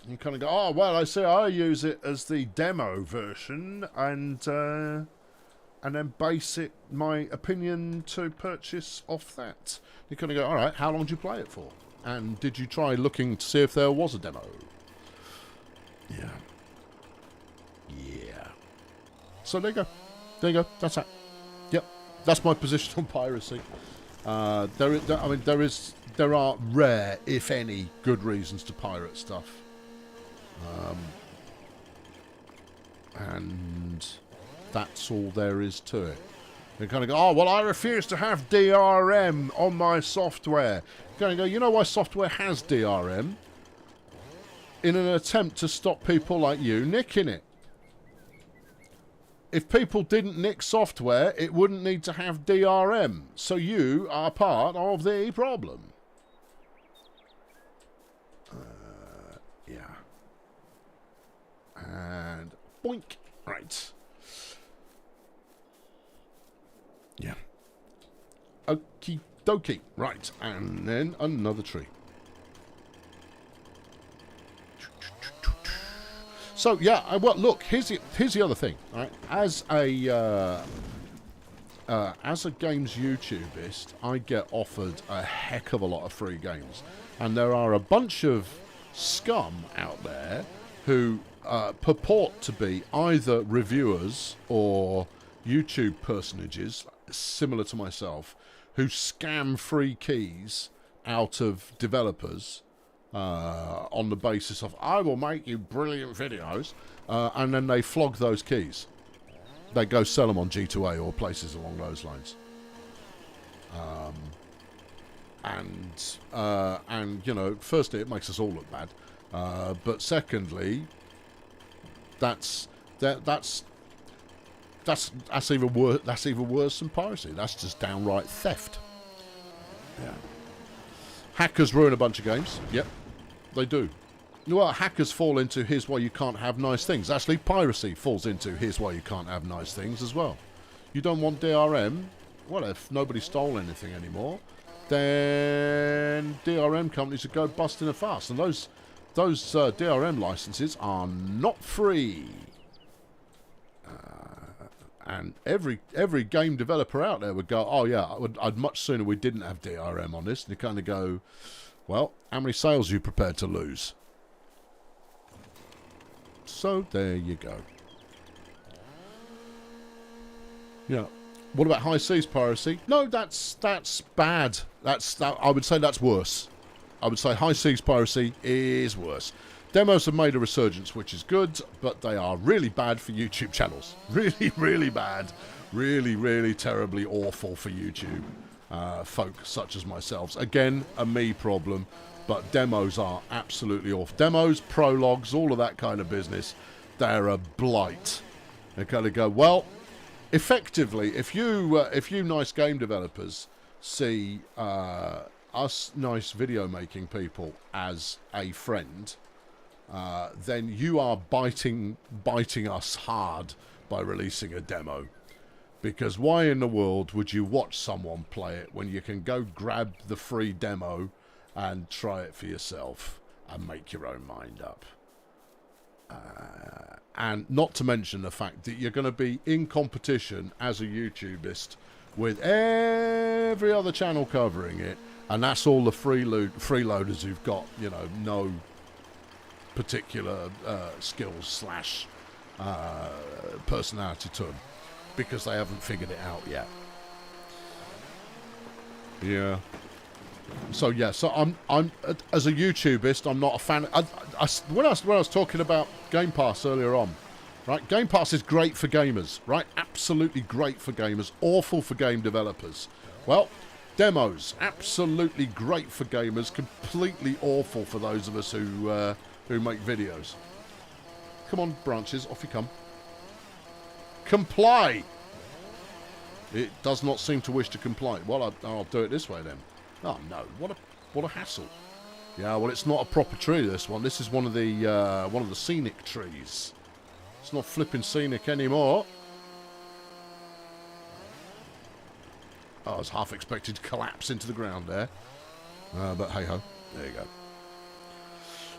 You kind of go, oh, well, I see, I use it as the demo version, and then base it, my opinion, to purchase off that. You kind of go, all right, how long did you play it for? And did you try looking to see if there was a demo? Yeah. So there you go. That's that. Yep. That's my position on piracy. There are rare, if any, good reasons to pirate stuff. And that's all there is to it. They kind of go, oh, well, I refuse to have DRM on my software. You kind of go, you know why software has DRM? In an attempt to stop people like you nicking it. If people didn't nick software, it wouldn't need to have DRM. So you are part of the problem. Yeah. And boink. Right. Yeah. Okie dokie. Right. And then another tree. So, yeah, well, look, here's the other thing, right? As a games YouTubist, I get offered a heck of a lot of free games. And there are a bunch of scum out there who purport to be either reviewers or YouTube personages, similar to myself, who scam free keys out of developers on the basis of, I will make you brilliant videos, and then they flog those keys. They go sell them on G2A or places along those lines. And you know, firstly, it makes us all look bad, but secondly, that's even worse. That's even worse than piracy. That's just downright theft. Yeah. Hackers ruin a bunch of games. Yep, they do. Well, hackers fall into here's why you can't have nice things. Actually, piracy falls into here's why you can't have nice things as well. You don't want DRM? Well, if nobody stole anything anymore, then DRM companies would go bust in a fast. And those DRM licenses are not free. And every game developer out there would go, oh yeah, I'd much sooner we didn't have DRM on this. And you kind of go, well, how many sales are you prepared to lose? So there you go. Yeah. What about high seas piracy? No, that's bad. I would say that's worse. I would say high seas piracy is worse. Demos have made a resurgence, which is good, but they are really bad for YouTube channels. Really, really bad. Really, really terribly awful for YouTube folk such as myself. Again, a me problem, but demos are absolutely awful. Demos, prologues, all of that kind of business, they're a blight. They kind of go, well, effectively, if you nice game developers see us nice video making people as a friend, then you are biting us hard by releasing a demo. Because why in the world would you watch someone play it when you can go grab the free demo and try it for yourself and make your own mind up? And not to mention the fact that you're going to be in competition as a YouTubist with every other channel covering it, and that's all the freeloaders who've got, you know, no particular skills / personality to them, because they haven't figured it out yet. Yeah. So yeah, so I'm as a YouTubist, I'm not a fan. When I was talking about Game Pass earlier on, right? Game Pass is great for gamers, right? Absolutely great for gamers. Awful for game developers. Well, demos absolutely great for gamers. Completely awful for those of us who make videos. Come on, branches, off you come. Comply. It does not seem to wish to comply. Well, I'll do it this way then. Oh no! What a hassle! Yeah, well, it's not a proper tree. This one. This is one of the scenic trees. It's not flipping scenic anymore. Oh, I was half expected to collapse into the ground there, but hey ho, there you go.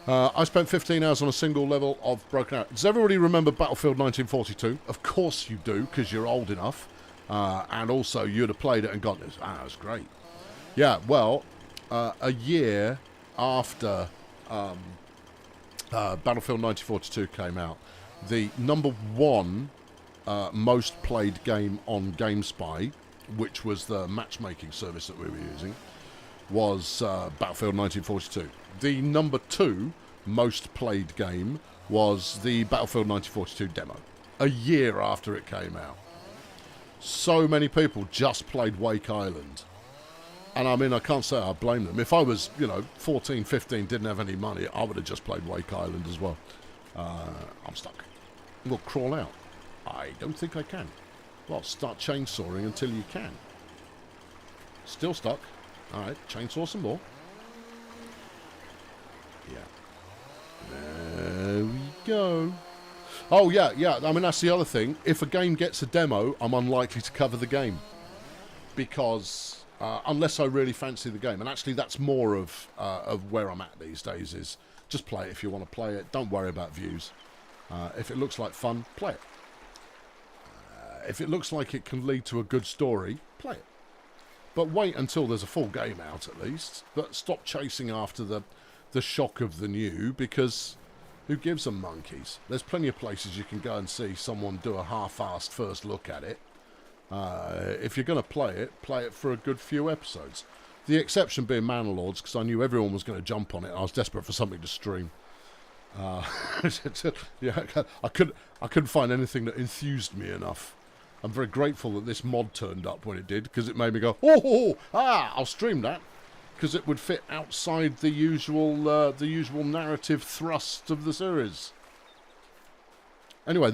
I spent 15 hours on a single level of Broken Arrow. Does everybody remember Battlefield 1942? Of course you do, because you're old enough, and also you'd have played it and gone, "Ah, it was great." Yeah, well, a year after Battlefield 1942 came out, the #1 most played game on GameSpy, which was the matchmaking service that we were using, was Battlefield 1942. The #2 most played game was the Battlefield 1942 demo, a year after it came out. So many people just played Wake Island. And I mean, I can't say I blame them. If I was, 14, 15, didn't have any money, I would have just played Wake Island as well. I'm stuck. We'll crawl out. I don't think I can. Well, start chainsawing until you can. Still stuck. Alright, chainsaw some more. Yeah. There we go. Oh, yeah. I mean, that's the other thing. If a game gets a demo, I'm unlikely to cover the game. Because... unless I really fancy the game. And actually, that's more of where I'm at these days, is just play it if you want to play it. Don't worry about views. If it looks like fun, play it. If it looks like it can lead to a good story, play it. But wait until there's a full game out, at least. But stop chasing after the shock of the new, because who gives them monkeys? There's plenty of places you can go and see someone do a half-assed first look at it. If you're going to play it for a good few episodes. The exception being Manor-Lords, because I knew everyone was going to jump on it. I was desperate for something to stream. Yeah, I couldn't find anything that enthused me enough. I'm very grateful that this mod turned up when it did, because it made me go, I'll stream that, because it would fit outside the usual narrative thrust of the series. Anyway,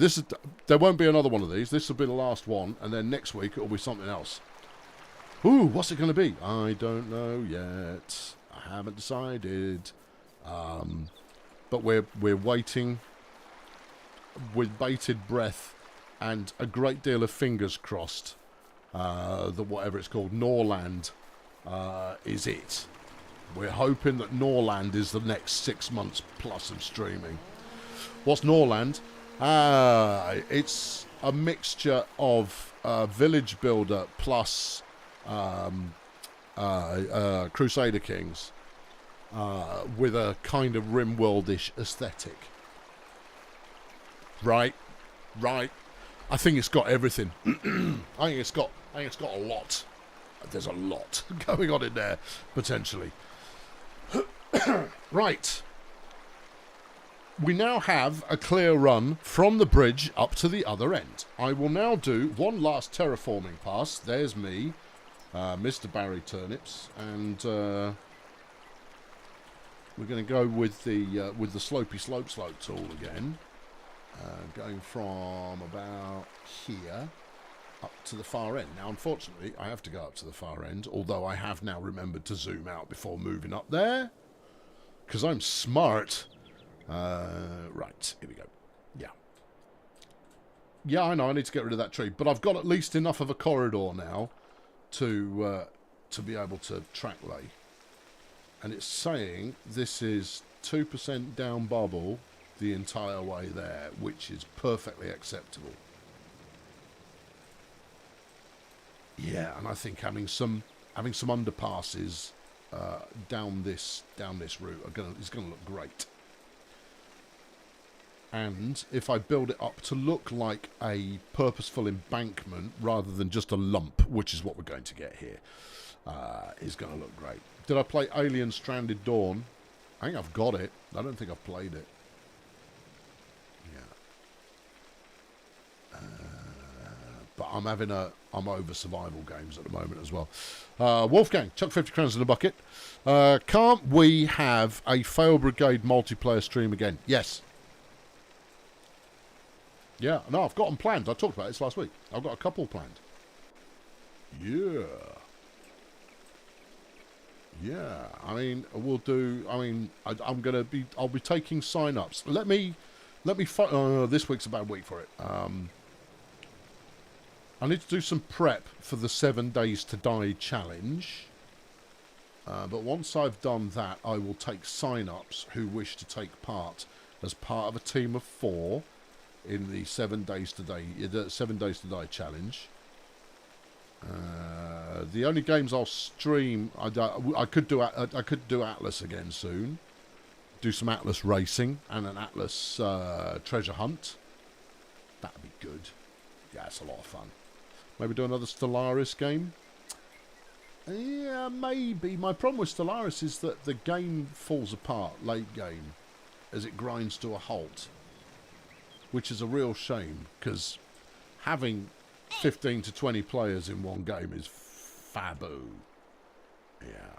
there won't be another one of these. This will be the last one, and then next week it'll be something else. Ooh, what's it going to be? I don't know yet. I haven't decided. But we're waiting with bated breath and a great deal of fingers crossed that whatever it's called, Norland, is it. We're hoping that Norland is the next 6 months plus of streaming. What's Norland? It's a mixture of Village Builder plus Crusader Kings with a kind of Rimworld-ish aesthetic. Right. I think it's got everything. I think it's got a lot. There's a lot going on in there potentially. Right. We now have a clear run from the bridge up to the other end. I will now do one last terraforming pass. There's me, Mr. Barry Turnips, and we're going to go with the slopey slope tool again, going from about here up to the far end. Now, unfortunately, I have to go up to the far end, although I have now remembered to zoom out before moving up there, because I'm smart. Right, here we go. Yeah, I know, I need to get rid of that tree, but I've got at least enough of a corridor now to be able to track lay. And it's saying this is 2% down bubble the entire way there, which is perfectly acceptable. Yeah, and I think having some underpasses down this route is gonna look great. And if I build it up to look like a purposeful embankment rather than just a lump, which is what we're going to get here, is going to look great. Did I play Alien Stranded Dawn? I think I've got it. I don't think I've played it. Yeah. But I'm over survival games at the moment as well. Wolfgang, chuck 50 crowns in the bucket. Can't we have a Fail Brigade multiplayer stream again? Yes. Yeah, no, I've got them planned. I talked about this last week. I've got a couple planned. Yeah. I mean, we'll do. I mean, I'll be taking sign-ups. Let me. This week's a bad week for it. I need to do some prep for the 7 Days to Die challenge. But once I've done that, I will take sign-ups who wish to take part as part of a team of 4. In the 7 Days to Die challenge. The only games I'll stream, I could do Atlas again soon. Do some Atlas racing and an Atlas treasure hunt. That'd be good. Yeah, it's a lot of fun. Maybe do another Stellaris game. Yeah, maybe. My problem with Stellaris is that the game falls apart late game as it grinds to a halt. Which is a real shame, because having 15 to 20 players in one game is faboo. Yeah.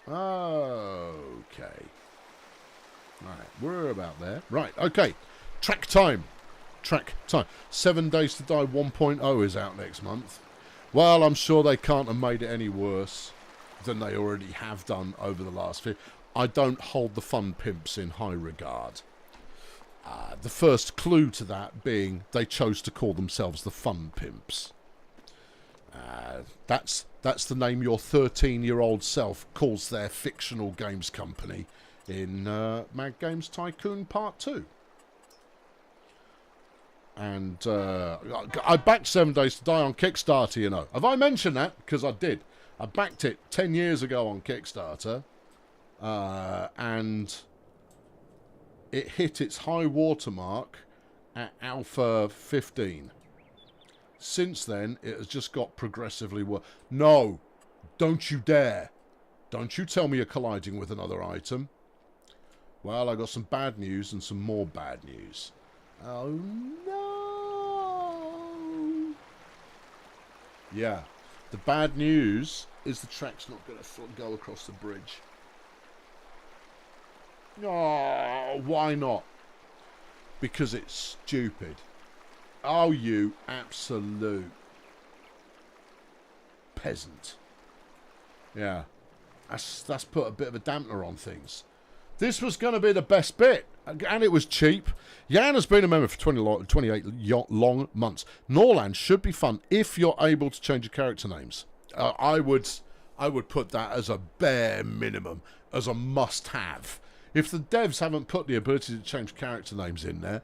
Okay. Right, we're about there. Right, okay. Track time. 7 Days to Die 1.0 is out next month. Well, I'm sure they can't have made it any worse than they already have done over the last few. I don't hold the fun pimps in high regard. The first clue to that being they chose to call themselves the Fun Pimps. That's the name your 13-year-old self calls their fictional games company in Mad Games Tycoon Part 2. And I backed 7 Days to Die on Kickstarter, you know. Have I mentioned that? Because I did. I backed it 10 years ago on Kickstarter. And it hit its high watermark at Alpha 15. Since then, it has just got progressively worse. No, don't you dare. Don't you tell me you're colliding with another item. Well, I got some bad news and some more bad news. Oh, no. Yeah, the bad news is the track's not going to go across the bridge. Oh, why not? Because it's stupid. Oh, you absolute peasant. Yeah. That's put a bit of a dampener on things. This was going to be the best bit. And it was cheap. Jan has been a member for 28 long months. Norland should be fun if you're able to change your character names. I would put that as a bare minimum, as a must-have. If the devs haven't put the ability to change character names in there,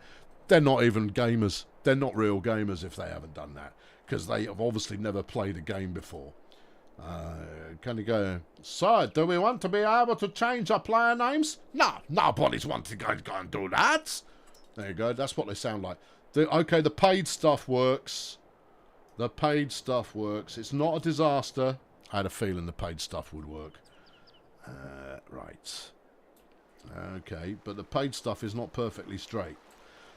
they're not even gamers. They're not real gamers if they haven't done that, because they have obviously never played a game before. Can you go, sir, do we want to be able to change our player names? No, nobody's wanting to go and do that. There you go, that's what they sound like. Okay, the paid stuff works. The paid stuff works. It's not a disaster. I had a feeling the paid stuff would work. Right. Okay, but the paid stuff is not perfectly straight.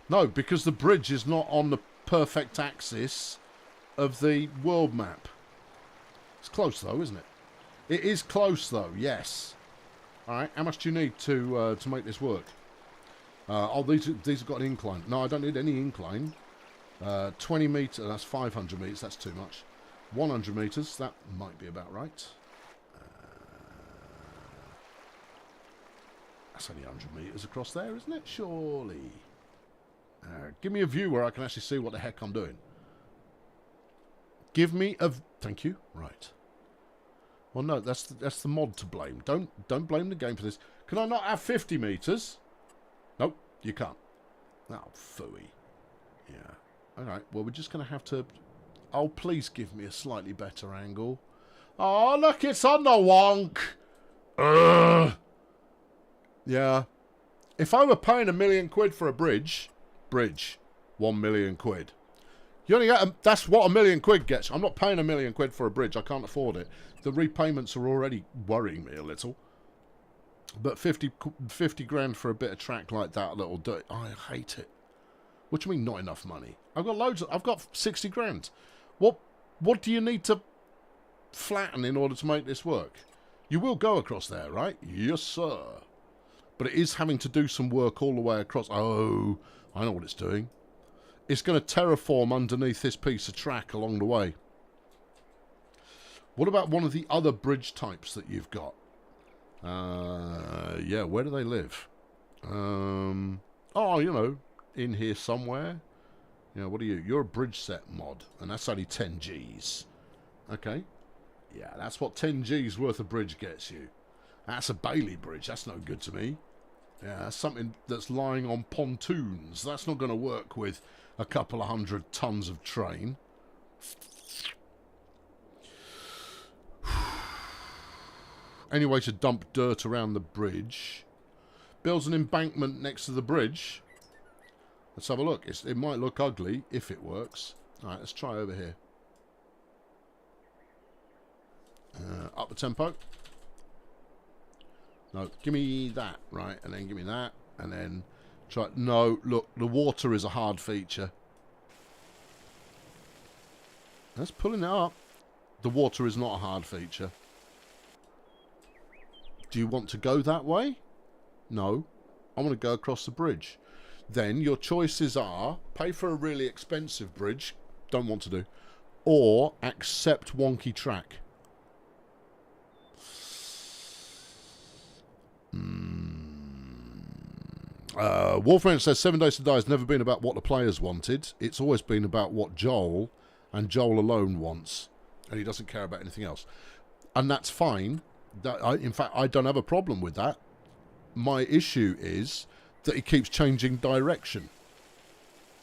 No, because the bridge is not on the perfect axis of the world map. It's close, though, isn't it? It is close, though, yes. All right, how much do you need to make this work? Oh, these have got an incline. No, I don't need any incline. 20 metres, that's 500 metres, that's too much. 100 metres, that might be about right. That's only 100 metres across there, isn't it? Surely. Give me a view where I can actually see what the heck I'm doing. Give me a... Thank you. Right. Well, no, that's the mod to blame. Don't blame the game for this. Can I not have 50 metres? Nope, you can't. Oh, phooey. Yeah. All right, well, we're just going to have to... Oh, please give me a slightly better angle. Oh, look, it's on the wonk. Ugh. Yeah. If I were paying £1 million for a bridge, 1 million quid. You only get that's what £1 million gets. I'm not paying £1 million for a bridge. I can't afford it. The repayments are already worrying me a little. But 50 grand for a bit of track like that, that'll do it. I hate it. What do you mean not enough money? I've got loads. I've got 60 grand. What do you need to flatten in order to make this work? You will go across there, right? Yes, sir. But it is having to do some work all the way across. Oh, I know what it's doing. It's going to terraform underneath this piece of track along the way. What about one of the other bridge types that you've got? Yeah, where do they live? Oh, you know, in here somewhere. Yeah, what are you? You're a bridge set mod, and that's only 10 Gs. Okay. Yeah, that's what 10 Gs worth of bridge gets you. That's a Bailey bridge. That's no good to me. Yeah, that's something that's lying on pontoons. That's not going to work with a couple of 100 tons of train. Any way to dump dirt around the bridge. Builds an embankment next to the bridge. Let's have a look. It might look ugly if it works. Alright, let's try over here. Up the tempo. No, give me that, right, and then give me that, and then try... No, look, the water is a hard feature. That's pulling it up. The water is not a hard feature. Do you want to go that way? No. I want to go across the bridge. Then your choices are pay for a really expensive bridge. Don't want to do. Or accept wonky track. Wolfman says 7 Days to Die has never been about what the players wanted. It's always been about what Joel, and Joel alone, wants. And he doesn't care about anything else. And that's fine. In fact, I don't have a problem with that. My issue is that he keeps changing direction.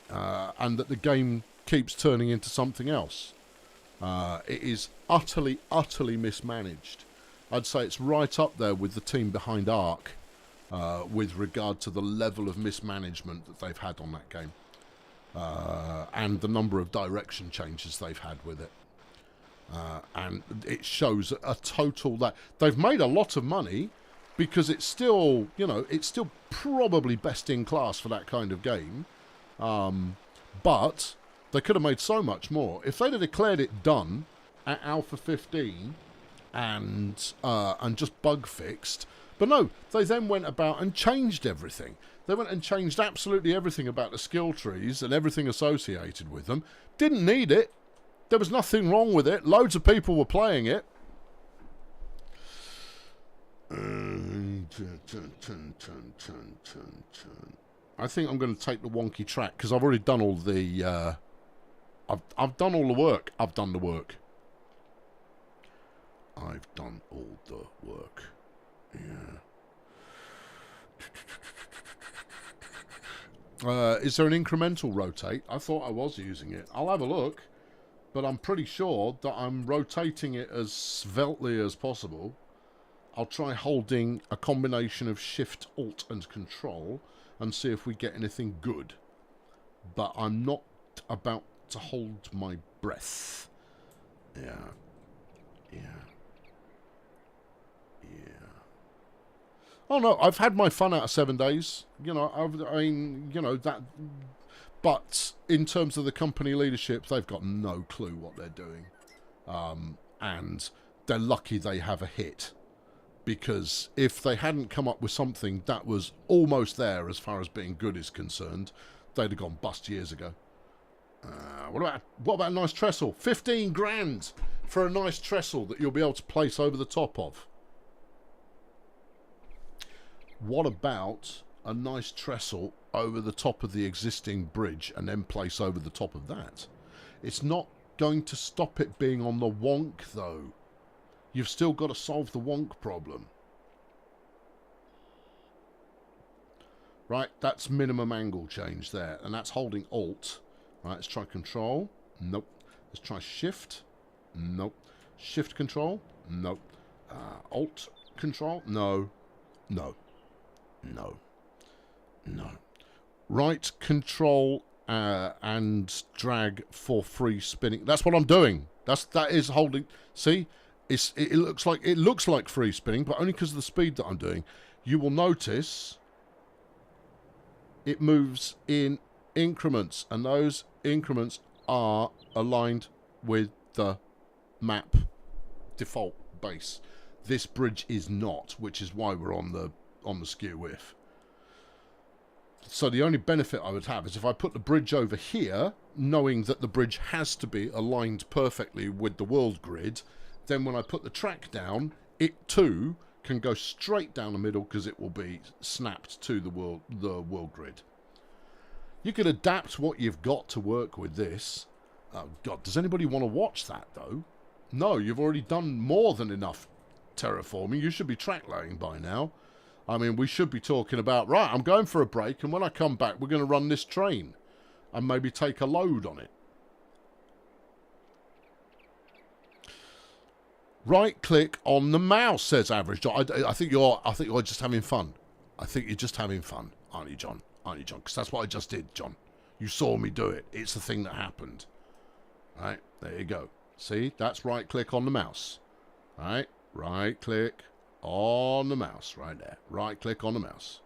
And that the game keeps turning into something else. It is utterly, utterly mismanaged. I'd say it's right up there with the team behind Ark with regard to the level of mismanagement that they've had on that game. And the number of direction changes they've had with it. And it shows a total that they've made a lot of money because it's still, you know, it's still probably best in class for that kind of game. But they could have made so much more. If they'd have declared it done at Alpha 15 and just bug fixed, but no, they then went about and changed everything. They went and changed absolutely everything about the skill trees and everything associated with them. Didn't need it. There was nothing wrong with it. Loads of people were playing it. I think I'm going to take the wonky track because I've already done all the... I've done all the work. I've done the work. I've done all the work. Yeah. Is there an incremental rotate? I thought I was using it. I'll have a look. But I'm pretty sure that I'm rotating it as sveltely as possible. I'll try holding a combination of Shift, Alt and Control and see if we get anything good. But I'm not about to hold my breath. Yeah. Yeah. Yeah. Oh no, I've had my fun out of 7 days. You know, I mean, you know, that... But in terms of the company leadership, they've got no clue what they're doing. And they're lucky they have a hit. Because if they hadn't come up with something that was almost there as far as being good is concerned, they'd have gone bust years ago. What about a nice trestle? 15 grand for a nice trestle that you'll be able to place over the top of. What about a nice trestle over the top of the existing bridge and then place over the top of that? It's not going to stop it being on the wonk, though. You've still got to solve the wonk problem. Right, that's minimum angle change there, and that's holding Alt. Right, let's try Control. Nope. Let's try Shift. Nope. Shift Control. Nope. Alt Control. No. No. No. No. Right Control and drag for free spinning. That's what I'm doing. That is holding. See, it looks like free spinning, but only because of the speed that I'm doing. You will notice it moves in increments, and those increments are aligned with the map default base. This bridge is not, which is why we're on the skew width. So the only benefit I would have is if I put the bridge over here, knowing that the bridge has to be aligned perfectly with the world grid, then when I put the track down, it too can go straight down the middle because it will be snapped to the world grid. You could adapt what you've got to work with this. Oh God, does anybody want to watch that though? No, you've already done more than enough terraforming. You should be track laying by now. I mean, we should be talking about, right, I'm going for a break, and when I come back, we're going to run this train and maybe take a load on it. Right-click on the mouse, says Average John. I think you're just having fun. I think you're just having fun, aren't you, John? Aren't you, John? Because that's what I just did, John. You saw me do it. It's the thing that happened. Right, there you go. See, that's right-click on the mouse. Right, right-click on the mouse, right there. Right-click on the mouse.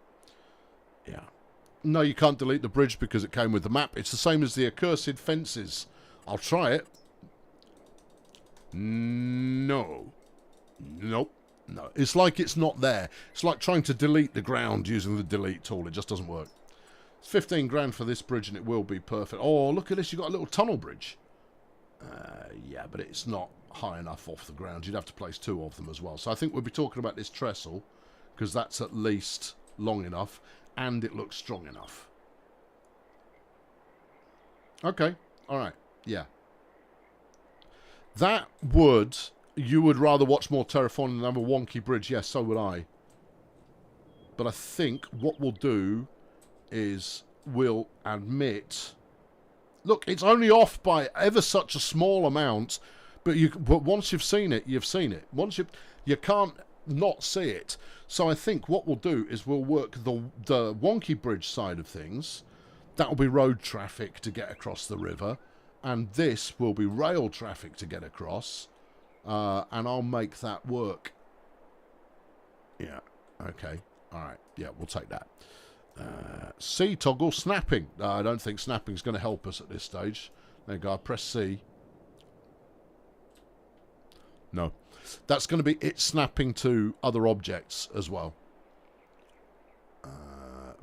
Yeah. No, you can't delete the bridge because it came with the map. It's the same as the accursed fences. I'll try it. No. Nope. No. It's like it's not there. It's like trying to delete the ground using the delete tool. It just doesn't work. It's 15 grand for this bridge and it will be perfect. Oh, look at this. You've got a little tunnel bridge. Yeah, but it's not high enough off the ground. You'd have to place 2 of them as well. So I think we'll be talking about this trestle because that's at least long enough and it looks strong enough. Okay. All right. Yeah. That would... You would rather watch more terraforming than have a wonky bridge. Yes, so would I. But I think what we'll do is we'll admit... Look, it's only off by ever such a small amount, but once you've seen it, you've seen it. Once you can't not see it. So I think what we'll do is we'll work the wonky bridge side of things. That will be road traffic to get across the river, and this will be rail traffic to get across. And I'll make that work. Yeah. Okay. All right. Yeah, we'll take that. C toggle snapping. I don't think snapping is going to help us at this stage. There you go. I press C. No. That's going to be it snapping to other objects as well.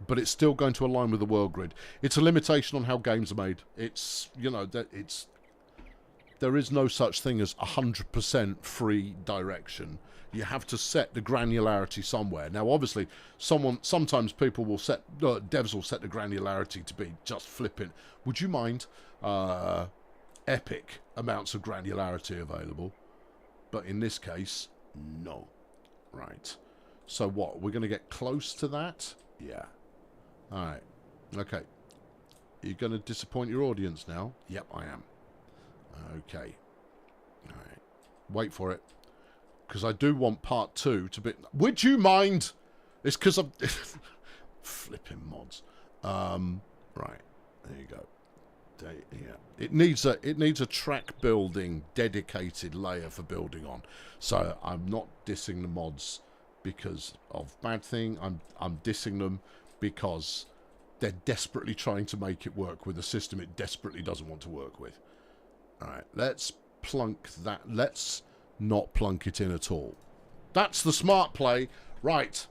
But it's still going to align with the world grid. It's a limitation on how games are made. It's, you know, there is no such thing as 100% free direction. You have to set the granularity somewhere. Now, obviously, sometimes people will set, devs will set the granularity to be just flipping. Would you mind epic amounts of granularity available? But in this case, no. Right. So what? We're going to get close to that? Yeah. All right. Okay. You're going to disappoint your audience now? Yep, I am. Okay. All right. Wait for it. Because I do want part 2 to be... Would you mind? It's because I'm... Flipping mods. Right. There you go. Yeah. It needs a track building dedicated layer for building on. So I'm not dissing the mods because of bad thing. I'm dissing them because they're desperately trying to make it work with a system it desperately doesn't want to work with. Alright, let's plunk that. Let's not plunk it in at all. That's the smart play. Right,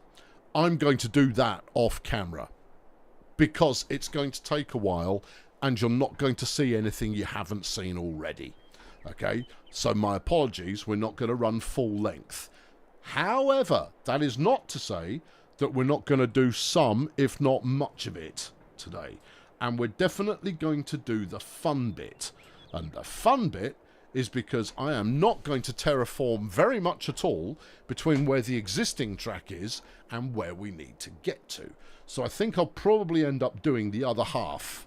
I'm going to do that off camera because it's going to take a while and you're not going to see anything you haven't seen already. Okay, so my apologies, we're not going to run full length. However, that is not to say that we're not going to do some, if not much of it today. And we're definitely going to do the fun bit. And the fun bit is because I am not going to terraform very much at all between where the existing track is and where we need to get to. So I think I'll probably end up doing the other half,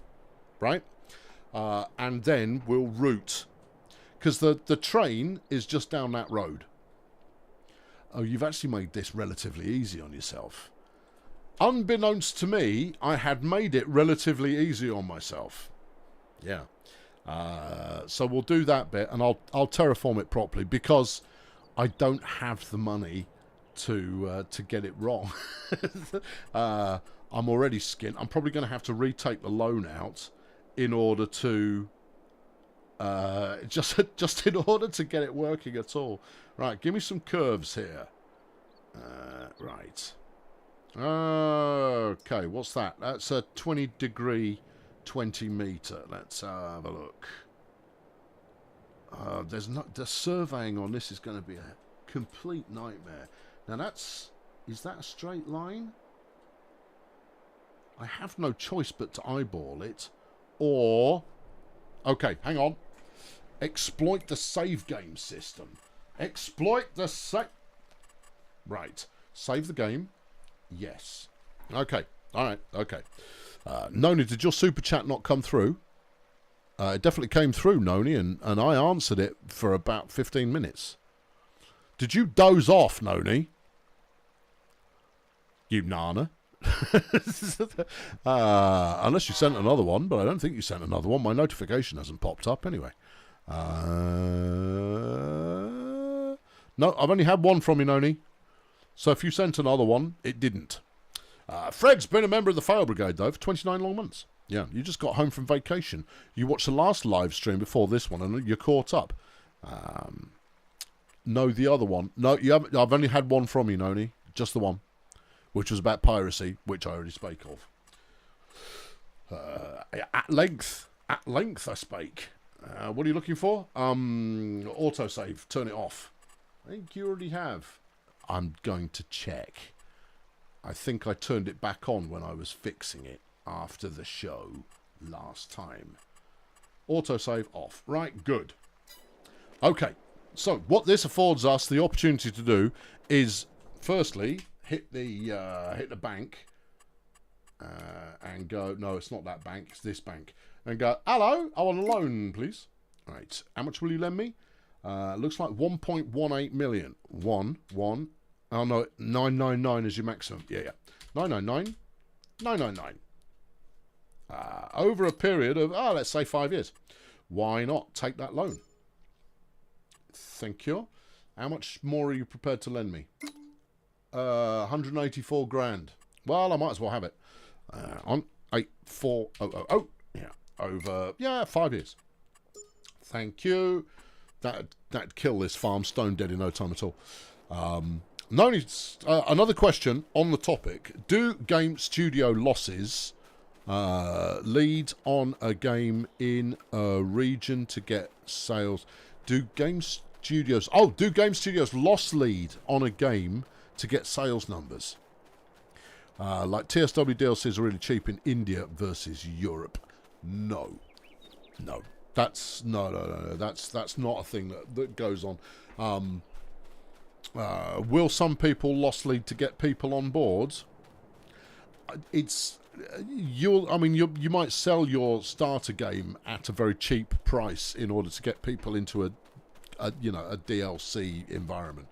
right? And then we'll route. Because the train is just down that road. Oh, you've actually made this relatively easy on yourself. Unbeknownst to me, I had made it relatively easy on myself. Yeah. So we'll do that bit, and I'll terraform it properly because I don't have the money to get it wrong. I'm already skint. I'm probably going to have to retake the loan out in order to just in order to get it working at all. Right, give me some curves here. Right. Okay, what's that? That's a 20 degree. 20 meter. Let's have a look. The surveying on this is going to be a complete nightmare. Now is that a straight line? I have no choice but to eyeball it, or okay, hang on. Exploit the save game system. Exploit the right. Save the game. Yes. Okay. All right. Okay. Noni, did your super chat not come through? It definitely came through, Noni, and I answered it for about 15 minutes. Did you doze off, Noni? You nana. Unless you sent another one, but I don't think you sent another one. My notification hasn't popped up anyway. No, I've only had one from you, Noni. So if you sent another one, it didn't. Fred's been a member of the Fail Brigade, though, for 29 long months. Yeah, you just got home from vacation. You watched the last live stream before this one, and you're caught up. No, the other one. No, you haven't. I've only had one from you, Noni. Just the one, which was about piracy, which I already spake of. At length, I spake. What are you looking for? Autosave. Turn it off. I think you already have. I'm going to check. I think I turned it back on when I was fixing it after the show last time. Autosave off. Right, good. Okay, so what this affords us the opportunity to do is, firstly, hit the bank and go, no, it's not that bank, it's this bank, and go, hello, I want a loan, please. Right, how much will you lend me? Looks like 1.18 million. Oh no, 999 is your maximum. Yeah. 999. Over a period of, let's say 5 years. Why not take that loan? Thank you. How much more are you prepared to lend me? 184 grand. Well, I might as well have it. On 84000. Yeah, over 5 years. Thank you. That'd kill this farm stone dead in no time at all. Another question on the topic: do game studio losses lead on a game in a region to get sales? Do game studios loss lead on a game to get sales numbers? Like TSW DLCs are really cheap in India versus Europe. No. That's that's not a thing that goes on. Will some people loss lead to get people on board? You might sell your starter game at a very cheap price in order to get people into a DLC environment.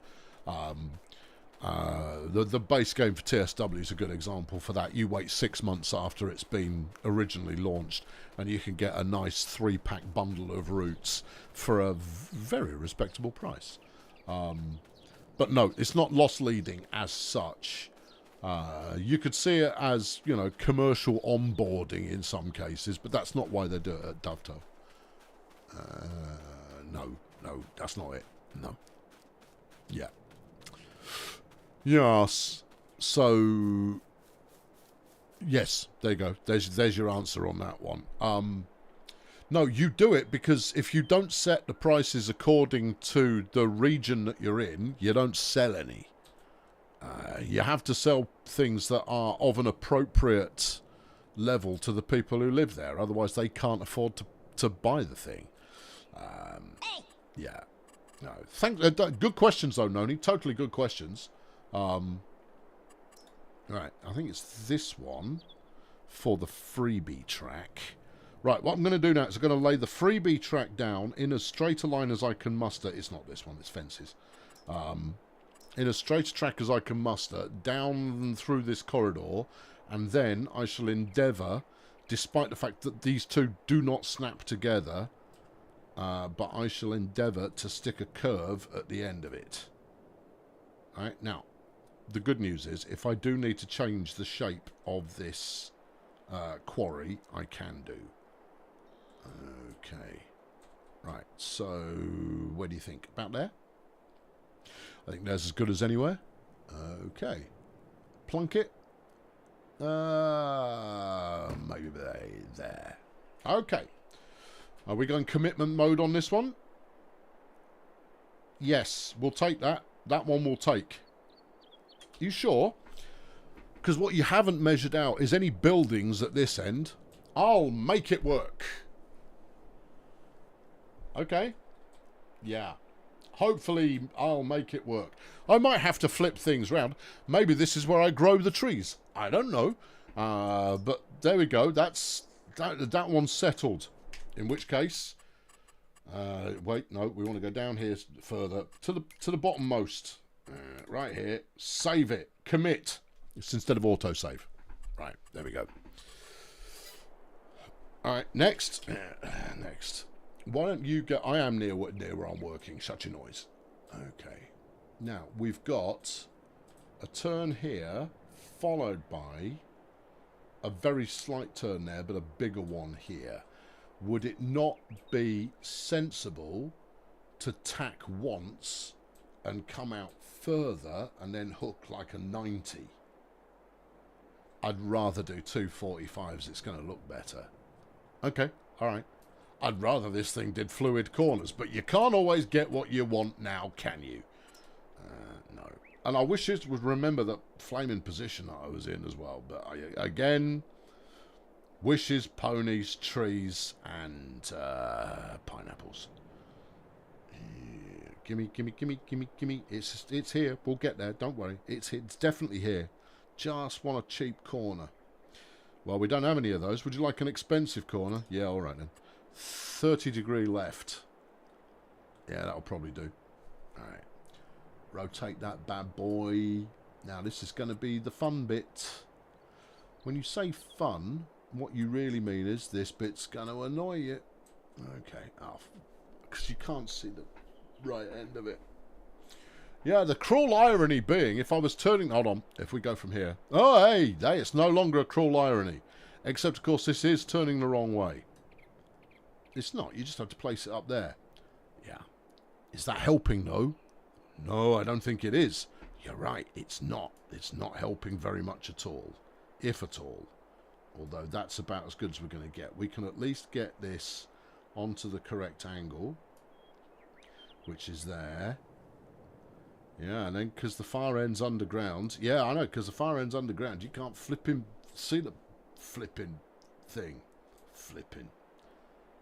The base game for TSW is a good example for that. You wait 6 months after it's been originally launched, and you can get a nice 3-pack bundle of routes for a very respectable price. But no, it's not loss leading as such. You could see it as, commercial onboarding in some cases, but that's not why they do it at Dovetail. No, that's not it. No. Yeah. Yes. So, yes, there you go. There's your answer on that one. No, you do it because if you don't set the prices according to the region that you're in, you don't sell any. You have to sell things that are of an appropriate level to the people who live there. Otherwise, they can't afford to buy the thing. Yeah. No. Good questions, though, Noni. Totally good questions. Right, I think it's this one for the freebie track. Right, what I'm going to do now is I'm going to lay the freebie track down in as straight a line as I can muster. It's not this one, it's fences. In as straight a track as I can muster, down through this corridor, and then I shall endeavour, despite the fact that these two do not snap together, but I shall endeavour to stick a curve at the end of it. Right, now, the good news is, if I do need to change the shape of this quarry, I can do. Okay. Right, so where do you think? About there? I think there's as good as anywhere. Okay. Plunk it. Maybe there. Okay. Are we going commitment mode on this one? Yes, we'll take that. That one will take. You sure? Because what you haven't measured out is any buildings at this end. I'll make it work. Okay. Yeah. Hopefully I'll make it work. I might have to flip things round. Maybe this is where I grow the trees. I don't know. But there we go. That one's settled. In which case... wait, no. We want to go down here further. To the bottommost. Right here. Save it. Commit. It's instead of autosave. Right. There we go. Alright. Next. Next. Why don't you go... I am near where I'm working. Shut your noise. Okay. Now, we've got a turn here, followed by a very slight turn there, but a bigger one here. Would it not be sensible to tack once and come out further and then hook like a 90. I'd rather do 245s. It's going to look better. Okay, all right. I'd rather this thing did fluid corners, but you can't always get what you want now, can you? No. And I wish it would remember that flaming position that I was in as well. But again, wishes, ponies, trees, and pineapples. Gimme, gimme, gimme, gimme, gimme. It's here. We'll get there. Don't worry. It's definitely here. Just want a cheap corner. Well, we don't have any of those. Would you like an expensive corner? Yeah, all right then. 30-degree left. Yeah, that'll probably do. All right. Rotate that bad boy. Now, this is going to be the fun bit. When you say fun, what you really mean is this bit's going to annoy you. Okay. Oh, because you can't see the right end of it. Yeah, the cruel irony being, if I was turning... Hold on, if we go from here. Oh, hey, it's no longer a cruel irony. Except, of course, this is turning the wrong way. It's not. You just have to place it up there. Yeah. Is that helping, though? No, I don't think it is. You're right, it's not. It's not helping very much at all. If at all. Although that's about as good as we're going to get. We can at least get this onto the correct angle. Which is there. Yeah, and then because the far end's underground. Yeah, I know, because the far end's underground. You can't flipping see the flipping thing. Flipping.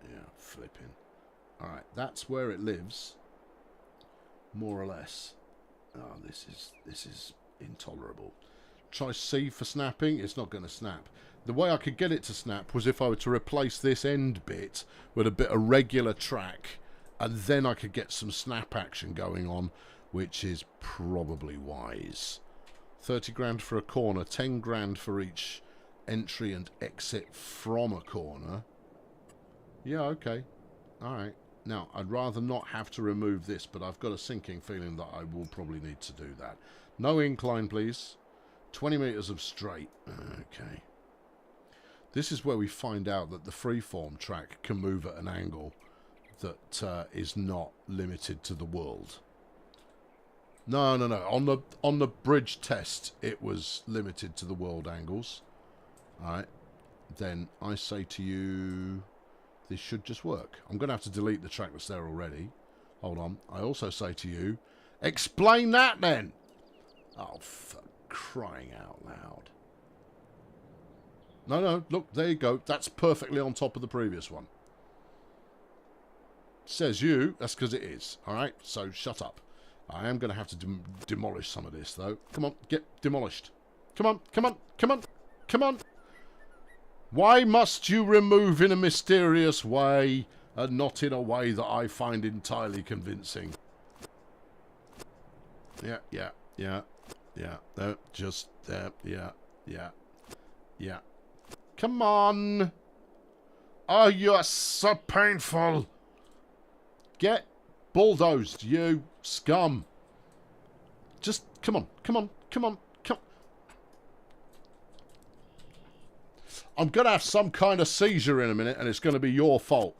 Yeah, flipping. Alright, that's where it lives. More or less. Oh, this is intolerable. Try C for snapping. It's not going to snap. The way I could get it to snap was if I were to replace this end bit with a bit of regular track, and then I could get some snap action going on, which is probably wise. 30 grand for a corner, 10 grand for each entry and exit from a corner. Yeah, okay. Alright. Now, I'd rather not have to remove this, but I've got a sinking feeling that I will probably need to do that. No incline, please. 20 metres of straight. Okay. This is where we find out that the freeform track can move at an angle that is not limited to the world. No. On the bridge test, it was limited to the world angles. Alright. Then I say to you, this should just work. I'm going to have to delete the track that's there already. Hold on. I also say to you, explain that then! Oh, for crying out loud. No, look, there you go. That's perfectly on top of the previous one. Says you, that's because it is. Alright, so shut up. I am going to have to demolish some of this, though. Come on, get demolished. Come on. Why must you remove in a mysterious way and not in a way that I find entirely convincing? Yeah. No, just there. Yeah. Come on. Oh, you're so painful. Get bulldozed, you scum. Just come on. I'm going to have some kind of seizure in a minute, and it's going to be your fault.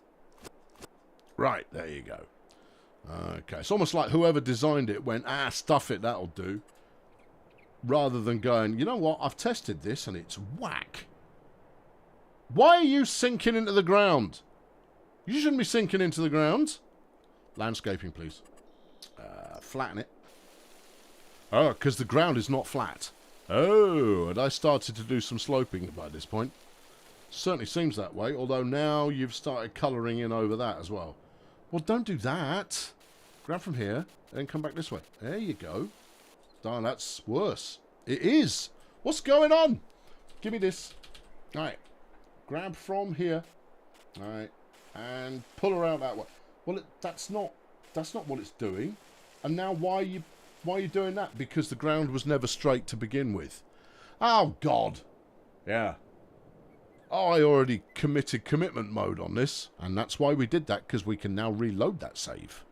Right, there you go. Okay, it's almost like whoever designed it went, stuff it, that'll do. Rather than going, you know what, I've tested this, and it's whack. Why are you sinking into the ground? You shouldn't be sinking into the ground. Landscaping, please. Flatten it. Oh, because the ground is not flat. Oh, and I started to do some sloping by this point. Certainly seems that way, although now you've started colouring in over that as well. Well, don't do that. Grab from here, and then come back this way. There you go. Darn, that's worse. It is. What's going on? Give me this. All right. Grab from here. All right. And pull her out that way. Well, that's not what it's doing. And now why are you doing that? Because the ground was never straight to begin with. Oh, God. Yeah. Oh, I already committed commitment mode on this. And that's why we did that, because we can now reload that save.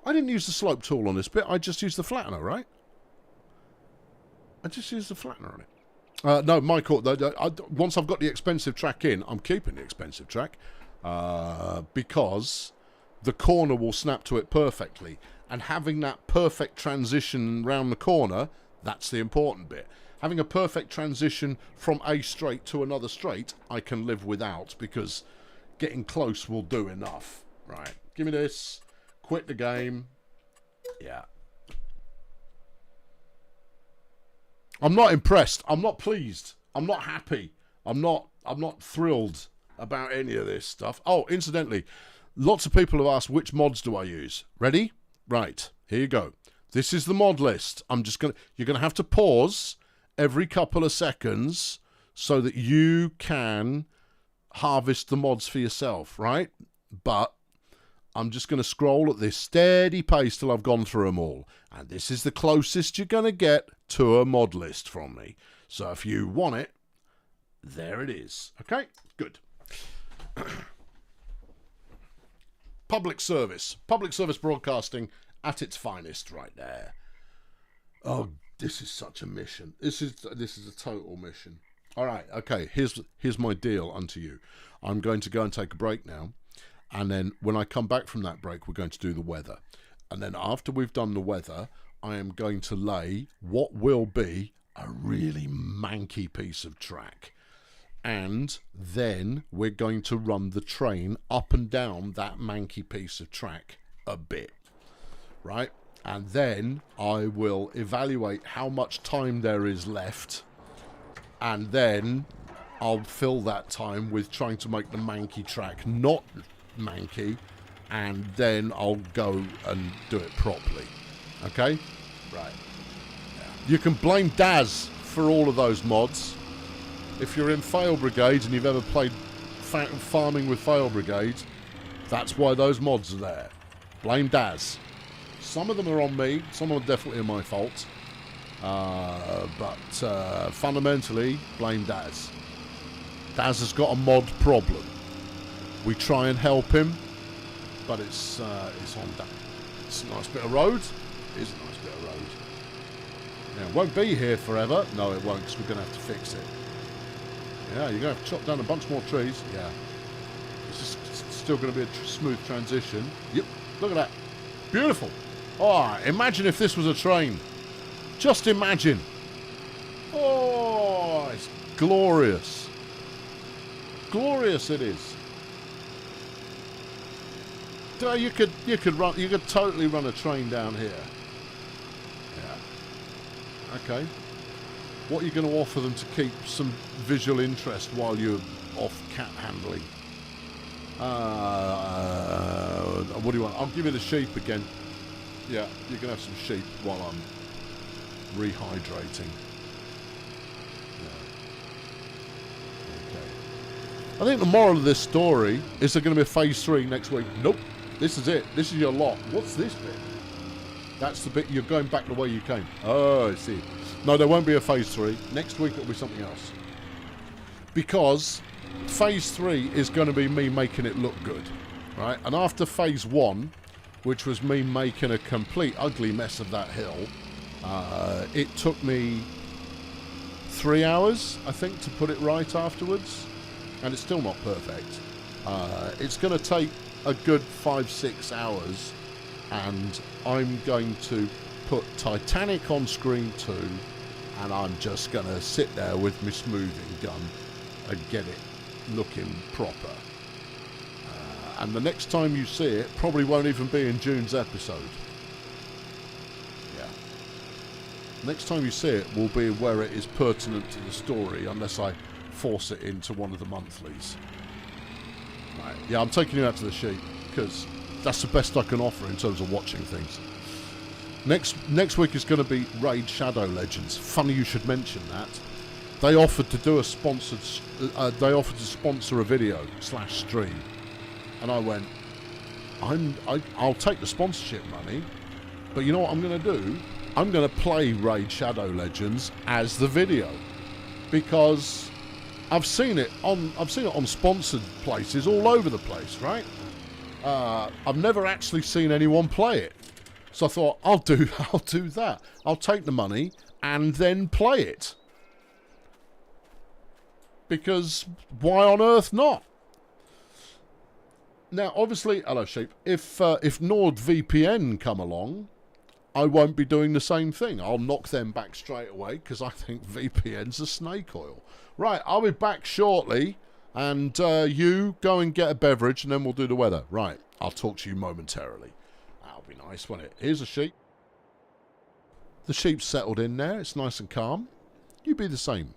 I didn't use the slope tool on this bit. I just used the flattener, right? I just used the flattener on it. No, Michael, once I've got the expensive track in, I'm keeping the expensive track. because the corner will snap to it perfectly. And having that perfect transition round the corner, that's the important bit. Having a perfect transition from a straight to another straight, I can live without, because getting close will do enough. Right, give me this. Quit the game. Yeah. I'm not impressed. I'm not pleased. I'm not happy. I'm not thrilled about any of this stuff. Oh, incidentally, lots of people have asked, which mods do I use? Ready? Right, here you go. This is the mod list. You're gonna have to pause every couple of seconds so that you can harvest the mods for yourself, right? But I'm just going to scroll at this steady pace till I've gone through them all. And this is the closest you're going to get to a mod list from me. So if you want it, there it is. Okay, good. Public service broadcasting at its finest right there. Oh, this is such a mission. This is a total mission. All right, okay, here's my deal unto you. I'm going to go and take a break now. And then when I come back from that break, we're going to do the weather. And then after we've done the weather, I am going to lay what will be a really manky piece of track. And then we're going to run the train up and down that manky piece of track a bit. Right? And then I will evaluate how much time there is left. And then I'll fill that time with trying to make the manky track not manky, and then I'll go and do it properly. Okay? Right. Yeah. You can blame Daz for all of those mods. If you're in Fail Brigade and you've ever played farming with Fail Brigade, that's why those mods are there. Blame Daz. Some of them are on me, some of them definitely are my fault. But fundamentally, blame Daz. Daz has got a mod problem. We try and help him, but it's on that. It's a nice bit of road. It is a nice bit of road. Yeah, it won't be here forever. No, it won't, because we're going to have to fix it. Yeah, you're going to have to chop down a bunch more trees. Yeah. It's still going to be a smooth transition. Yep, look at that. Beautiful. Oh, imagine if this was a train. Just imagine. Oh, it's glorious. Glorious it is. You could totally run a train down here. Yeah. Okay. What are you going to offer them to keep some visual interest while you're off cat handling? What do you want? I'll give you the sheep again. Yeah, you're going to have some sheep while I'm rehydrating. Yeah. Okay. I think the moral of this story is there going to be a phase 3 next week. Nope. This is it. This is your lot. What's this bit? That's the bit you're going back the way you came. Oh, I see. No, there won't be a phase 3. Next week it'll be something else. Because phase 3 is going to be me making it look good. Right? And after phase 1, which was me making a complete ugly mess of that hill, it took me 3 hours, I think, to put it right afterwards. And it's still not perfect. It's going to take a good 5-6 hours, and I'm going to put Titanic on screen too, and I'm just going to sit there with my smoothing gun and get it looking proper. And the next time you see it probably won't even be in June's episode. Yeah. Next time you see it will be where it is pertinent to the story, unless I force it into one of the monthlies. Right. Yeah, I'm taking you out to the sheep because that's the best I can offer in terms of watching things. Next week is going to be Raid Shadow Legends. Funny you should mention that. They offered to do a sponsored. They offered to sponsor a video / stream, and I went, I'll take the sponsorship money, but you know what I'm going to do? I'm going to play Raid Shadow Legends as the video, because I've seen it on sponsored places all over the place, right? I've never actually seen anyone play it. So I thought, I'll do that. I'll take the money and then play it. Because why on earth not? Now, obviously, hello sheep. If NordVPN come along, I won't be doing the same thing. I'll knock them back straight away because I think VPN's a snake oil. Right, I'll be back shortly, and you go and get a beverage, and then we'll do the weather. Right, I'll talk to you momentarily. That'll be nice, won't it? Here's a sheep. The sheep's settled in there. It's nice and calm. You be the same.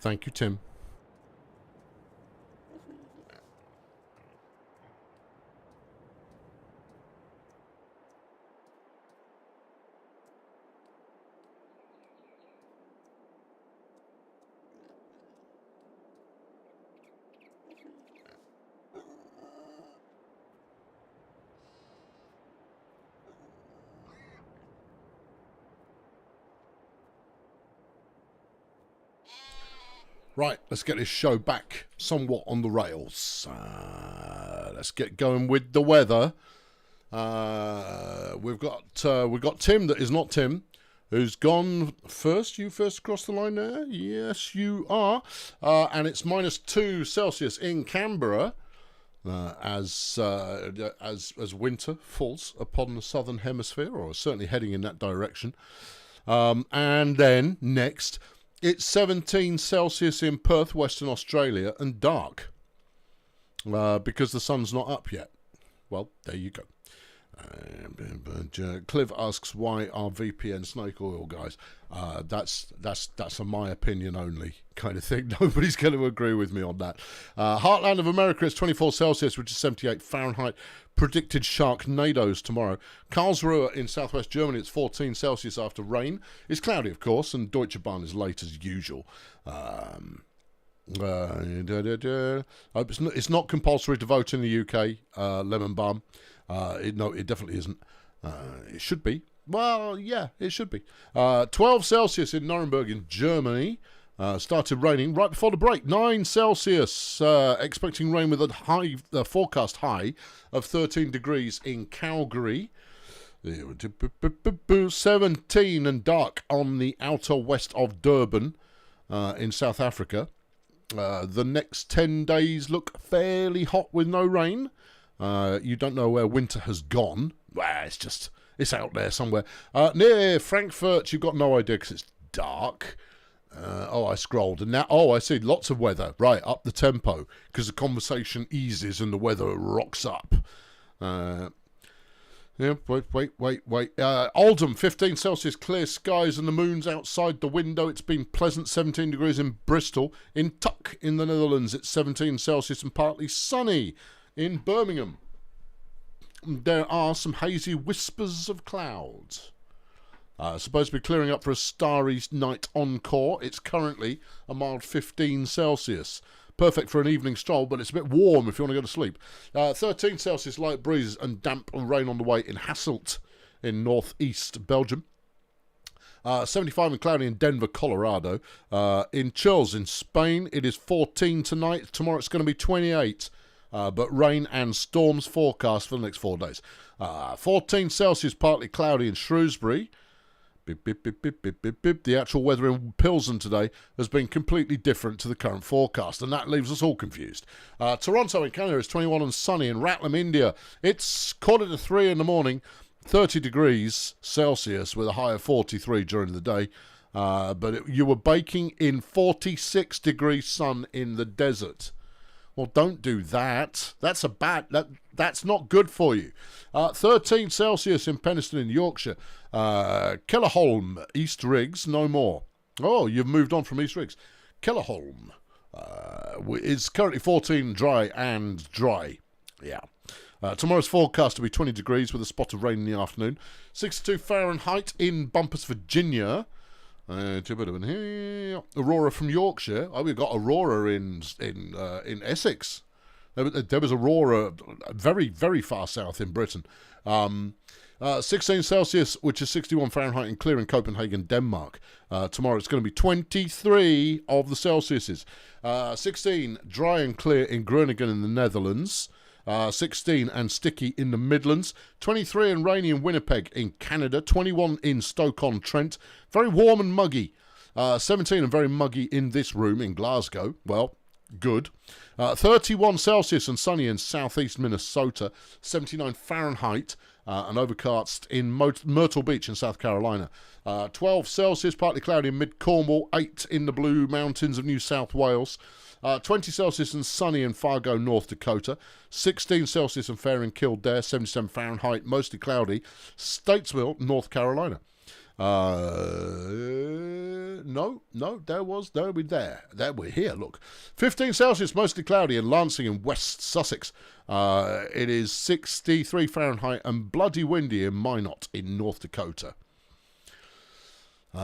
Thank you, Tim. Right, let's get this show back somewhat on the rails. Let's get going with the weather. We've got Tim that is not Tim, who's gone first. You first across the line there? Yes, you are. And it's -2 Celsius in Canberra as winter falls upon the southern hemisphere, or certainly heading in that direction. And then next, it's 17 Celsius in Perth, Western Australia, and dark because the sun's not up yet. Well, there you go. Cliv asks, why are VPN snake oil, guys? That's a my opinion only kind of thing. Nobody's going to agree with me on that. Heartland of America, it's 24 Celsius, which is 78 Fahrenheit. Predicted sharknadoes tomorrow. Karlsruhe in southwest Germany, it's 14 Celsius after rain. It's cloudy, of course, and Deutsche Bahn is late as usual. It's not compulsory to vote in the UK, Lemon Balm. No, it definitely isn't. It should be. Well, yeah, it should be. 12 Celsius in Nuremberg in Germany. Started raining right before the break. 9 Celsius. Expecting rain with a forecast high of 13 degrees in Calgary. 17 and dark on the outer west of Durban in South Africa. The next 10 days look fairly hot with no rain. You don't know where winter has gone. Well, it's out there somewhere. Near Frankfurt, you've got no idea because it's dark. I scrolled and now, I see lots of weather. Right, up the tempo because the conversation eases and the weather rocks up. Wait. Oldham, 15 Celsius, clear skies and the moon's outside the window. It's been pleasant, 17 degrees in Bristol. In Tuck in the Netherlands, it's 17 Celsius and partly sunny. In Birmingham, there are some hazy whispers of clouds. Supposed to be clearing up for a starry night encore. It's currently a mild 15 Celsius. Perfect for an evening stroll, but it's a bit warm if you want to go to sleep. 13 Celsius, light breezes and damp rain on the way in Hasselt in northeast Belgium. 75 and cloudy in Denver, Colorado. In Chills in Spain, it is 14 tonight. Tomorrow it's going to be 28. But rain and storms forecast for the next 4 days. 14 Celsius, partly cloudy in Shrewsbury. The actual weather in Pilsen today has been completely different to the current forecast, and that leaves us all confused. Toronto in Canada is 21 and sunny. In Ratlam, India, it's 2:45 in the morning, 30 degrees Celsius with a high of 43 during the day. But you were baking in 46 degrees sun in the desert. Well, don't do that. That's that's not good for you. 13 Celsius in Penistone in Yorkshire. Kellerholm, East Riggs, no more. Oh, you've moved on from East Riggs. Kellerholm is currently 14, dry and dry. Yeah. Tomorrow's forecast to be 20 degrees with a spot of rain in the afternoon. 62 Fahrenheit in Bumpers, Virginia. Aurora from Yorkshire. Oh, we've got Aurora in Essex. There was Aurora very, very far south in Britain. 16 Celsius, which is 61 Fahrenheit, and clear in Copenhagen, Denmark. Tomorrow it's going to be 23 of the Celsiuses. 16 dry and clear in Groningen in the Netherlands. 16 and sticky in the Midlands, 23 and rainy in Winnipeg in Canada, 21 in Stoke-on-Trent, very warm and muggy, 17 and very muggy in this room in Glasgow, well, good, 31 Celsius and sunny in southeast Minnesota, 79 Fahrenheit, and overcast in Myrtle Beach in South Carolina, 12 Celsius, partly cloudy in mid-Cornwall, 8 in the Blue Mountains of New South Wales, 20 Celsius and sunny in Fargo, North Dakota. 16 Celsius and fair in Kildare. 77 Fahrenheit, mostly cloudy. Statesville, North Carolina. No, we're here, look. 15 Celsius, mostly cloudy in Lancing in West Sussex. It is 63 Fahrenheit and bloody windy in Minot in North Dakota. Take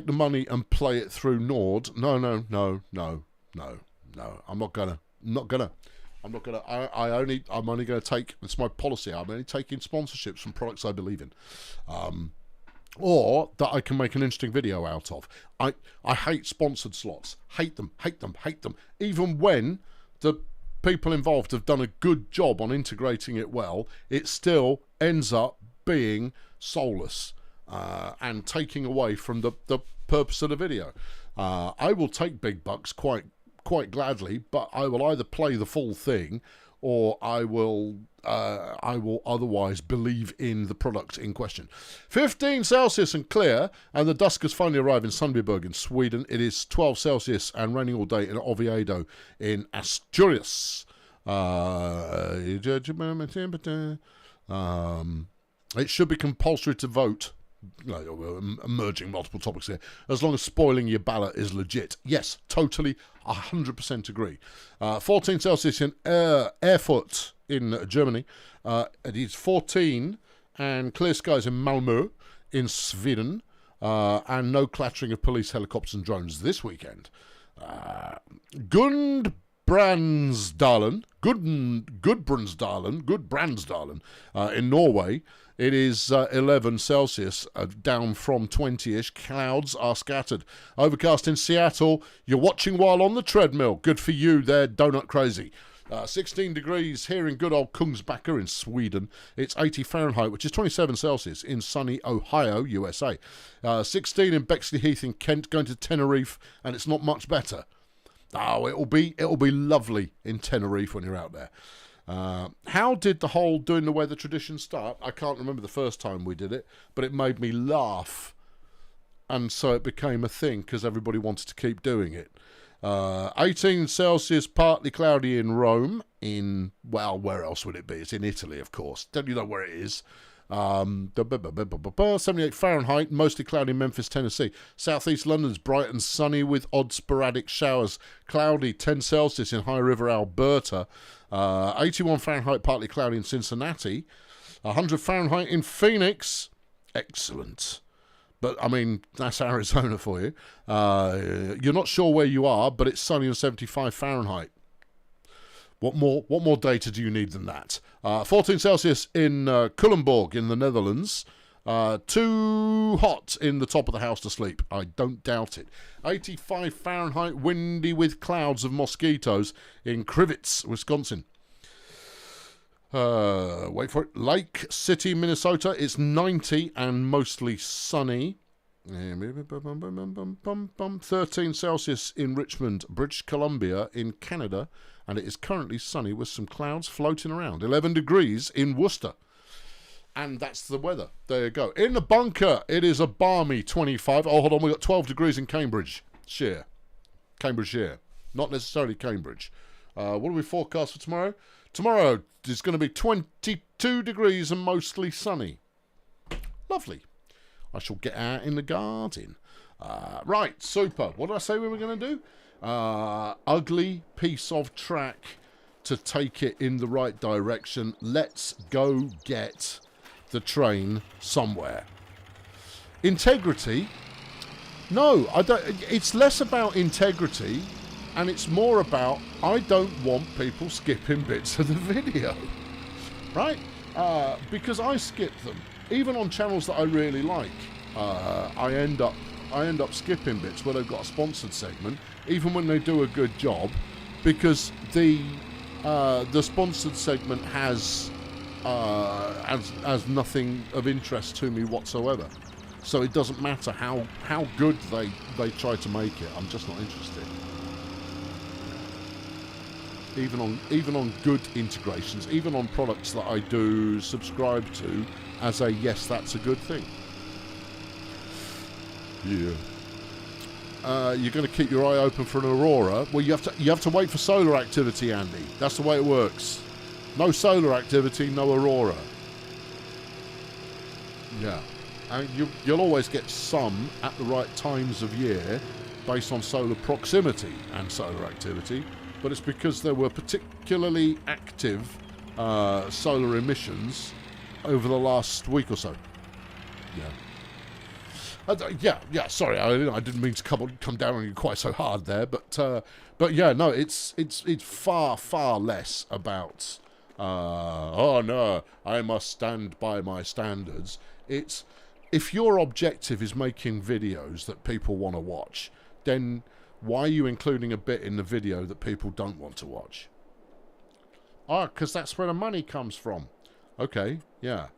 the money and play it through Nord. No. I'm only gonna take, it's my policy, I'm only taking sponsorships from products I believe in. Or that I can make an interesting video out of. I hate sponsored slots. Hate them. Even when the people involved have done a good job on integrating it well, it still ends up being soulless and taking away from the purpose of the video. I will take big bucks quite gladly, but I will either play the full thing or I will otherwise believe in the product in question. 15 Celsius and clear, and the dusk has finally arrived in Sundbyberg in Sweden. It is 12 Celsius and raining all day in Oviedo in Asturias. It should be compulsory to vote. Merging multiple topics here, as long as spoiling your ballot is legit. Yes, totally, 100% agree. 14 Celsius in Erfurt in Germany. It is 14 and clear skies in Malmö in Sweden, and no clattering of police helicopters and drones this weekend. Gudbrandsdalen in Norway. It is 11 Celsius, down from 20-ish. Clouds are scattered. Overcast in Seattle. You're watching while on the treadmill. Good for you there, donut crazy. 16 degrees here in good old Kungsbacka in Sweden. It's 80 Fahrenheit, which is 27 Celsius in sunny Ohio, USA. 16 in Bexley Heath in Kent, going to Tenerife, and it's not much better. Oh, it'll be lovely in Tenerife when you're out there. How did the whole doing the weather tradition start? I can't remember the first time we did it, but it made me laugh. And so it became a thing because everybody wanted to keep doing it. 18 Celsius, partly cloudy in Rome. Well, where else would it be? It's in Italy, of course. Don't you know where it is? 78 Fahrenheit, mostly cloudy in Memphis, Tennessee. Southeast London's bright and sunny with odd sporadic showers. Cloudy, 10 Celsius in High River, Alberta. 81 Fahrenheit, partly cloudy in Cincinnati. 100 Fahrenheit in Phoenix. Excellent. But, I mean, that's Arizona for you. You're not sure where you are, but it's sunny and 75 Fahrenheit. What more data do you need than that? 14 Celsius in Culemborg in the Netherlands. Too hot in the top of the house to sleep. I don't doubt it. 85 Fahrenheit, windy with clouds of mosquitoes in Crivitz, Wisconsin. Wait for it. Lake City, Minnesota. It's 90 and mostly sunny. 13 Celsius in Richmond, British Columbia in Canada, and it is currently sunny with some clouds floating around. 11 degrees in Worcester. And that's the weather. There you go. In the bunker, it is a balmy 25. Oh, hold on. We've got 12 degrees in Cambridgeshire. Cambridgeshire. Not necessarily Cambridge. What do we forecast for tomorrow? Tomorrow is going to be 22 degrees and mostly sunny. Lovely. I shall get out in the garden. Right, super. What did I say we were going to do? Ugly piece of track to take it in the right direction. Let's go get the train somewhere. Integrity? No, I don't. It's less about integrity, and it's more about I don't want people skipping bits of the video, right? Because I skip them, even on channels that I really like. I end up skipping bits where they've got a sponsored segment, even when they do a good job, because the sponsored segment has nothing of interest to me whatsoever. So it doesn't matter how good they try to make it. I'm just not interested. Even on good integrations, even on products that I do subscribe to as a yes, that's a good thing. Yeah. You're going to keep your eye open for an aurora. Well, you have to wait for solar activity, Andy. That's the way it works. No solar activity, no aurora. Yeah. And you'll always get some at the right times of year based on solar proximity and solar activity, but it's because there were particularly active solar emissions over the last week or so. Yeah. Sorry, I didn't mean to come down on you quite so hard there, but yeah, no, it's far less about oh no, I must stand by my standards. It's if your objective is making videos that people want to watch, then why are you including a bit in the video that people don't want to watch? Because that's where the money comes from. Okay, yeah.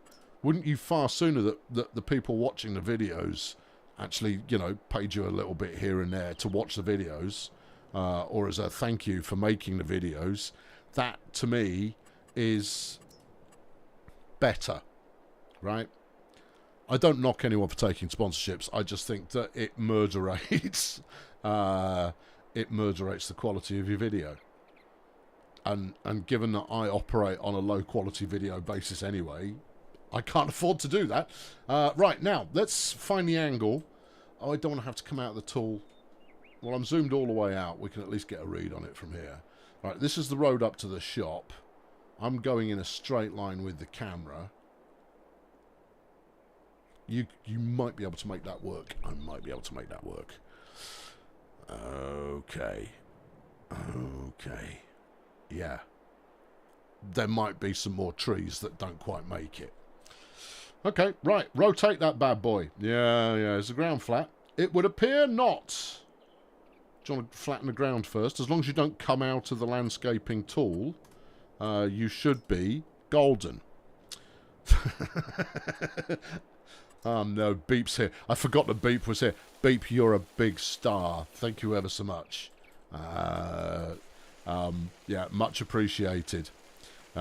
Wouldn't you far sooner that the people watching the videos actually, paid you a little bit here and there to watch the videos, or as a thank you for making the videos? That, to me, is better, right? I don't knock anyone for taking sponsorships. I just think that it murderates the quality of your video. And given that I operate on a low quality video basis anyway, I can't afford to do that. Right, now, let's find the angle. Oh, I don't want to have to come out of the tool. Well, I'm zoomed all the way out. We can at least get a read on it from here. Right, this is the road up to the shop. I'm going in a straight line with the camera. You might be able to make that work. I might be able to make that work. Okay. Yeah. There might be some more trees that don't quite make it. Okay, right. Rotate that bad boy. Yeah. Is the ground flat? It would appear not. Do you want to flatten the ground first? As long as you don't come out of the landscaping tool, you should be golden. Oh no, Beep's here. I forgot that Beep was here. Beep, you're a big star. Thank you ever so much. Yeah, much appreciated.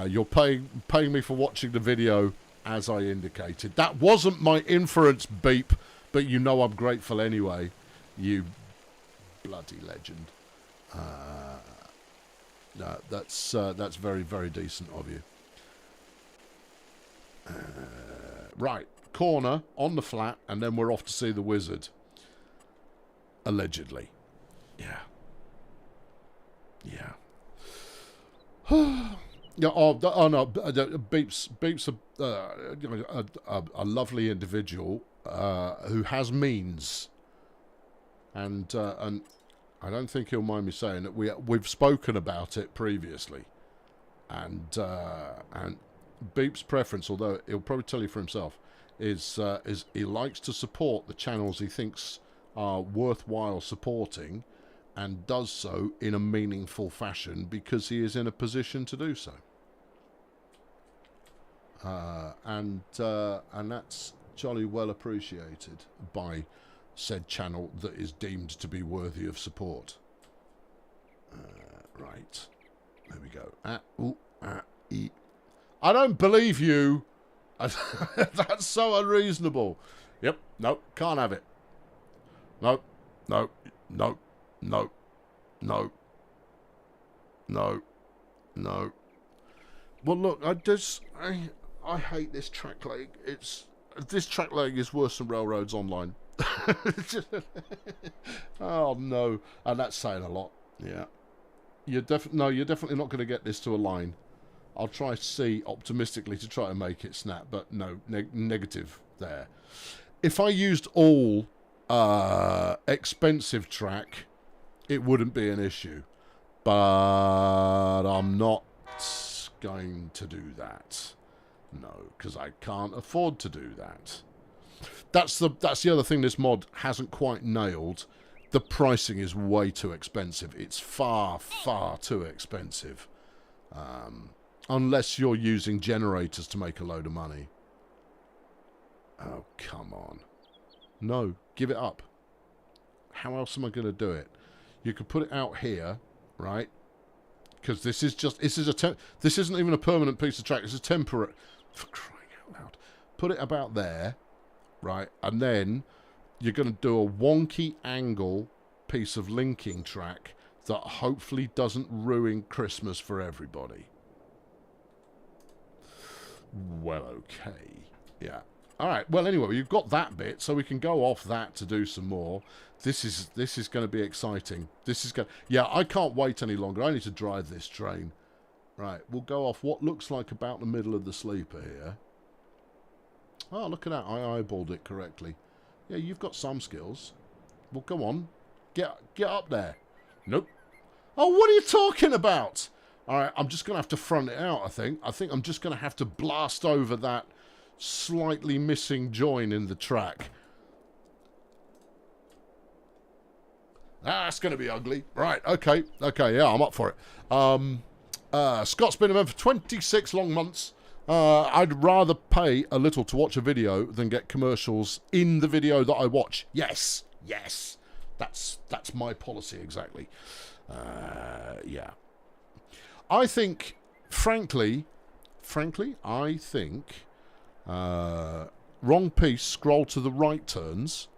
You're paying me for watching the video as I indicated. That wasn't my inference, Beep, but you know I'm grateful anyway. You bloody legend. No, that's very, very decent of you. Right. Corner on the flat, and then we're off to see the wizard. Allegedly. Yeah. Yeah. Oh no. Beep's a lovely individual who has means, and I don't think he'll mind me saying that we've spoken about it previously, and Beep's preference, although he'll probably tell you for himself, is he likes to support the channels he thinks are worthwhile supporting, and does so in a meaningful fashion because he is in a position to do so. And that's jolly well appreciated by said channel that is deemed to be worthy of support. Right, there we go. I don't believe you. That's so unreasonable. Yep, nope, can't have it. Nope, nope, nope, nope, nope, nope, nope. Well, look, I hate this track leg. This track leg is worse than Railroads Online. Oh no, and that's saying a lot. Yeah, you're definitely not going to get this to align. I'll try C optimistically to try to make it snap, but no, negative there. If I used all expensive track, it wouldn't be an issue, but I'm not going to do that. No, because I can't afford to do that. That's the other thing this mod hasn't quite nailed. The pricing is way too expensive. It's far, far too expensive. Unless you're using generators to make a load of money. Oh, come on. No, give it up. How else am I going to do it? You could put it out here, right? Because this isn't even a permanent piece of track. It's a temporary. For crying out loud. Put it about there, right? And then you're going to do a wonky angle piece of linking track that hopefully doesn't ruin Christmas for everybody. Well, okay. Yeah. All right. Well, anyway, you've got that bit, so we can go off that to do some more. This is going to be exciting. Yeah, I can't wait any longer. I need to drive this train. Right, we'll go off what looks like about the middle of the sleeper here. Oh, look at that. I eyeballed it correctly. Yeah, you've got some skills. Well, come on. Get up there. Nope. Oh, what are you talking about? All right, I'm just going to have to front it out, I think. I think I'm just going to have to blast over that slightly missing join in the track. That's going to be ugly. Right, okay, yeah, I'm up for it. Scott's been a member for 26 long months. I'd rather pay a little to watch a video than get commercials in the video that I watch. Yes. That's my policy exactly. Yeah. I think, frankly, I think wrong piece, scroll to the right turns.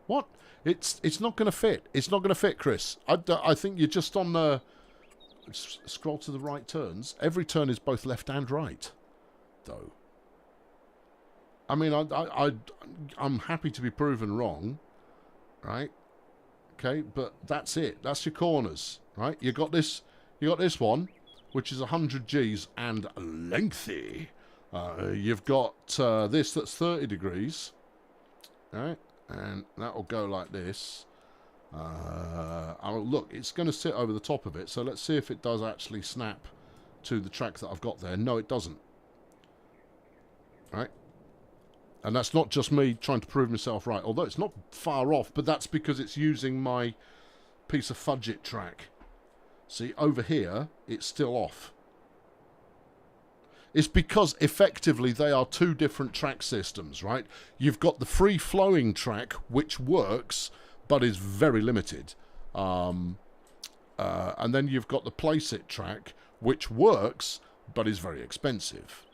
What? It's not going to fit. It's not going to fit, Chris. I think you're just on the... Scroll to the right turns. Every turn is both left and right, though. I mean, I'm happy to be proven wrong, right? Okay, but that's it. That's your corners, right? You got this one, which is 100 Gs and lengthy. You've got this that's 30 degrees, right? And that will go like this. Look, it's going to sit over the top of it, so let's see if it does actually snap to the track that I've got there. No, it doesn't. Right? And that's not just me trying to prove myself right, although it's not far off, but that's because it's using my piece of fudget track. See, over here, it's still off. It's because, effectively, they are two different track systems, right? You've got the free-flowing track, which works, but is very limited. And then you've got the place-it track, which works, but is very expensive.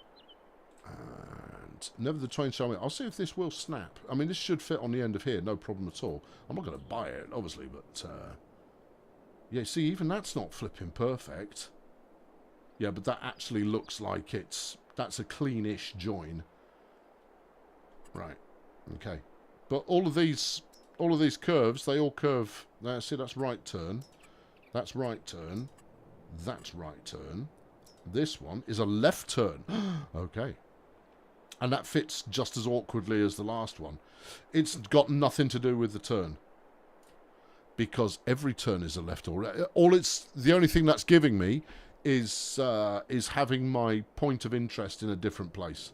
And never the twain shall meet. I'll see if this will snap. I mean, this should fit on the end of here, no problem at all. I'm not going to buy it, obviously, but... yeah, see, even that's not flipping perfect. Yeah, but that actually looks like that's a cleanish join. Right. Okay. But all of these curves, they all curve. There, see, that's right turn. That's right turn. That's right turn. This one is a left turn. Okay. And that fits just as awkwardly as the last one. It's got nothing to do with the turn. Because every turn is a left or right. The only thing that's giving me is having my point of interest in a different place.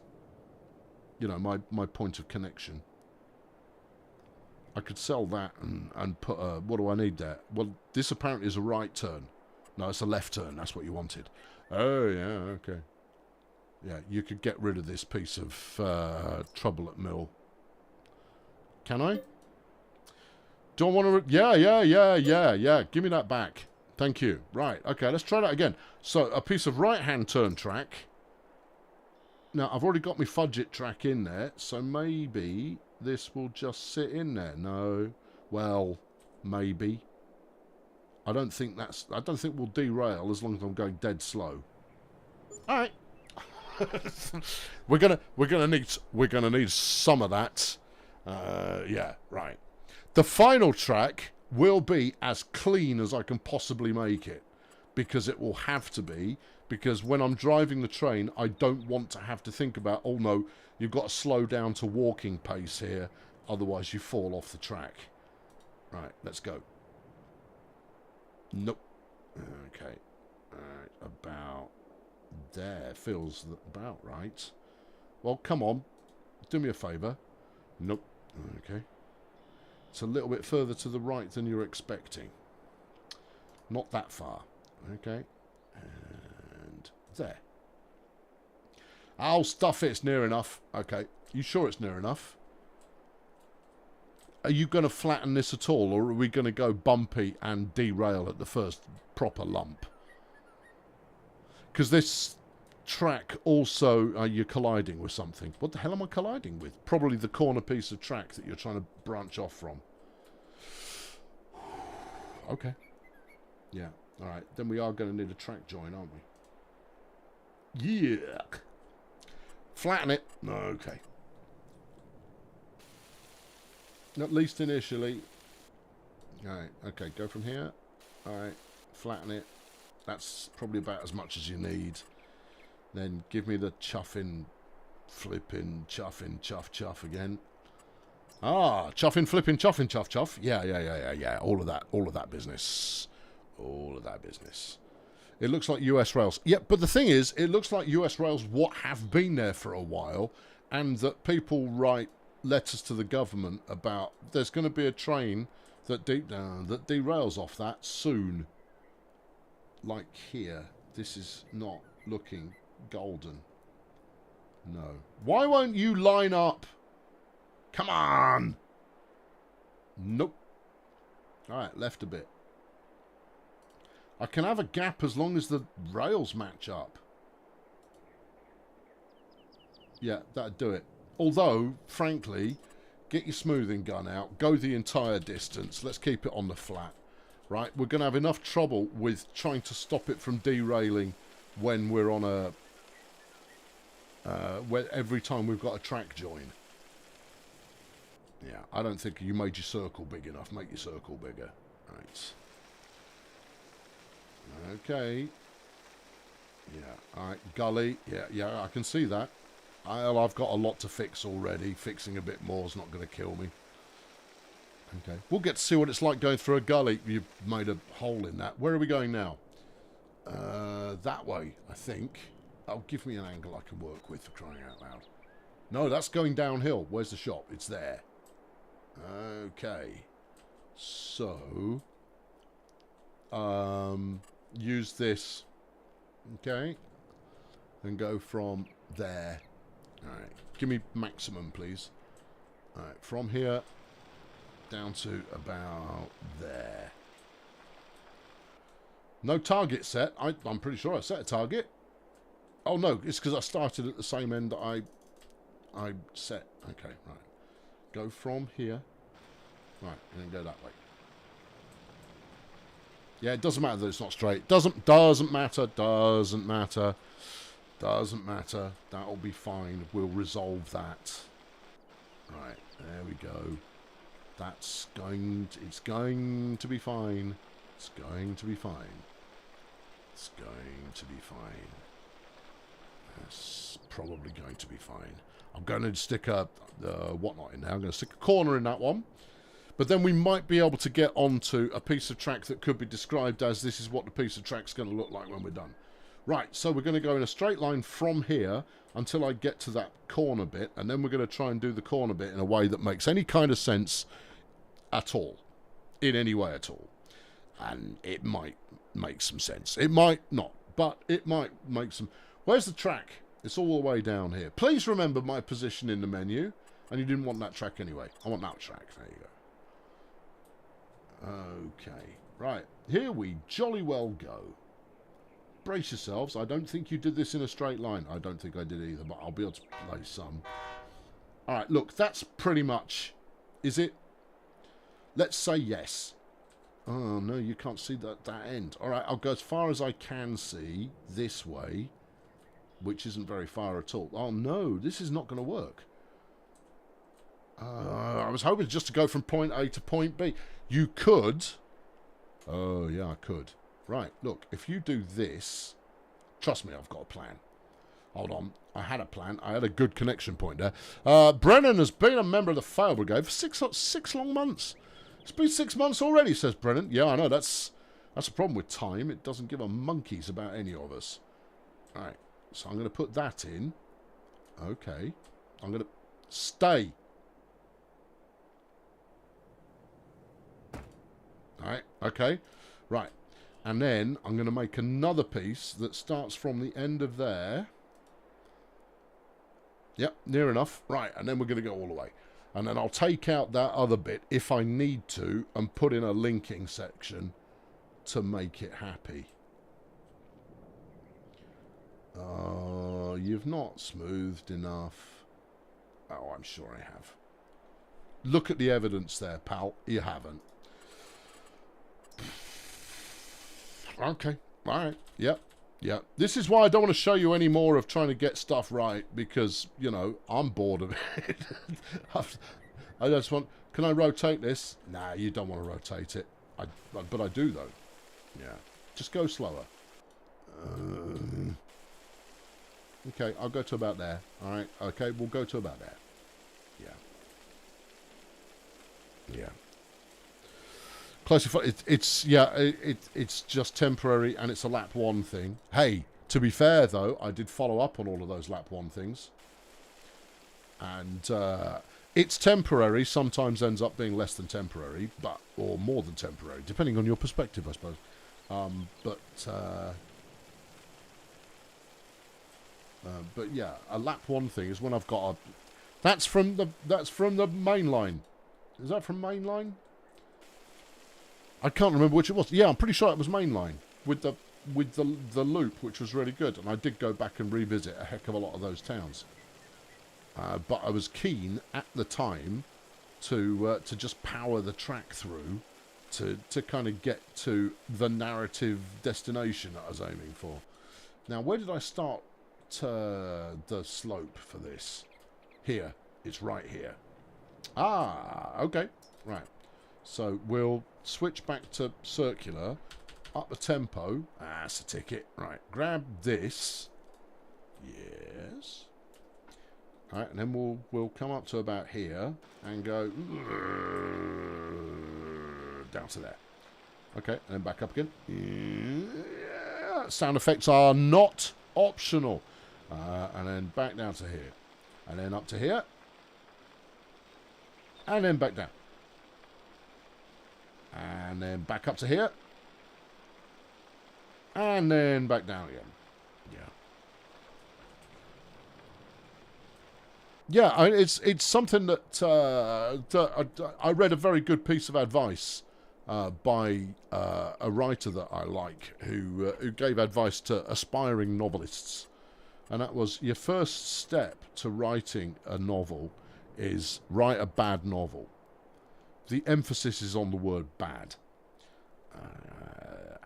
You know, my point of connection. I could sell that and put a... What do I need there? Well, this apparently is a right turn. No, it's a left turn. That's what you wanted. Oh, yeah, okay. Yeah, you could get rid of this piece of trouble at mill. Can I? Do I want to... Yeah. Give me that back. Thank you. Right, okay, let's try that again. So, a piece of right-hand turn track. Now, I've already got my fudget track in there, so maybe this will just sit in there. No. Well, maybe. I don't think we'll derail as long as I'm going dead slow. All right. we're gonna need some of that. Yeah, right. The final track will be as clean as I can possibly make it, because it will have to be, because when I'm driving the train, I don't want to have to think about, oh no, you've got to slow down to walking pace here, otherwise you fall off the track. Right, let's go. Nope. Okay. Alright, about there. Feels about right. Well, come on. Do me a favour. Nope. Okay. It's a little bit further to the right than you're expecting. Not that far. Okay. And there. I'll stuff it. It's near enough. Okay. You sure it's near enough? Are you going to flatten this at all, or are we going to go bumpy and derail at the first proper lump? Because this track also, you're colliding with something. What the hell am I colliding with? Probably the corner piece of track that you're trying to branch off from. Okay. Yeah. All right. Then we are going to need a track join, aren't we? Yeah. Flatten it. Okay. At least initially. Alright, okay, go from here. Alright, flatten it. That's probably about as much as you need. Then give me the chuffing, flipping, chuffing, chuff, chuff again. Ah, chuffing, flipping, chuffing, chuff, chuff. Yeah. All of that business. All of that business. It looks like US rails. Yeah, but the thing is, it looks like US rails what have been there for a while, and that people write letters to the government about there's going to be a train that derails off that soon. Like here. This is not looking golden. No. Why won't you line up? Come on! Nope. Alright, left a bit. I can have a gap as long as the rails match up. Yeah, that'd do it. Although, frankly, get your smoothing gun out, go the entire distance, let's keep it on the flat, right? We're going to have enough trouble with trying to stop it from derailing when we're on a... every time we've got a track join. Yeah, I don't think you made your circle big enough. Make your circle bigger. Right. Okay. Yeah, alright, gully. Yeah, I can see that. I've got a lot to fix already. Fixing a bit more is not going to kill me. Okay. We'll get to see what it's like going through a gully. You've made a hole in that. Where are we going now? That way, I think. Oh, give me an angle I can work with, for crying out loud. No, that's going downhill. Where's the shop? It's there. Okay. So... use this. Okay. And go from there. Alright, give me maximum, please. Alright, from here down to about there. No target set. I'm pretty sure I set a target. Oh no, it's because I started at the same end that I set. Okay, right. Go from here. Right, and then go that way. Yeah, it doesn't matter that it's not straight. Doesn't matter. Doesn't matter. Doesn't matter. That'll be fine. We'll resolve that. Right, there we go. It's going to be fine. It's going to be fine. It's going to be fine. It's probably going to be fine. I'm going to stick a whatnot in there. I'm going to stick a corner in that one. But then we might be able to get onto a piece of track that could be described as this is what the piece of track's going to look like when we're done. Right, so we're going to go in a straight line from here until I get to that corner bit, and then we're going to try and do the corner bit in a way that makes any kind of sense at all. In any way at all. And it might make some sense. It might not, but it might make some... Where's the track? It's all the way down here. Please remember my position in the menu. And you didn't want that track anyway. I want that track. There you go. Okay. Right. Here we jolly well go. brace yourselves. I don't think you did this in a straight line. I don't think I did either, but I'll be able to play some. All right, look, that's pretty much... Is it? Let's say yes. Oh, no, you can't see that end. All right, I'll go as far as I can see this way, which isn't very far at all. Oh, no, this is not going to work. I was hoping just to go from point A to point B. You could... Oh, yeah, I could. Right, look, if you do this... Trust me, I've got a plan. Hold on. I had a plan. I had a good connection point there. Brennan has been a member of the Fail Brigade for six long months. It's been 6 months already, says Brennan. Yeah, I know. That's a problem with time. It doesn't give a monkeys about any of us. All right. So I'm going to put that in. Okay. I'm going to... Stay. All right. Okay. Right. And then I'm going to make another piece that starts from the end of there. Yep, near enough. Right, and then we're going to go all the way. And then I'll take out that other bit if I need to and put in a linking section to make it happy. Oh, you've not smoothed enough. Oh, I'm sure I have. Look at the evidence there, pal. You haven't. Okay, all right. Yep. Yeah, this is why I don't want to show you any more of trying to get stuff right, because, you know, I'm bored of it. I just want... Can I rotate this? Nah, you don't want to rotate it. But I do, though. Yeah. Just go slower. Okay, I'll go to about there. All right. Okay, we'll go to about there. Yeah. Yeah. Closely, it's just temporary, and it's a lap 1 thing. Hey, to be fair though, I did follow up on all of those lap 1 things, and it's temporary. Sometimes ends up being less than temporary, or more than temporary, depending on your perspective, I suppose. But yeah, a lap 1 thing is when I've got a. That's from the main line. Is that from main line? I can't remember which it was. Yeah, I'm pretty sure it was mainline with the loop, which was really good. And I did go back and revisit a heck of a lot of those towns. But I was keen at the time to just power the track through to kind of get to the narrative destination that I was aiming for. Now, where did I start the slope for this? Here. It's right here. Ah, okay. Right. So we'll switch back to circular, up the tempo. Ah, that's a ticket. Right, grab this. Yes. All right, and then we'll come up to about here and go down to there. Okay, and then back up again. Yeah. Sound effects are not optional. And then back down to here. And then up to here. And then back down. And then back up to here. And then back down again. Yeah. Yeah, it's something that I read a very good piece of advice by a writer that I like who gave advice to aspiring novelists. And that was, your first step to writing a novel is write a bad novel. The emphasis is on the word bad.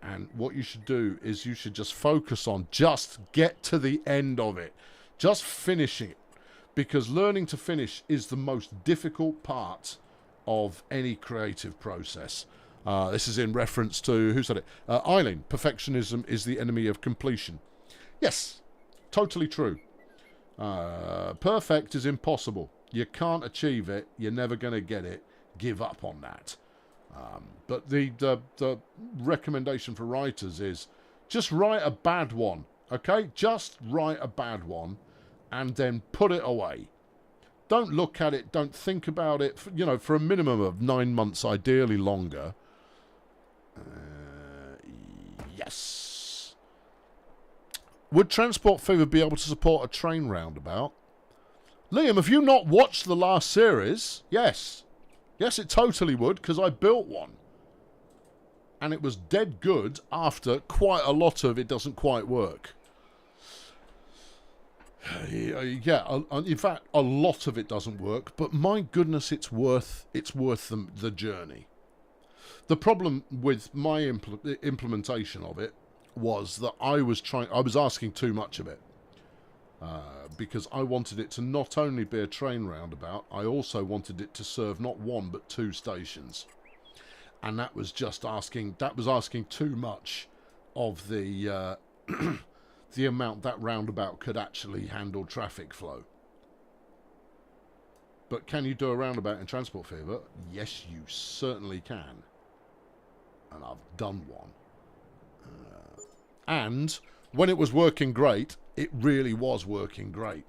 And what you should do is you should just focus on just get to the end of it. Just finishing it. Because learning to finish is the most difficult part of any creative process. This is in reference to, who said it? Eileen, perfectionism is the enemy of completion. Yes, totally true. Perfect is impossible. You can't achieve it. You're never going to get it. Give up on that. But the recommendation for writers is just write a bad one, okay? Just write a bad one and then put it away. Don't look at it. Don't think about it, for a minimum of 9 months, ideally longer. Yes. Would Transport Fever be able to support a train roundabout? Liam, have you not watched the last series? Yes. Yes, it totally would, because I built one. and it was dead good after quite a lot of it doesn't quite work. Yeah, in fact, a lot of it doesn't work, but my goodness, it's worth the journey. The problem with my implementation of it was that I was asking too much of it. Because I wanted it to not only be a train roundabout, I also wanted it to serve not one but 2 stations. And that was asking too much of the the amount that roundabout could actually handle traffic flow. But can you do a roundabout in Transport Fever? Yes, you certainly can. And I've done one. And when it was working great, it really was working great.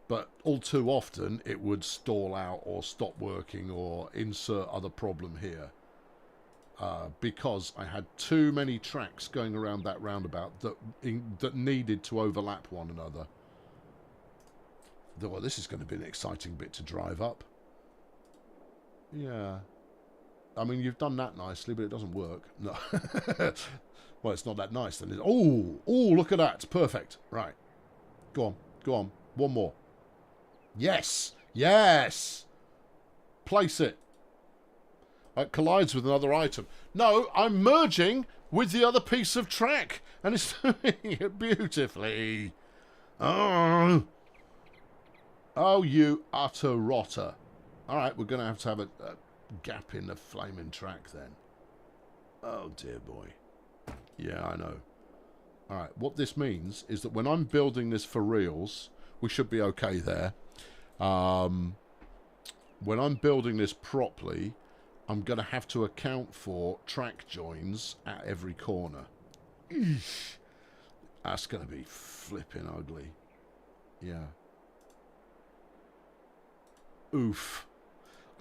But all too often, it would stall out or stop working or insert other problem here. Because I had too many tracks going around that roundabout that needed to overlap one another. Well, this is going to be an exciting bit to drive up. Yeah. I mean, you've done that nicely, but it doesn't work. No. Well, it's not that nice then. Oh, look at that. It's perfect. Right. Go on. One more. Yes. Place it. It collides with another item. No, I'm merging with the other piece of track. And it's doing it beautifully. Oh, you utter rotter. Alright, we're going to have a gap in the flaming track then. Oh, dear boy. Yeah, I know. Alright, what this means is that when I'm building this for reals, we should be okay there. When I'm building this properly, I'm going to have to account for track joins at every corner. Eesh. That's going to be flipping ugly. Yeah. Oof.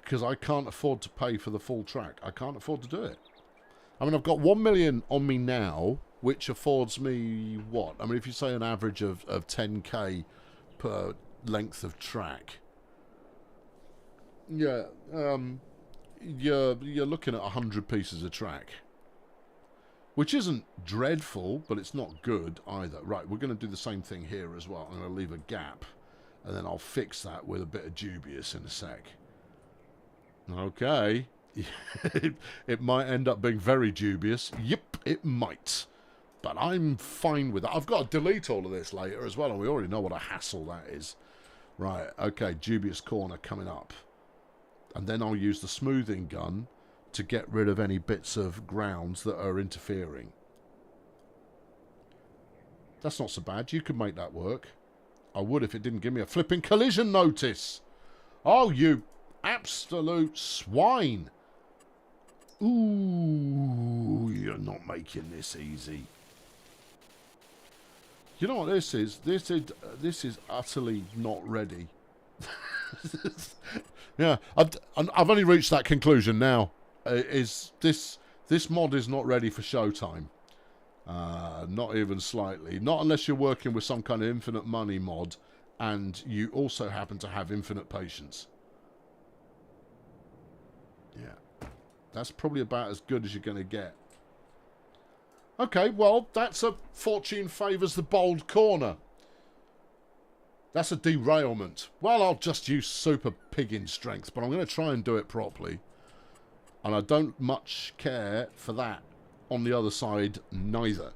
Because I can't afford to pay for the full track. I can't afford to do it. I mean, I've got 1 million on me now, which affords me what? I mean, if you say an average of 10k per length of track. Yeah, you're looking at 100 pieces of track, which isn't dreadful, but it's not good either. Right, we're going to do the same thing here as well. I'm going to leave a gap, and then I'll fix that with a bit of dubious in a sec. Okay. It might end up being very dubious. Yep, it might. But I'm fine with that. I've got to delete all of this later as well, and we already know what a hassle that is. Right, okay, dubious corner coming up. And then I'll use the smoothing gun to get rid of any bits of grounds that are interfering. That's not so bad. You could make that work. I would if it didn't give me a flipping collision notice. Oh, you absolute swine. Ooh, you're not making this easy. You know what this is? This is utterly not ready. Yeah, I've only reached that conclusion now. Is this mod is not ready for showtime? Not even slightly. Not unless you're working with some kind of infinite money mod, and you also happen to have infinite patience. Yeah, that's probably about as good as you're going to get. Okay, well, that's a fortune favours the bold corner. That's a derailment. Well, I'll just use super pigging strength, but I'm going to try and do it properly. And I don't much care for that on the other side, neither.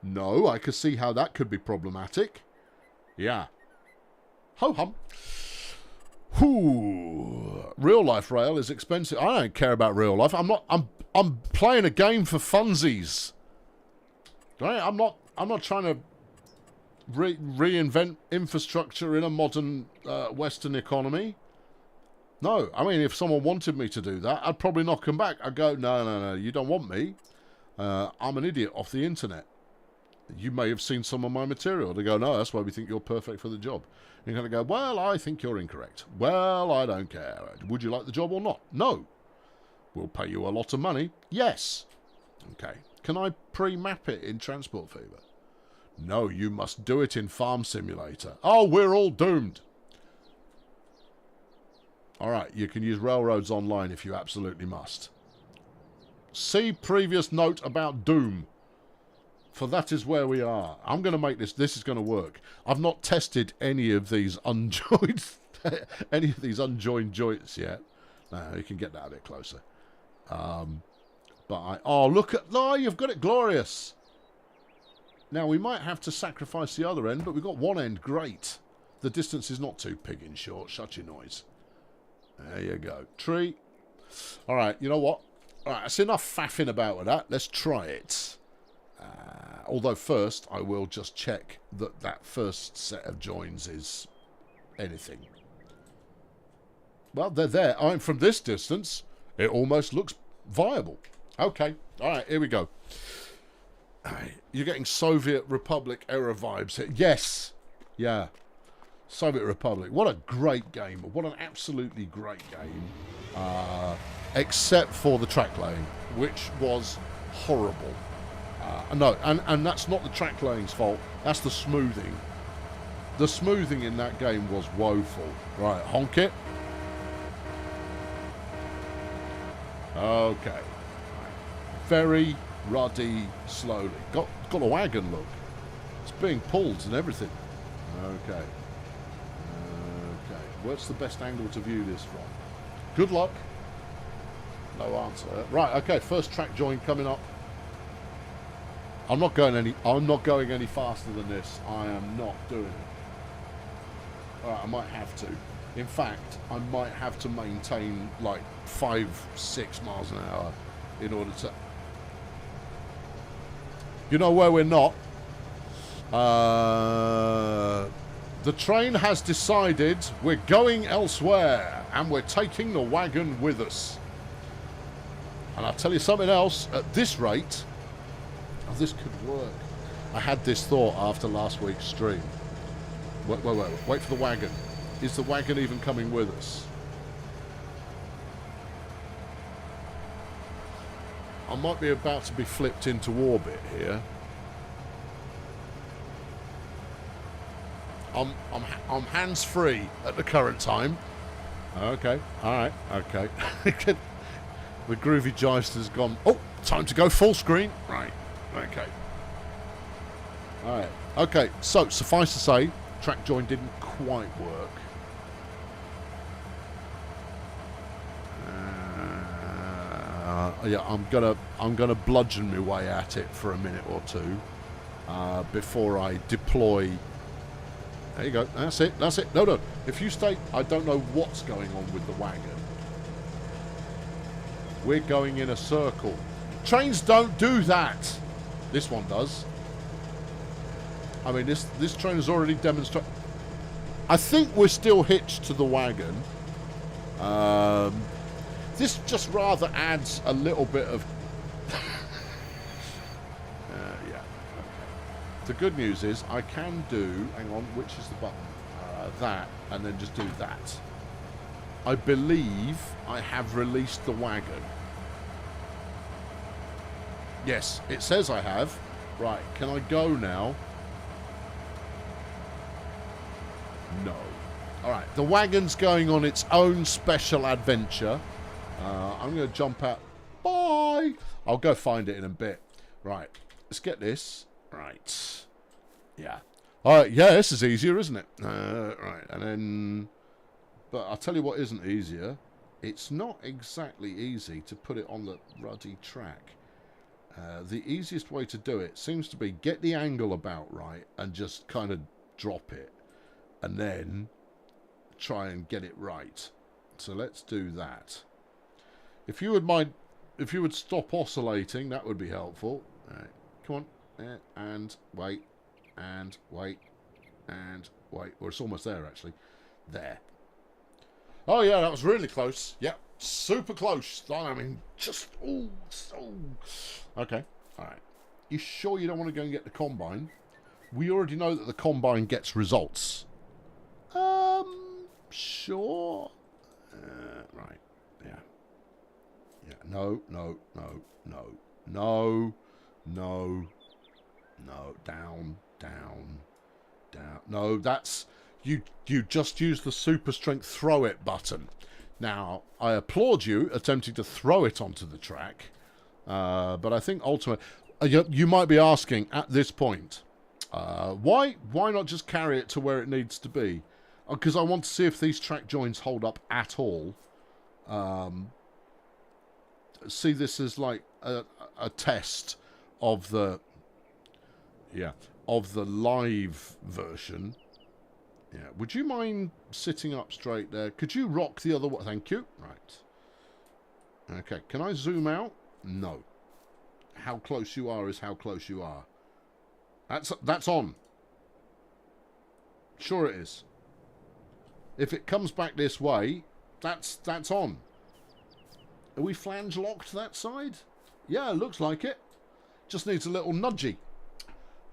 No, I could see how that could be problematic. Yeah. Ho-hum. Whoo. Real life rail is expensive. I don't care about real life. I'm playing a game for funsies. Right? I'm not trying to reinvent infrastructure in a modern Western economy. No, I mean, if someone wanted me to do that, I'd probably knock them back. I'd go, no, you don't want me. I'm an idiot off the internet. You may have seen some of my material. They go, no, that's why we think you're perfect for the job. And you're going to go, well, I think you're incorrect. Well, I don't care. Would you like the job or not? No. We'll pay you a lot of money. Yes. Okay. Can I pre-map it in Transport Fever? No, you must do it in Farm Simulator. Oh, we're all doomed. All right, you can use Railroads Online if you absolutely must. See previous note about Doom. For that is where we are. I'm going to make this. This is going to work. I've not tested any of these unjoined, joints yet. No, you can get that a bit closer. Oh, look at... No, you've got it glorious. Now, we might have to sacrifice the other end, but we've got one end. Great. The distance is not too pigging short. Shut your noise. There you go. Tree. All right, you know what? All right, that's enough faffing about with that. Let's try it. Although first, I will just check that that first set of joins is anything. Well, they're there. I mean, from this distance, it almost looks viable. Okay. All right, here we go. You're getting Soviet Republic era vibes here. Yes. Yeah. Soviet Republic. What a great game. What an absolutely great game. Except for the track laying, which was horrible. No, and that's not the track laying's fault. That's the smoothing. The smoothing in that game was woeful. Right, honk it. Okay. Very ruddy, slowly. Got a wagon look. It's being pulled and everything. Okay. Okay. Where's the best angle to view this from? Good luck. No answer. Right, okay, first track join coming up. I'm not going any faster than this. I am not doing it. Alright, I might have to. In fact, I might have to maintain like 5-6 miles an hour in order to... You know where we're not? The train has decided we're going elsewhere and we're taking the wagon with us. And I'll tell you something else, at this rate, oh, this could work. I had this thought after last week's stream. Wait for the wagon. Is the wagon even coming with us? I might be about to be flipped into orbit here. I'm hands-free at the current time. Okay, alright, okay. The groovy Geister's gone. Oh, time to go full screen. Right, okay. Alright, okay, so suffice to say, track join didn't quite work. Yeah, I'm gonna bludgeon my way at it for a minute or two before I deploy. There you go. That's it. That's it. No. If you stay, I don't know what's going on with the wagon. We're going in a circle. Trains don't do that. This one does. I mean, this train has already demonstrated. I think we're still hitched to the wagon. This just rather adds a little bit of... yeah. Okay. The good news is I can do... Hang on, which is the button? That, and then just do that. I believe I have released the wagon. Yes, it says I have. Right, can I go now? No. Alright, the wagon's going on its own special adventure. I'm going to jump out. Bye! I'll go find it in a bit. Right, let's get this. Right. Yeah. Alright, yeah, this is easier, isn't it? Right, and then... But I'll tell you what isn't easier. It's not exactly easy to put it on the ruddy track. The easiest way to do it seems to be get the angle about right and just kind of drop it. And then try and get it right. So let's do that. If you would stop oscillating, that would be helpful. All right, come on, and wait, and wait, and wait. Well, it's almost there, actually. There. Oh, yeah, that was really close. Yep, super close. I mean, just, oh, so... Okay, all right. You sure you don't want to go and get the combine? We already know that the combine gets results. Sure. Right, yeah. Yeah, no, down. No, that's... You just use the super strength throw it button. Now, I applaud you attempting to throw it onto the track. But I think ultimately, you might be asking at this point, why not just carry it to where it needs to be? Because I want to see if these track joints hold up at all. See this as like a test of the live version. Yeah, would you mind sitting up straight there? Could you rock the other way? Thank you. Right. Okay, can I zoom out? No. How close you are is how close you are. That's on. Sure it is. If it comes back this way, that's on. Are we flange locked that side? Yeah, looks like it. Just needs a little nudgy.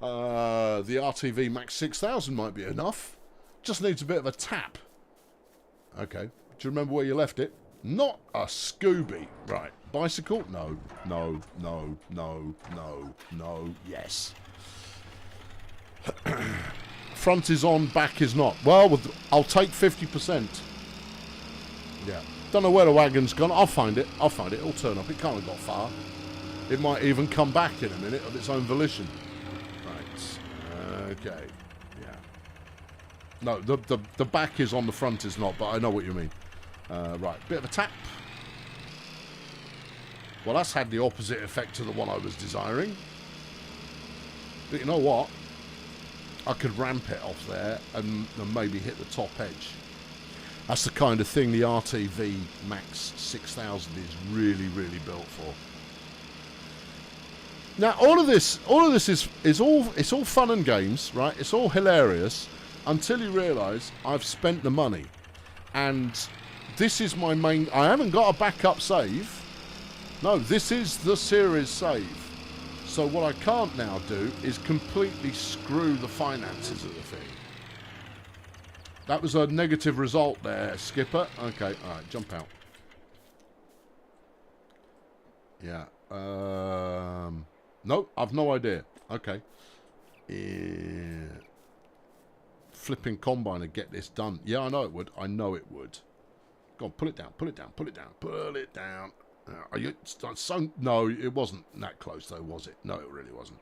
The RTV Max 6000 might be enough. Just needs a bit of a tap. Okay. Do you remember where you left it? Not a Scooby. Right. Bicycle? No. No. No. No. No. No. Yes. Front is on, back is not. Well, I'll take 50%. Yeah. Don't know where the wagon's gone. I'll find it. It'll turn up. It can't have got far. It might even come back in a minute of its own volition. Right. Okay. Yeah. No, the back is on, the front is not, but I know what you mean. Right. Bit of a tap. Well, that's had the opposite effect to the one I was desiring. But you know what? I could ramp it off there and maybe hit the top edge. That's the kind of thing the RTV Max 6000 is really, really built for. Now, all of this is all fun and games, right? It's all hilarious until you realise I've spent the money, and this is my main. I haven't got a backup save. No, this is the series save. So what I can't now do is completely screw the finances of the thing. That was a negative result there, Skipper. Okay, alright, jump out. Yeah. No, I've no idea. Okay. Yeah. Flipping combine to get this done. Yeah, I know it would. I know it would. Go on, pull it down, pull it down, pull it down, pull it down. Are you so? No, it wasn't that close though, was it? No, it really wasn't.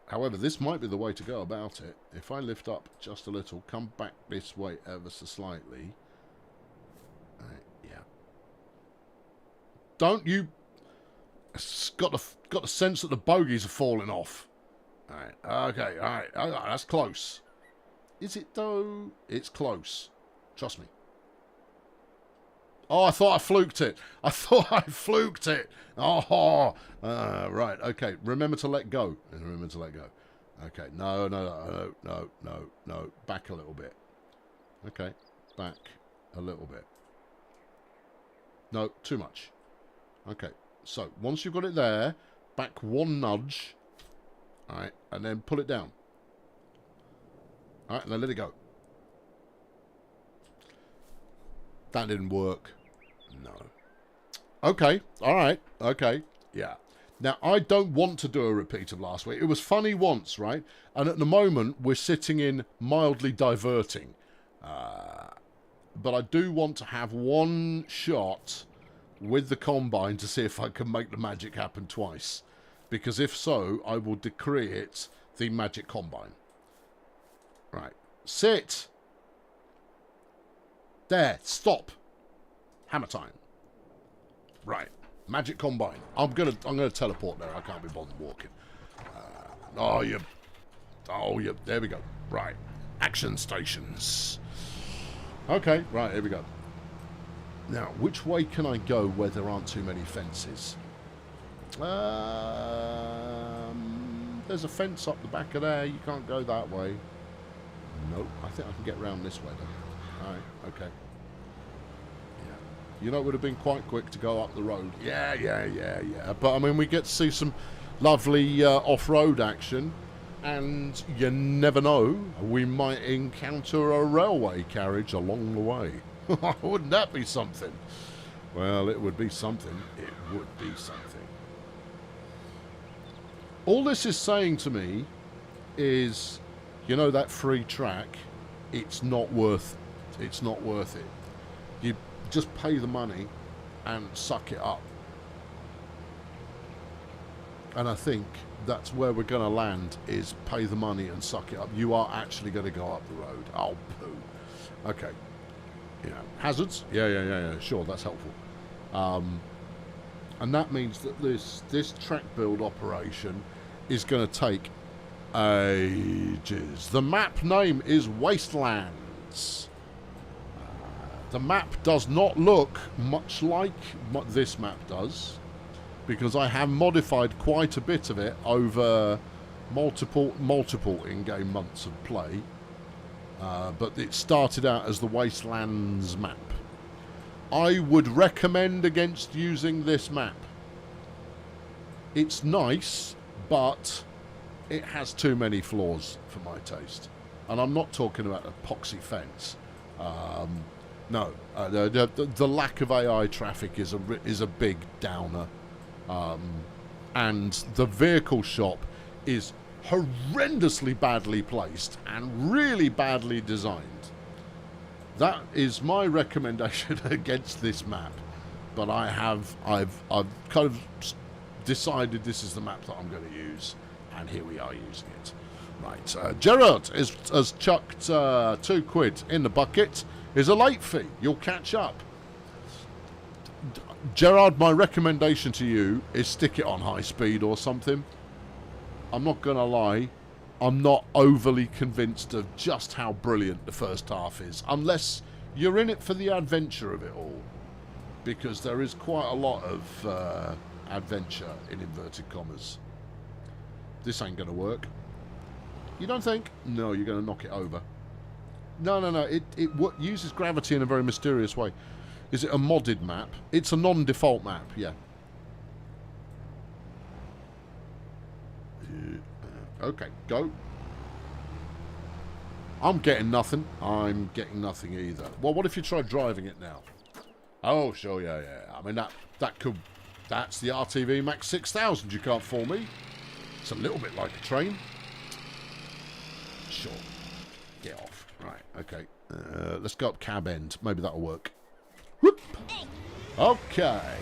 However, this might be the way to go about it. If I lift up just a little, come back this way ever so slightly. Yeah. Don't you? It's got the sense that the bogies are falling off. All right. Okay. All right. That's close. Is it though? It's close. Trust me. Oh, I thought I fluked it. Oh, right. Okay. Remember to let go. Okay. No. Back a little bit. Okay. Back a little bit. No, too much. Okay. So, once you've got it there, back one nudge. All right. And then pull it down. All right. And then let it go. That didn't work. No. Okay. All right. Okay. Yeah. Now, I don't want to do a repeat of last week. It was funny once, right? And at the moment, we're sitting in mildly diverting. But I do want to have one shot with the combine to see if I can make the magic happen twice. Because if so, I will decree it the magic combine. Right. Sit. There. Stop. Hammer time. Right. Magic combine. I'm gonna teleport there. I can't be bothered walking. There we go. Right. Action stations. Okay. Right. Here we go. Now, which way can I go where there aren't too many fences? There's a fence up the back of there. You can't go that way. Nope. I think I can get round this way then. All right. Okay. You know, it would have been quite quick to go up the road. Yeah. But, I mean, we get to see some lovely off-road action. And you never know, we might encounter a railway carriage along the way. Wouldn't that be something? Well, it would be something. It would be something. All this is saying to me is, you know, that free track, it's not worth it. It's not worth it. You just pay the money and suck it up. And I think that's where we're going to land, is pay the money and suck it up. You are actually going to go up the road. Oh, poo. Okay. You know, hazards? Yeah. Sure, that's helpful. And that means that this track build operation is going to take ages. The map name is Wastelands. The map does not look much like what this map does, because I have modified quite a bit of it over multiple in-game months of play. But it started out as the Wastelands map. I would recommend against using this map. It's nice, but it has too many flaws for my taste. And I'm not talking about epoxy fence. No, the lack of AI traffic is a big downer. And the vehicle shop is horrendously badly placed and really badly designed. That is my recommendation against this map. But I've kind of decided this is the map that I'm going to use, and here we are using it. Right, Gerard has chucked £2 in the bucket. Is a late fee. You'll catch up. Gerard, my recommendation to you is stick it on high speed or something. I'm not going to lie, I'm not overly convinced of just how brilliant the first half is, unless you're in it for the adventure of it all, because there is quite a lot of adventure in inverted commas. This ain't going to work. You don't think? No, you're going to knock it over. No. It uses gravity in a very mysterious way. Is it a modded map? It's a non-default map, yeah. Okay, go. I'm getting nothing. I'm getting nothing either. Well, what if you try driving it now? Oh, sure, yeah. I mean, that could... That's the RTV Max 6000. You can't fool me. It's a little bit like a train. Sure. Get off. Right, okay. Let's go up cab end. Maybe that'll work. Whoop. Okay.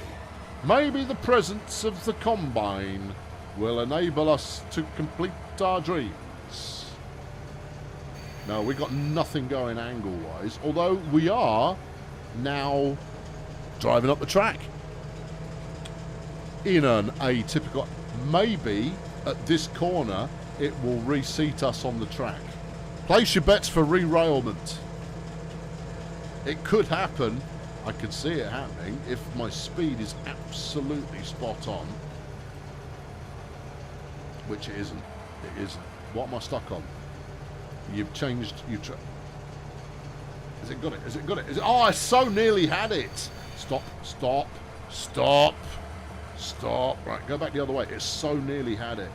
Maybe the presence of the Combine will enable us to complete our dreams. No, we got nothing going angle-wise, although we are now driving up the track in an atypical... Maybe at this corner it will reseat us on the track. Place your bets for rerailment. It could happen. I could see it happening if my speed is absolutely spot on. Which it isn't. It isn't. What am I stuck on? You've changed... Has it got it? Has it got it? Oh, I so nearly had it! Stop. Right, go back the other way. It so nearly had it.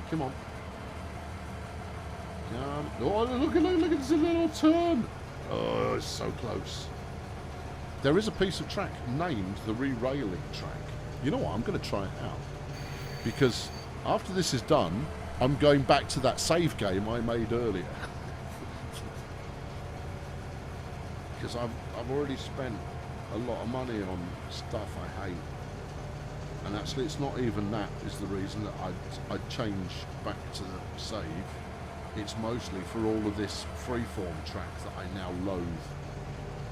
Come on. Oh, look at this little turn. Oh, it's so close. There is a piece of track named the re-railing track. You know what? I'm going to try it out. Because after this is done, I'm going back to that save game I made earlier. Because I've already spent a lot of money on stuff I hate. And actually, it's not even that is the reason that I'd change back to the save. It's mostly for all of this freeform track that I now loathe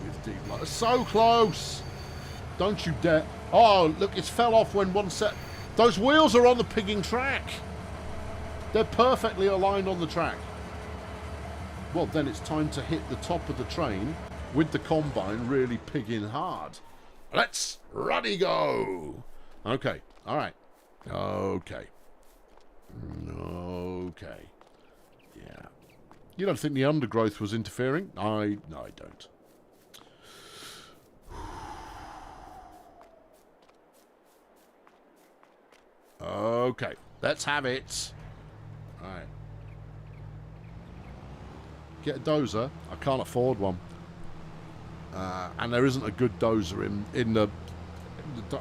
with deep light. So close! Don't you dare. Oh, look, it fell off when one set. Those wheels are on the pigging track. They're perfectly aligned on the track. Well, then it's time to hit the top of the train with the Combine really pigging hard. Let's ruddy go! Okay, alright. Okay. Yeah. You don't think the undergrowth was interfering? No, I don't. Okay, let's have it. Alright. Get a dozer. I can't afford one. And there isn't a good dozer in the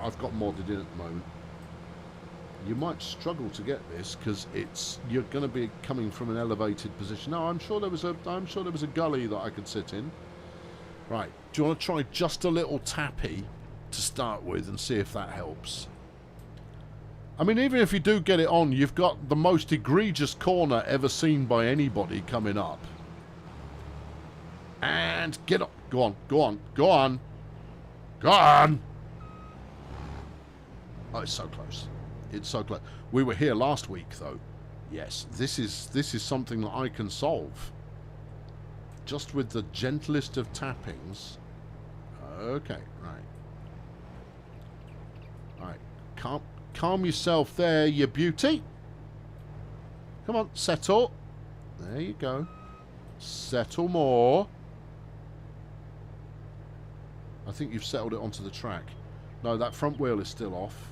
I've got modded in at the moment. You might struggle to get this because you're going to be coming from an elevated position. No, I'm sure there was a gully that I could sit in. Right. Do you want to try just a little tappy to start with and see if that helps. I mean, even if you do get it on, you've got the most egregious corner ever seen by anybody coming up. And get up. Go on, go on, go on. Go on! Oh, it's so close. It's so close. We were here last week, though. Yes, this is something that I can solve. Just with the gentlest of tappings. Okay, right. Alright, calm yourself there, you beauty. Come on, settle. There you go. Settle more. I think you've settled it onto the track. No, that front wheel is still off,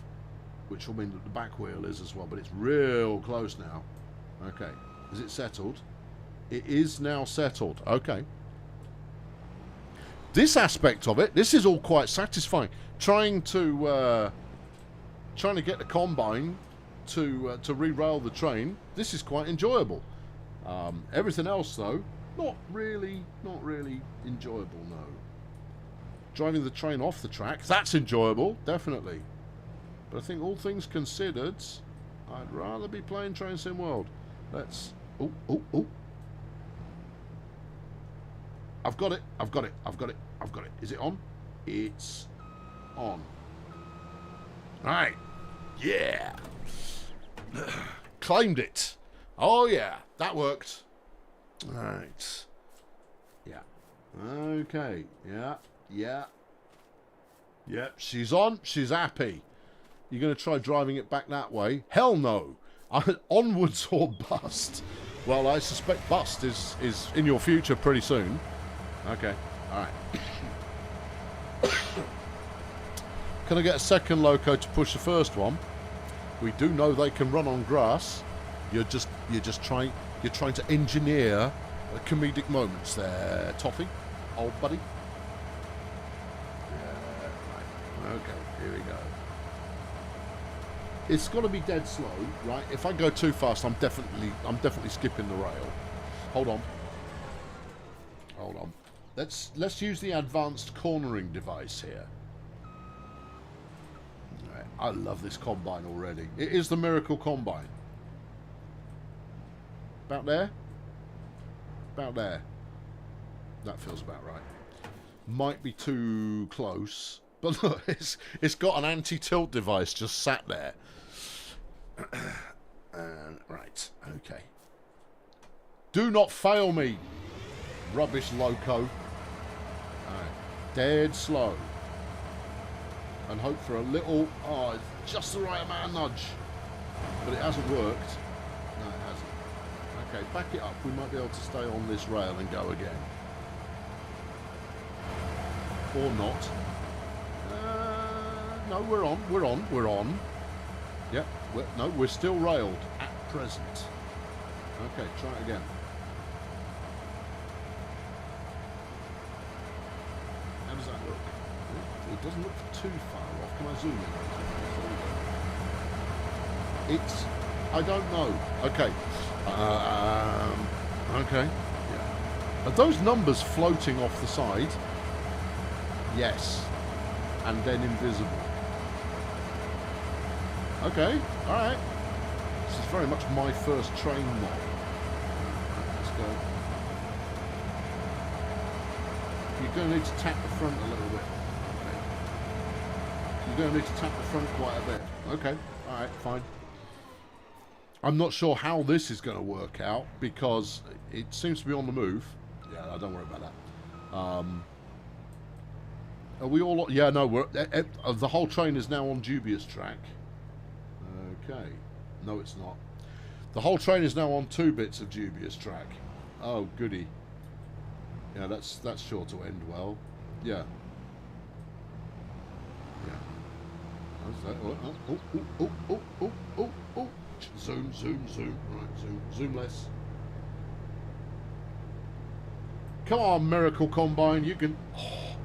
which will mean that the back wheel is as well, but it's real close now. Okay. Is it settled? It is now settled. Okay. This aspect of it, this is all quite satisfying. Trying to get the combine to re-rail the train, this is quite enjoyable. Everything else, though, not really enjoyable, no. Driving the train off the track, that's enjoyable, definitely. But I think all things considered, I'd rather be playing Train Sim World. Let's... Oh. I've got it. Is it on? It's on. Right. Yeah. Claimed it. Oh, yeah. That worked. Right. Yeah. Okay. Yeah. Yep, she's on. She's happy. You're going to try driving it back that way? Hell no. Onwards or bust. Well, I suspect bust is in your future pretty soon. Okay. All right. Can I get a second loco to push the first one? We do know they can run on grass. You're trying to engineer comedic moments there, Toffee, old buddy. Okay, here we go. It's got to be dead slow, right? If I go too fast, I'm definitely skipping the rail. Hold on. Let's use the advanced cornering device here. Right, I love this combine already. It is the miracle combine. About there? About there. That feels about right. Might be too close. But look, it's got an anti-tilt device just sat there. Right, okay. Do not fail me, rubbish loco. Right, dead slow. And hope for a little, just the right amount of nudge. But it hasn't worked. No, it hasn't. Okay, back it up. We might be able to stay on this rail and go again. Or not. No, we're on. Yep, we're still railed at present. Okay, try it again. How does that look? It doesn't look too far off. Can I zoom in? I don't know. Okay. Okay. Yeah. Are those numbers floating off the side? Yes. And then invisible. Okay, alright. This is very much my first train mod. Let's go. You're going to need to tap the front a little bit. Okay. You're going to need to tap the front quite a bit. Okay, alright, fine. I'm not sure how this is going to work out because it seems to be on the move. Yeah, don't worry about that. Are we all... Yeah, no, we're... the whole train is now on dubious track. Okay. No, it's not. The whole train is now on 2 bits of dubious track. Oh, goody. Yeah, that's sure to end well. Yeah. Oh. Zoom. Right, zoom less. Come on, Miracle Combine, you can... Oh.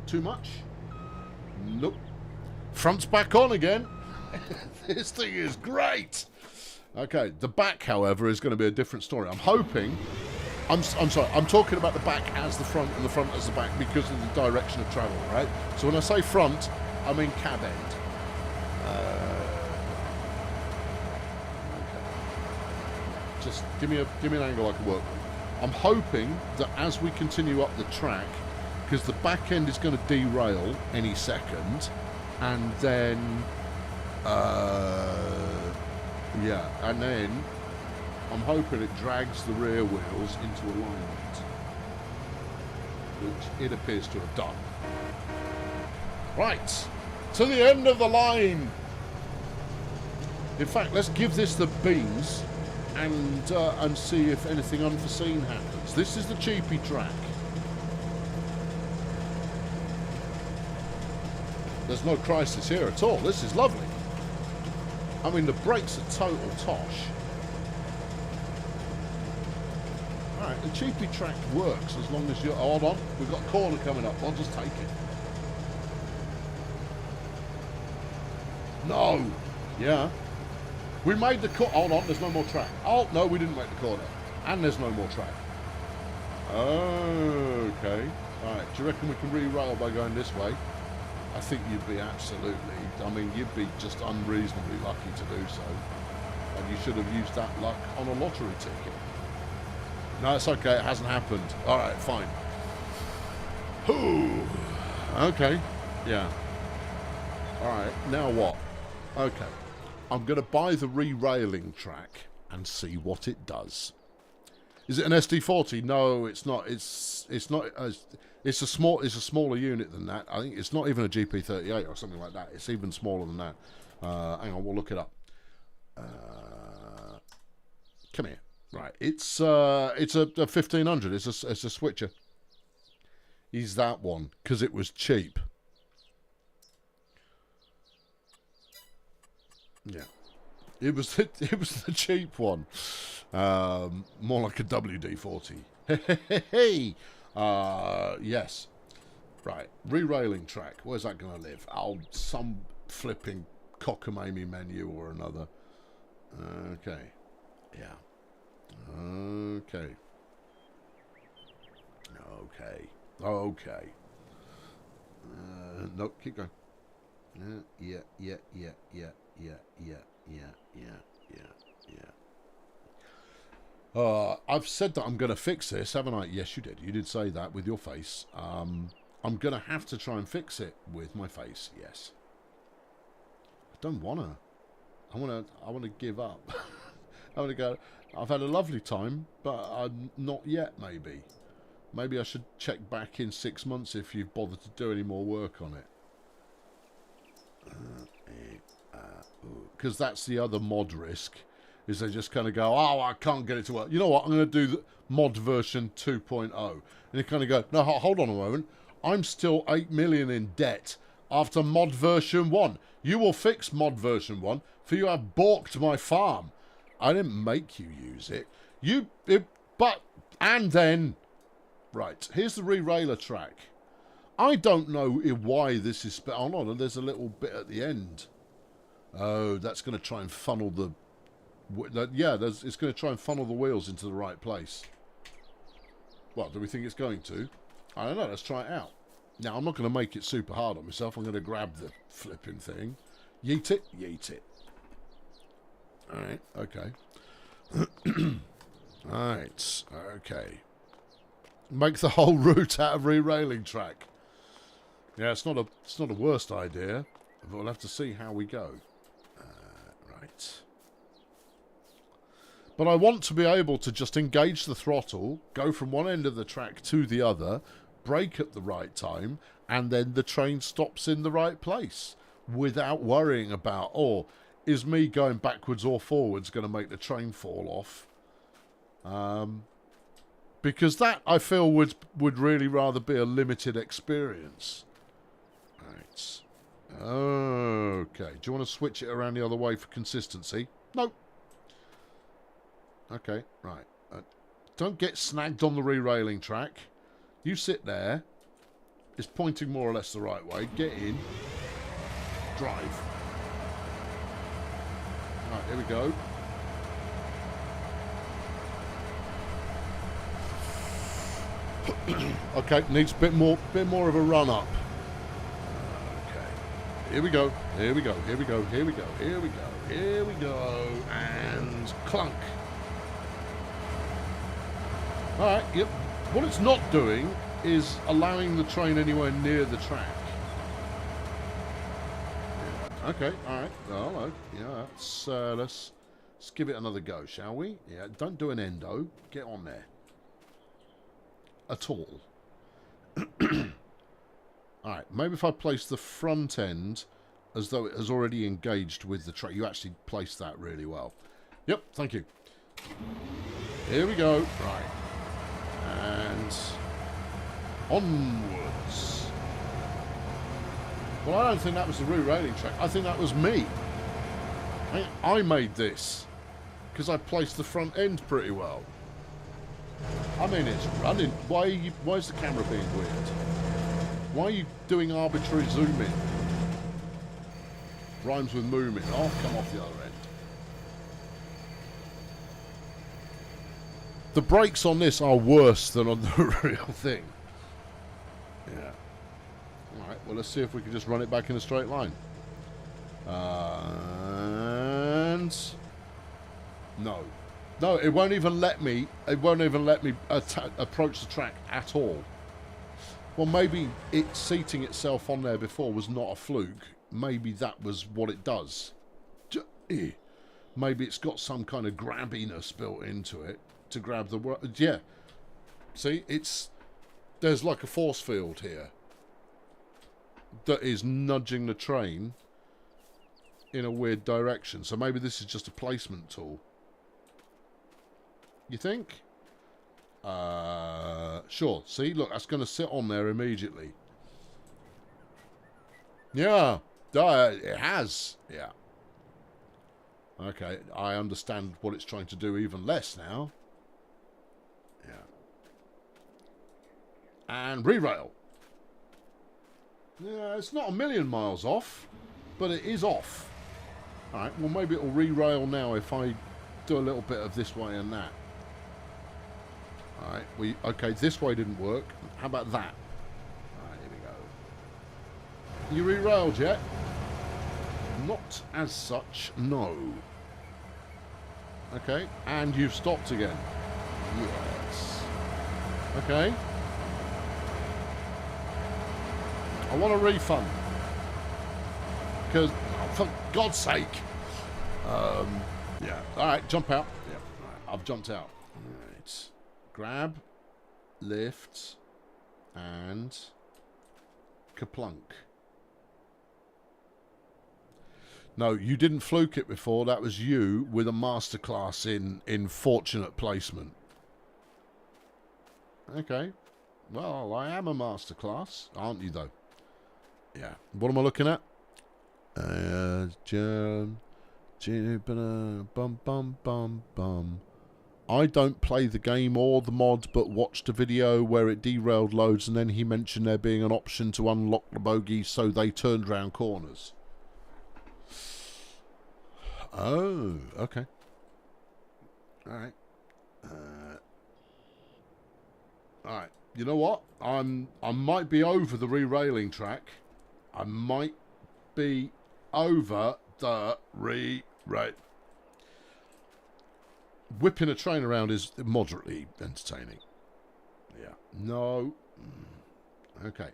Too much? Nope. Front's back on again. This thing is great. Okay, the back, however, is going to be a different story. I'm hoping I'm sorry, I'm talking about the back as the front and the front as the back because of the direction of travel, right? So when I say front, I mean cab end. Okay. Just give me an angle I can work with. I'm hoping that as we continue up the track, because the back end is going to derail any second, and then yeah, and then I'm hoping it drags the rear wheels into alignment, which it appears to have done. Right, to the end of the line. In fact, let's give this the beans and see if anything unforeseen happens. This is the cheapy track. There's no crisis here at all. This is lovely. I mean, the brakes are total tosh. Alright, the cheapy track works as long as you're... Hold on, we've got a corner coming up. I'll just take it. No! Yeah. We made the corner. Hold on, there's no more track. Oh, no, we didn't make the corner. And there's no more track. Okay. Alright, do you reckon we can re-rail by going this way? I think you'd be absolutely... I mean, you'd be just unreasonably lucky to do so. And you should have used that luck on a lottery ticket. No, it's okay. It hasn't happened. Alright, fine. Ooh. Okay. Yeah. Alright, now what? Okay. I'm going to buy the re-railing track and see what it does. Is it an SD40? No, it's not. It's not. It's a smaller unit than that. I think it's not even a GP38 or something like that. It's even smaller than that. Hang on, we'll look it up. Come here. Right, it's a 1500. It's a switcher. Is that one because it was cheap? Yeah, it was the cheap one. More like a WD-40. Hey. Yes. Right. Re-railing track. Where's that going to live? Some flipping cockamamie menu or another. Okay. Yeah. Okay. Okay. Okay. Nope. Keep going. Yeah. I've said that I'm going to fix this, haven't I? Yes, you did. You did say that with your face. I'm going to have to try and fix it with my face. Yes. I don't want to. I want to give up. I want to go. I've had a lovely time, but not yet. Maybe I should check back in 6 months if you've bothered to do any more work on it. Because that's the other mod risk. Is they just kind of go, oh, I can't get it to work. You know what? I'm going to do the mod version 2.0. And you kind of go, no, hold on a moment. I'm still 8 million in debt after mod version 1. You will fix mod version 1, for you have balked my farm. I didn't make you use it. And then, right, here's the re-railer track. I don't know why this is, hold on, and there's a little bit at the end. Oh, that's going to try and funnel the... Yeah, it's going to try and funnel the wheels into the right place. Well, do we think it's going to? I don't know. Let's try it out. Now, I'm not going to make it super hard on myself. I'm going to grab the flipping thing. Yeet it. Yeet it. All right. Okay. All right. Okay. Make the whole route out of re-railing track. Yeah, it's not a worst idea. But we'll have to see how we go. Right. But I want to be able to just engage the throttle, go from one end of the track to the other, brake at the right time, and then the train stops in the right place without worrying about, oh, is me going backwards or forwards going to make the train fall off? Because that, I feel, would really rather be a limited experience. Right. Okay. Do you want to switch it around the other way for consistency? Nope. Okay, right. Don't get snagged on the re-railing track. You sit there. It's pointing more or less the right way. Get in. Drive. Right, here we go. Okay, needs a bit more of a run up. Okay. Here we go. Here we go. Here we go. Here we go. Here we go. Here we go. And clunk. Alright, yep. What it's not doing is allowing the train anywhere near the track. Yeah. Okay, alright. Well, yeah, let's give it another go, shall we? Yeah, don't do an endo. Get on there. At all. Alright, maybe if I place the front end as though it has already engaged with the track. You actually placed that really well. Yep, thank you. Here we go. Right. And onwards. Well, I don't think that was the re-railing track. I think that was me. I made this because I placed the front end pretty well. I mean, it's running. Why is the camera being weird? Why are you doing arbitrary zoom in? Rhymes with moving. Oh, come off the other end. The brakes on this are worse than on the real thing. Yeah. Alright, well, let's see if we can just run it back in a straight line. And... No. No, it won't even let me. It won't even let me approach the track at all. Well, maybe it seating itself on there before was not a fluke. Maybe that was what it does. Maybe it's got some kind of grabbiness built into it to grab the... Yeah. See, there's like a force field here that is nudging the train in a weird direction. So maybe this is just a placement tool. You think? Sure. See, look, that's going to sit on there immediately. Yeah. It has. Yeah. Okay, I understand what it's trying to do even less now. Yeah. And re-rail. Yeah, it's not a million miles off, but it is off. Alright, well maybe it'll re-rail now if I do a little bit of this way and that. Alright, okay, this way didn't work. How about that? Alright, here we go. You re-railed yet? Not as such, no. Okay, and you've stopped again. Yes. Okay. I want a refund. Because, for God's sake. Yeah. Alright, jump out. Yeah. Right, I've jumped out. Alright. Grab, lift, and kaplunk. No, you didn't fluke it before. That was you with a masterclass in fortunate placement. Okay. Well, I am a masterclass, aren't you, though? Yeah. What am I looking at? Bum, bum, bum, bum. I don't play the game or the mod, but watched a video where it derailed loads, and then he mentioned there being an option to unlock the bogies so they turned round corners. Oh, okay. Alright. Alright. You know what? I might be over the re-railing track. I might be over the re-rail. Whipping a train around is moderately entertaining. Yeah. No. Okay.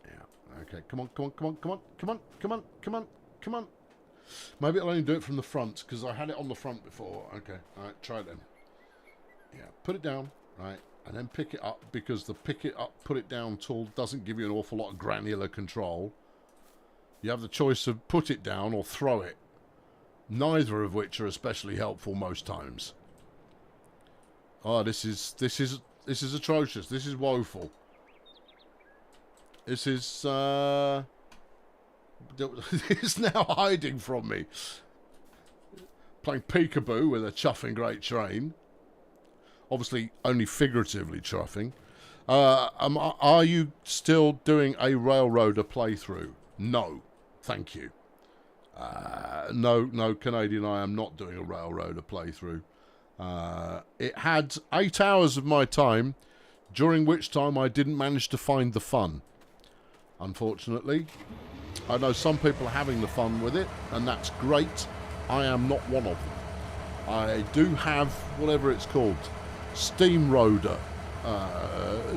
Yeah. Okay. Come on, come on, come on, come on, come on, come on, come on, come on. Maybe it'll only do it from the front, because I had it on the front before. Okay, alright, try it then. Yeah, put it down, right, and then pick it up, because the pick it up, put it down tool doesn't give you an awful lot of granular control. You have the choice of put it down or throw it. Neither of which are especially helpful most times. Oh, this is atrocious. This is woeful. This is, it's now hiding from me. Playing peekaboo with a chuffing great train. Obviously, only figuratively chuffing. Are you still doing a railroader playthrough? No, thank you. No, Canadian, I am not doing a railroader playthrough. It had 8 hours of my time during which time I didn't manage to find the fun. Unfortunately, I know some people are having the fun with it, and that's great. I am not one of them. I do have whatever it's called, Steam Roader,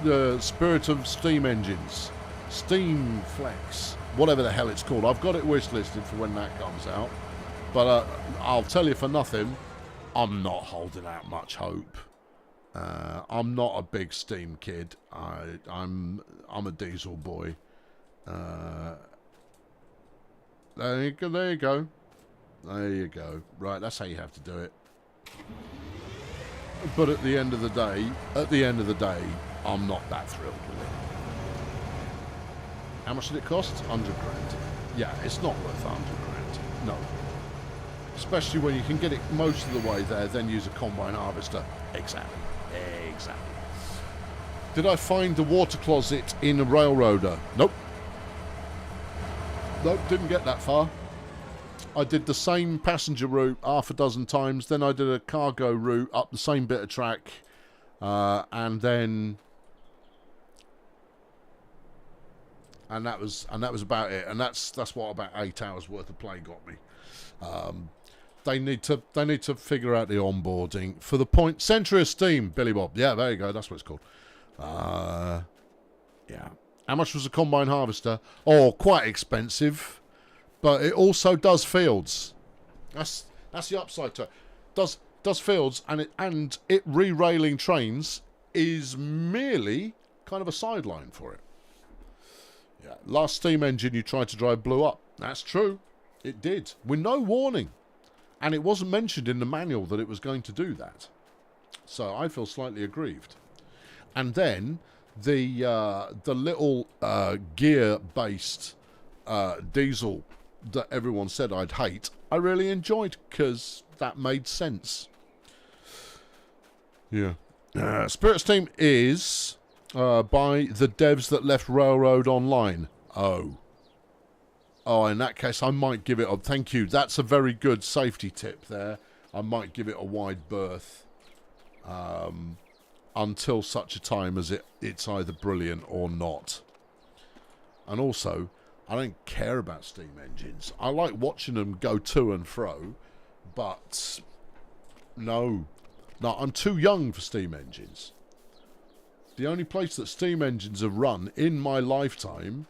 the Spirit of Steam Engines, Steam Flex, whatever the hell it's called. I've got it wish listed for when that comes out, but I'll tell you for nothing, I'm not holding out much hope. I'm not a big Steam kid. I'm a diesel boy. There you go. There you go. There you go. Right, that's how you have to do it. But at the end of the day, I'm not that thrilled with it. How much did it cost? 100 grand. Yeah, it's not worth 100 grand. No. Especially when you can get it most of the way there, then use a combine harvester. Exactly. Exactly. Did I find the water closet in a railroader? Nope. Nope, didn't get that far. I did the same passenger route half a dozen times, then I did a cargo route up the same bit of track, and that was about it. And that's what about 8 hours worth of play got me. They need to figure out the onboarding for the point. Century of Steam, Billy Bob. Yeah, there you go. That's what it's called. Yeah. How much was a combine harvester? Oh, quite expensive, but it also does fields. That's the upside to it. Does fields, and it re-railing trains is merely kind of a sideline for it. Yeah. Last steam engine you tried to drive blew up. That's true. It did with no warning. And it wasn't mentioned in the manual that it was going to do that. So I feel slightly aggrieved. And then the little gear-based diesel that everyone said I'd hate, I really enjoyed because that made sense. Yeah. Spirit Steam is by the devs that left Railroad Online. Oh, in that case, I might give it a... Thank you. That's a very good safety tip there. I might give it a wide berth until such a time as it's either brilliant or not. And also, I don't care about steam engines. I like watching them go to and fro, but no, I'm too young for steam engines. The only place that steam engines have run in my lifetime,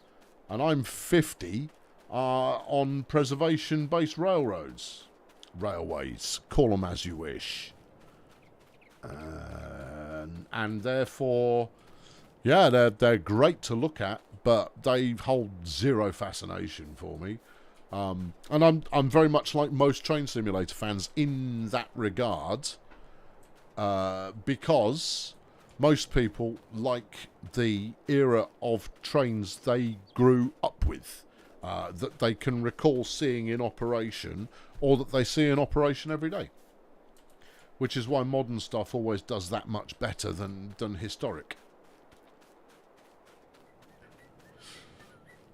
and I'm 50... on preservation-based railways, call them as you wish, and therefore, yeah, they're great to look at, but they hold zero fascination for me, and I'm very much like most train simulator fans in that regard, because most people like the era of trains they grew up with. That they can recall seeing in operation, or that they see in operation every day. Which is why modern stuff always does that much better than historic.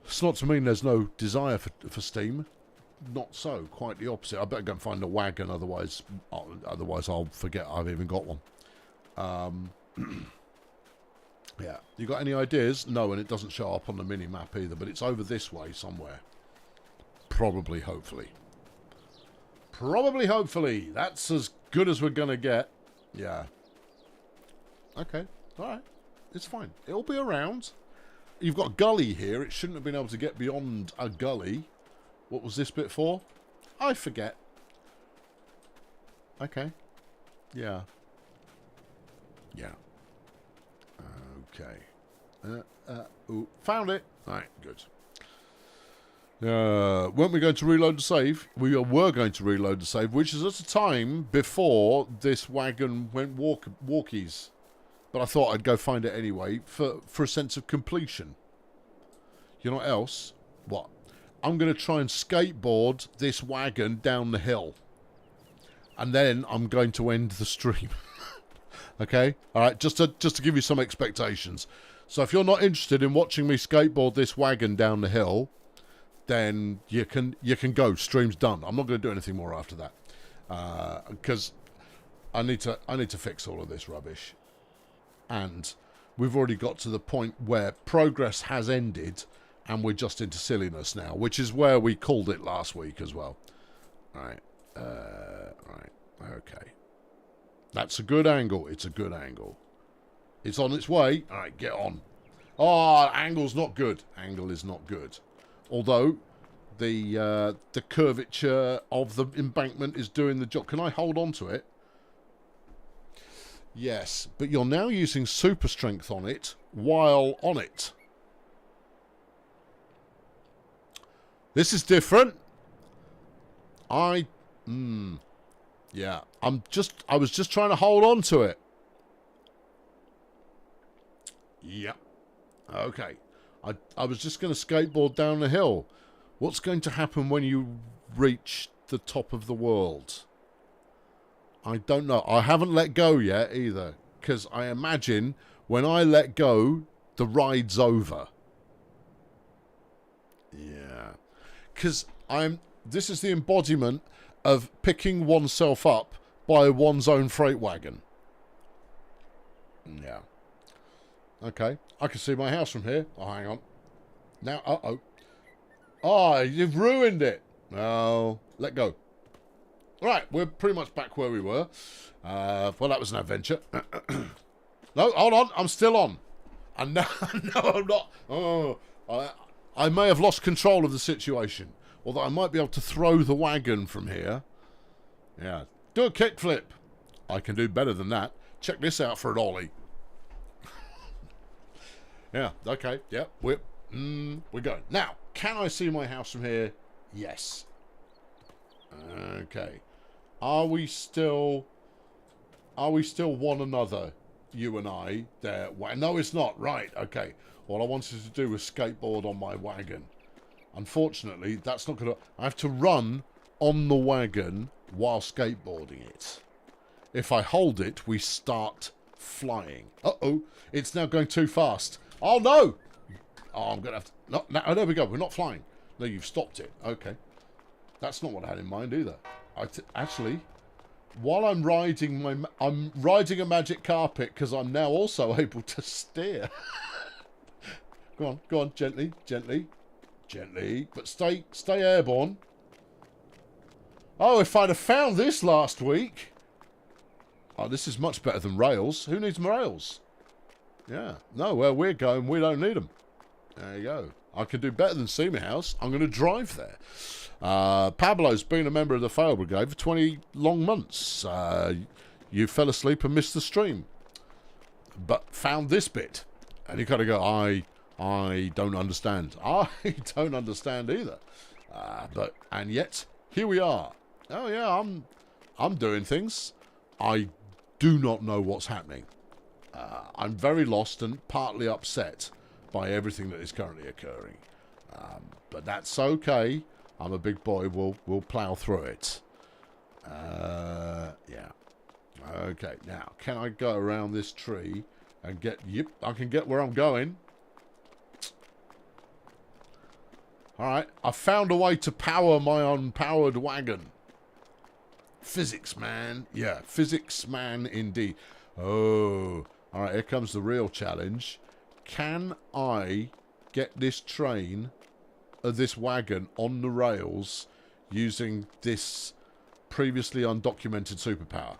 It's not to mean there's no desire for steam. Not so, quite the opposite. I better go and find a wagon, otherwise I'll forget I've even got one. Yeah. You got any ideas? No, and it doesn't show up on the mini-map either, but it's over this way somewhere. Probably, hopefully. That's as good as we're going to get. Yeah. Okay. Alright. It's fine. It'll be around. You've got a gully here. It shouldn't have been able to get beyond a gully. What was this bit for? I forget. Okay. Yeah. Yeah. Okay. Found it. Alright, good. Weren't we going to reload the save? We were going to reload the save, which is at a time before this wagon went walkies. But I thought I'd go find it anyway for a sense of completion. You know what else? What? I'm going to try and skateboard this wagon down the hill. And then I'm going to end the stream. Okay? Alright, just to give you some expectations. So if you're not interested in watching me skateboard this wagon down the hill, then you can go. Stream's done. I'm not going to do anything more after that. Because I need to fix all of this rubbish. And we've already got to the point where progress has ended and we're just into silliness now, which is where we called it last week as well. Right. Right. Okay. That's a good angle. It's a good angle. It's on its way. All right, get on. Oh, angle's not good. Angle is not good. Although the curvature of the embankment is doing the job. Can I hold on to it? Yes, but you're now using super strength on it while on it. This is different. Yeah, I was just trying to hold on to it. Yep. Okay. I was just going to skateboard down the hill. What's going to happen when you reach the top of the world? I don't know. I haven't let go yet either, because I imagine when I let go, the ride's over. Yeah. Because this is the embodiment of picking oneself up by one's own freight wagon. Yeah. Okay. I can see my house from here. Oh, hang on. Now, uh-oh. Oh, you've ruined it. No. Let go. Right, we're pretty much back where we were. Well, that was an adventure. No, hold on. I'm still on. And no, no, I'm not. Oh, I may have lost control of the situation. Although I might be able to throw the wagon from here. Yeah. Do a kickflip. I can do better than that. Check this out for an ollie. Yeah, okay. Yeah, we're going. Now, can I see my house from here? Yes. Okay. Are we still one another, you and I? There. No, it's not. Right. Okay. All I wanted to do was skateboard on my wagon. Unfortunately, that's not going to... I have to run on the wagon while skateboarding it. If I hold it, we start flying. Uh-oh. It's now going too fast. Oh, no! Oh, I'm going to have to... No, oh, there we go. We're not flying. No, you've stopped it. Okay. That's not what I had in mind either. Actually, while I'm riding a magic carpet because I'm now also able to steer. Go on, gently, but stay airborne. Oh, if I'd have found this last week. Oh, this is much better than rails. Who needs rails? Yeah, no, where we're going, we don't need them. There you go. I can do better than see my house. I'm going to drive there. Pablo's been a member of the Fail Brigade for 20 long months. You fell asleep and missed the stream. But found this bit. And you kind of go, I don't understand. I don't understand either. And yet, here we are. Oh yeah, I'm doing things. I do not know what's happening. I'm very lost and partly upset by everything that is currently occurring. But that's okay. I'm a big boy. We'll plow through it. Yeah. Okay. Now, can I go around this tree and get... Yep, I can get where I'm going. Alright. I found a way to power my unpowered wagon. Physics, man. Yeah, physics, man, indeed. Oh. Alright, here comes the real challenge. Can I get this train... this wagon on the rails using this previously undocumented superpower?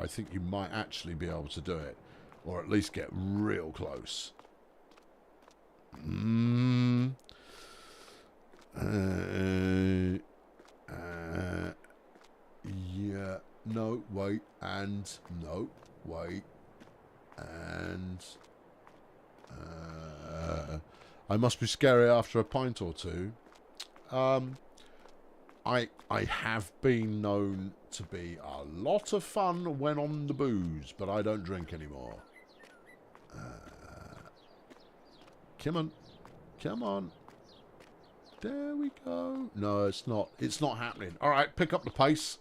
I think you might actually be able to do it, or at least get real close. Yeah, no, wait, and no, wait, and I must be scary after a pint or two. I have been known to be a lot of fun when on the booze, but I don't drink anymore. Come on. Come on. There we go. No, it's not. It's not happening. All right, pick up the pace.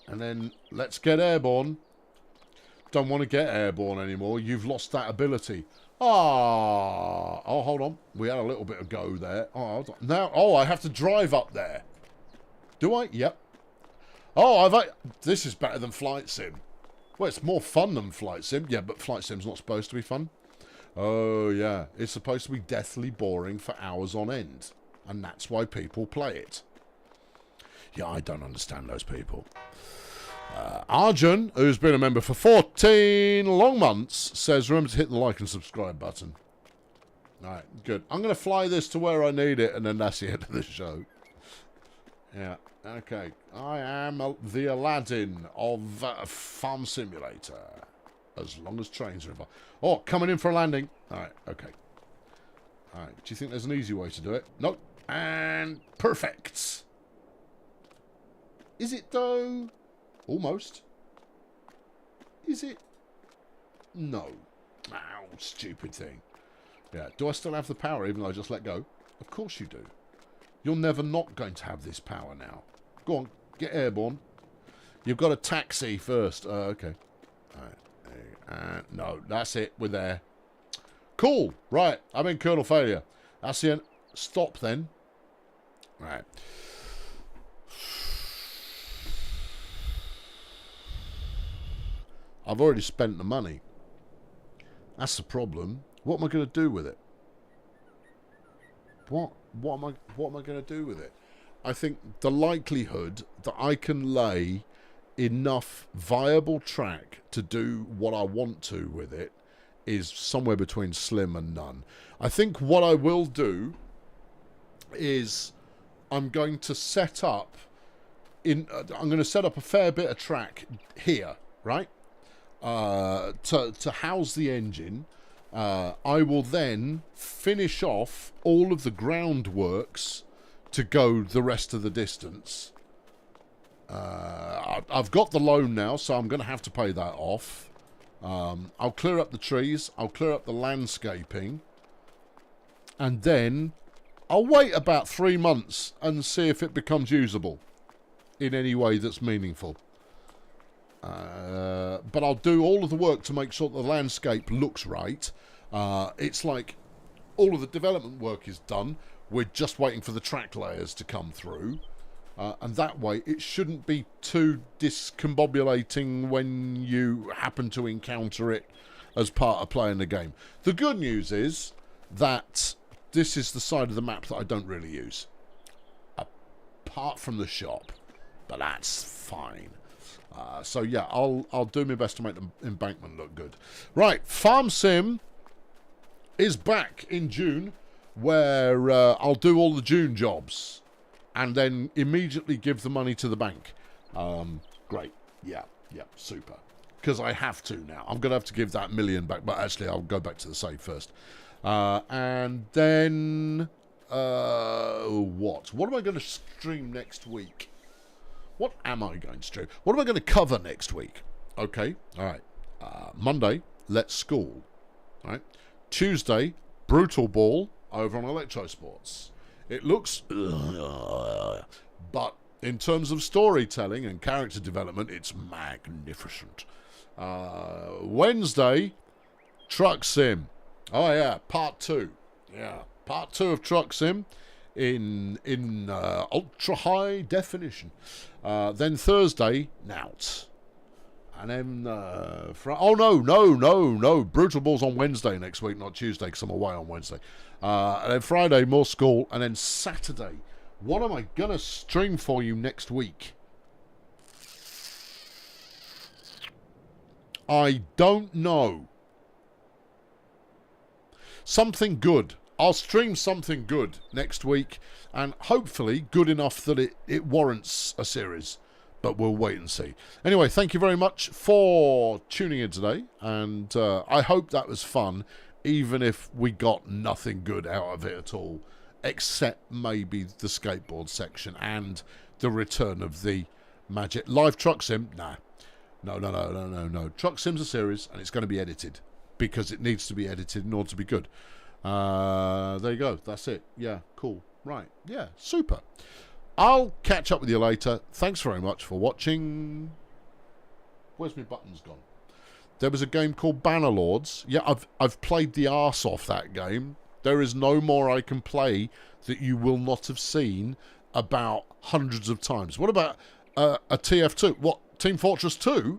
And then let's get airborne. Don't want to get airborne anymore. You've lost that ability. Ah, oh, hold on. We had a little bit of go there. Oh, hold on. Now, oh, I have to drive up there. Do I? Yep. Oh, this is better than Flight Sim. Well, it's more fun than Flight Sim. Yeah, but Flight Sim's not supposed to be fun. Oh, yeah. It's supposed to be deathly boring for hours on end. And that's why people play it. Yeah, I don't understand those people. Arjun, who's been a member for 14 long months, says remember to hit the like and subscribe button. Alright, good. I'm going to fly this to where I need it, and then that's the end of the show. Yeah, okay. I am the Aladdin of Farm Simulator. As long as trains are involved. Oh, coming in for a landing. Alright, okay. Alright, do you think there's an easy way to do it? Nope. And perfect. Is it, though? Almost. Is it? No. Ow, stupid thing. Yeah, do I still have the power even though I just let go? Of course you do. You're never not going to have this power now. Go on, get airborne. You've got to taxi first. Okay. Alright. No, that's it. We're there. Cool. Right, I'm in kernel failure. That's the end. Stop then. Right. I've already spent the money. That's the problem. What am I going to do with it? What am I going to do with it? I think the likelihood that I can lay enough viable track to do what I want to with it is somewhere between slim and none. I think what I will do is I'm going to set up a fair bit of track here, right? To house the engine. I will then finish off all of the groundworks to go the rest of the distance. I've got the loan now, so I'm going to have to pay that off. I'll clear up the trees. I'll clear up the landscaping. And then I'll wait about 3 months and see if it becomes usable in any way that's meaningful. But I'll do all of the work to make sure that the landscape looks right. It's like all of the development work is done. We're just waiting for the track layers to come through. And that way it shouldn't be too discombobulating when you happen to encounter it as part of playing the game. The good news is that this is the side of the map that I don't really use. Apart from the shop. But that's fine. So yeah, I'll do my best to make the embankment look good. Right, Farm Sim is back in June, where I'll do all the June jobs and then immediately give the money to the bank. Great, yeah, super. Because I have to now. I'm going to have to give that $1 million back, but actually I'll go back to the save first. And then, what am I going to stream next week? What am I going to stream? What am I going to cover next week? Okay, all right. Monday, Let's School. All right. Tuesday, Brutal Ball over on Electro Sports. It looks... but in terms of storytelling and character development, it's magnificent. Wednesday, Truck Sim. Oh, yeah, part 2. Yeah, part 2 of Truck Sim in ultra high definition. Then Thursday, Nout. And then oh no, Brutal Ball's on Wednesday next week, not Tuesday, because I'm away on Wednesday. And then Friday, more school. And then Saturday, what am I gonna stream for you next week? I don't know. Something good. I'll stream something good next week, and hopefully good enough that it warrants a series, but we'll wait and see. Anyway, thank you very much for tuning in today, and I hope that was fun, even if we got nothing good out of it at all, except maybe the skateboard section and the return of the magic. Live Truck Sim? Nah. No. Truck Sim's a series, and it's going to be edited, because it needs to be edited in order to be good. There you go. That's it. Yeah, cool. Right. Yeah, super. I'll catch up with you later. Thanks very much for watching. Where's my buttons gone? There was a game called Bannerlords. Yeah, I've played the arse off that game. There is no more I can play that you will not have seen about hundreds of times. What about a TF2? What, Team Fortress 2?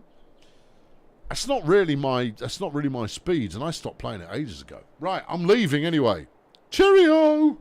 That's not really my speeds, and I stopped playing it ages ago. Right, I'm leaving anyway. Cheerio!